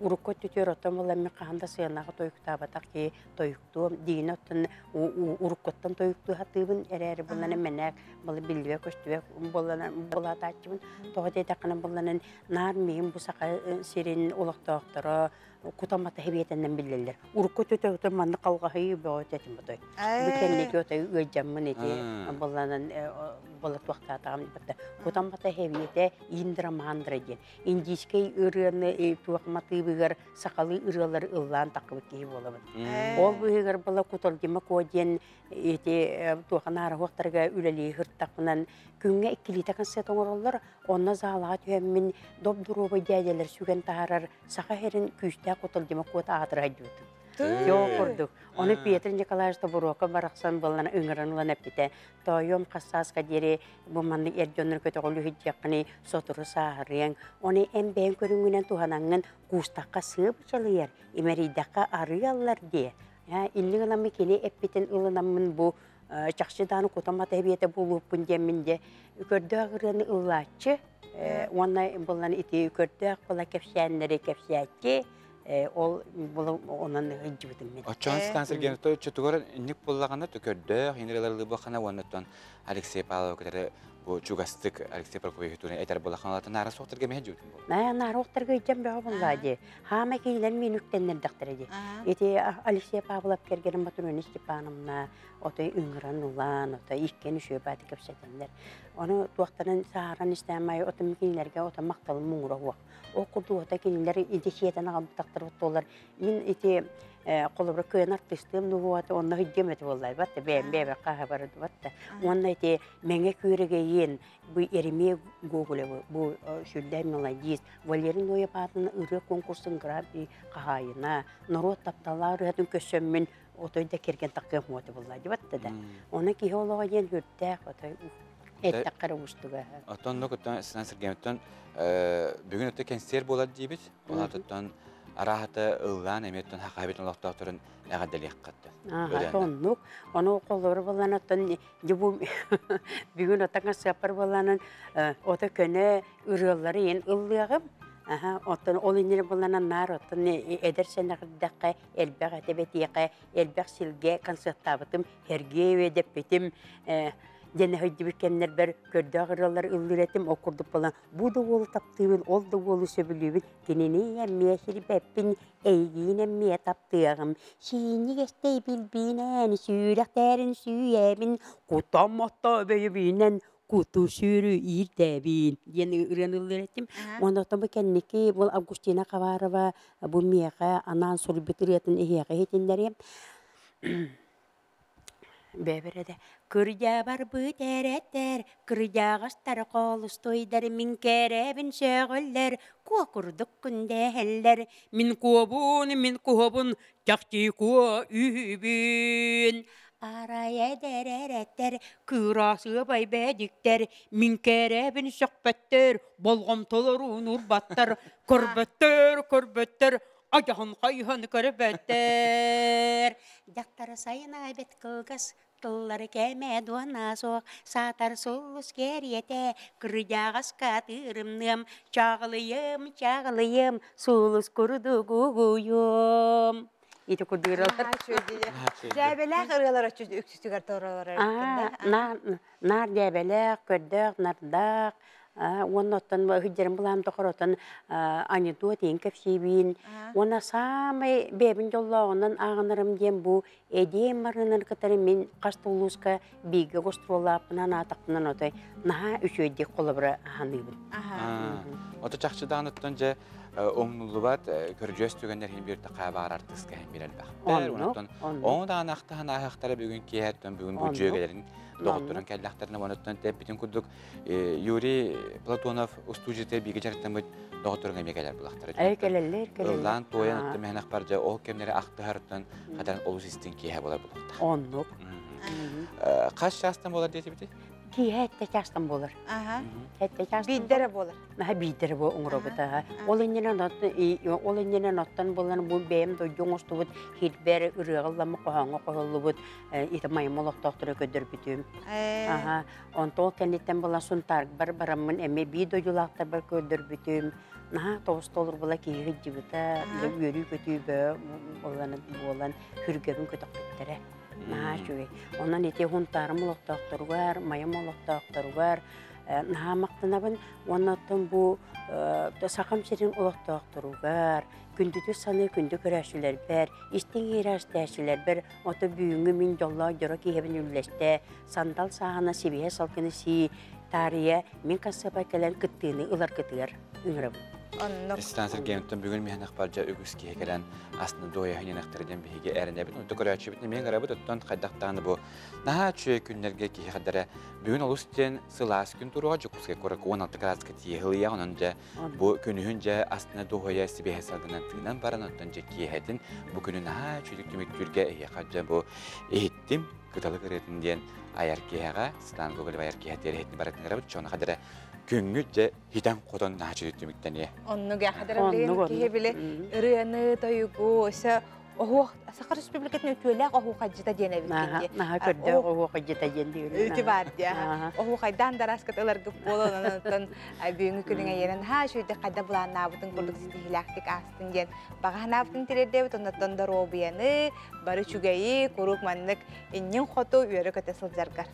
урукко түтөр оттан баланы каханда сыянага тоюктабатак ки тоюкту дийин оттан уруккоттан тоюкту хатыбын эрери буланы менек балы билбе көстүбе баланы булатачыбын тоготе такана баланы нар мейин бу Саха сирин улуктоктора кутамата хебиетеннен билелер. Урукку төтөтөр манны калгахый бөт этим ботой. Бекеннеге өтө ыжаммын эти болланан болот вактатагам битте. Кутамата хебиете индрамандра ден. Индийский ырыны туакматы бигер сакалы ырылар ыллан такып ки болобут. Ол бигер бала куталдыма коден эти туаканара вактарга үлели хыртакынан күнгө икилите концерт оңороллор онна залага төммин добдурубай дәделер сүген таарар сака херин күстә куталдыма кота атырай дут. Yok kurduk. Onu Petr Nikolaevich Taburoka baraksan balana ıngıranılan epite. Toyom kassas kaderi bu manlı erjonlar kötü olu hicjakni soturu sahariyen. Onu en beğen körüngünen tuhananın kustakka sığıp çalıyor. İmeridaka arıyorlar diye. Ya illi gılamı kini epiten ılınamın bu çakşıdanı kutamata hebiyete bulup bundeminde. Kördü ağırını ıllaçı. Ona balana iti kördü ağırla kefşenleri kefşetti. Ol onun hicvetim. Açans kanser genetto çutugar nik bollaganda tökördö, hinrelerli bakana wonattan Alexey Pavlov kadar bu çugastık Alexey Prokofyev'tun eter bollaganlardan nara soqtırga mehjut. Nara soqtırga jem be vallahi. Hama kiler minuttenler daktaredi. Eti Alexey Pavlov kergerim Matruny Stepanovna oto üngran ulan oto ikkeni şöbati kapsatanlar. Onu tuaqtanan saharan istemay otomkilerge oto maqtal muğra waq. O kurdu ota kinleri idişiyeten ağam taktırıp dolar. Min iti kolobra köyün artistiyim nuvuatı onna hüccemet vallahi. Batta bebe kahabarı batta. Onna iti menge köyregeyin bu erimiye Google bu şüldem yolaydiyiz. Valerin oya patına ırı konkursun grabi kahayına. Narot taptalar rüyatın köşemmin otoyda kerken takkıyım muatı vallahi. Batta da. Ona ki holoğa yen hürtek otoy. Ettakara ustuga. Oton kutan Stansir Genetton bugün öte kanser bolad dibit. Olattan arahata ıllan emetten hakabetin loktorun ägadel yakkatty. Tonluk onu kolları bolanattan bu bugün öte kanser bolanan ota köne ırılları yen ıllığım. Otan olinleri bolanan nar otan edersen dakika elbaq tebetiye elbaq silge kanser tabıtım herge ve depetim Dene hıcıbıkenler ber kördü ağırlar ıllıretim okurduk falan. Bu da oğlu taptığın, ol da oğlu söbülüğün. Genene emmeye şeribepin, eygiğin emmeye taptığım. Şiini gestey bilbinen, sürəklərin süyemin. Kutamata beyibinen, kutu sürü irdebin. Yeni ıran ıllıretim. Ondan bu kendiki, bu Avgustina Kavarova, bu miyağa, anan soru bitiriyetin ehiyağı hetinlerim. Beberede kırja var büteretler, kırja gastar kolustoydar min kerebin şöğüller, kokurduk kundeheller, min kuhobun, çakçı kuo übün. Araya dereretler, kırası baybedikler, min kerebin şakbetler, bolgam tolorun urbatlar, körbetler, Ayağın kayhan körbetler. Daktara sayın aybet kılgaz, kılları keme duana soğuk, satar solus keriyete, kıracağız katırımnım, çağılıyım, solus kurudu guguyum. İti kuduralar. Cəbələr qırıqlar açıyordu, öksüzlük artırıyorlar. Nar cəbələr, kördük, nardak. Ondan hıcırım bulam toqorotan anidot enkep şebin. Ona samay bebin jolla ondan ağınırım dem bu edem marınır katarım men qastuluska bige gostrolapnan ataqnan otay. Naha üçöydü kolabra hanıbın. Ota çaqçıdan ötünce oğnulubat körjös tügenler hem bir taqabar artiska hem bir elbaq. Onu da anaqtan ayaqtara bugün kiyatdan bugün bu jögelerin doktorun kellaklarına vanattan bütün kuduk Yuri Platonov ustujite bir geçerten doktorun emekeler bulaqtır. Ekelerler. Lan toyan ettim henak barca o kemleri aqtahartan kadar olus istin kiye bolar bulaqtır. Onluk. Kaç yaştan bolar diye biti? Ki hette yaştan bolar. Hette yaştan. Bidere bolar. Bidere bo ungrobata. Olanyana nottan bolan bu bem do jongostubut hitber ırıqlama qoğanğa qoğulubut ita maymolaq doktora ködür bütüm. Onto kenditten bolan suntar baramın emme bido julaqta bar ködür bütüm. Naha toğustolur bola ki hicibita yürü kötübe bolan hürgebin kötük bittere. Naha şöyle. Ondan ite huntarım olaq doktor var, mayam olaq doktor var. наһамактанабын оннотон бу сакам сирин улактактыругар күндүтү саны күндү көрәшүләр бер истин ирәштәшүләр бер ото бүгүнгү мин жолла жора киһебин үлләштә сандал саһана сибие салкыны си тария мин касаба келен кыттыны ылар кытыр үңрәб Истан Сергеевтен бүгін мен ақпаржа үгіске келен астында доя хиненақтерден бігі әріне бітін. Ұтты көрәтші бітін мен қарабыт ұттан қайдақтағаны бұл. Наға чүйе күнлерге кейі қадары бүгін олыстен сылас күн тұруға жүкізге көрік 16 градусқа тиеғылия оның жа бұл күнігін жа астында доя сібе салғынан тыңнан баран ұттан жа кейетін бұл күні наға чүйдік түміктүрге қаджа бұл еттім қыталық ретінден аяр кейіға сылан көгілі аяр кейі күнгүт же хитан котон наачы түмүктәне. Оннуга хадарлыгын киһебиле ырыаны тойгу оса ох Сахар Республикатын өтөләк оху хаҗита дигән бит. Наһа көрдә оху хаҗита дигән диюләр. Үти бар дия. Оху хайдан дараскатылар гып болонан бүгүнкү күнүгә яран ха шуйда кайда буланна бутын курдук ситилактик астын дигән. Багана бутын тирәдә бит оннан да робияны бары чүгәйи курук маннык иннен хото үйрө көтәсел заргар.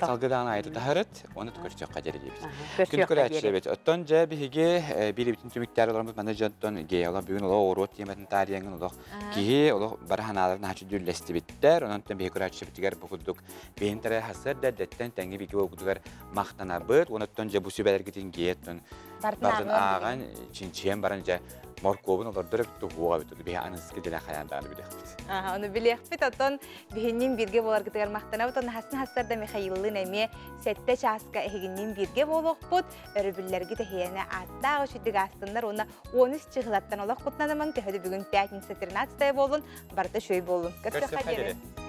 Салгыдан айтты тахарат, оны көрчөк кадер дибез. Көрчөк бит. Оттон же биге били битин түмүктәр аларыбыз менеджердон геяла бүгүн ул орот тематын тарияңын ул ки ул барханаларын хачы дүрләсти биттер. Онан тен биге көрчөк битигер букудук. Бентере хасыр дәттен тәңги биге букудугар мактана бит. Онан же бу сүбәләргә тингеттен бардын аган чинчен баран же морковын олар дөрөп тугуга бит. Биге анысы деле хаяндан бит. Аны билек бит оттон бигеннен бирге болар гитер мактана оттон хасын хасырда Михаилны неме сетте часка эгеннен бирге болохпут. Өрүбүлләргә тәһияне аттагы шүдик астындар уна 13 чыгылаттан олак кутнанамын. Тәһәдә бүгүн 13 болун, барда шөй болун. Көтө хәҗәре.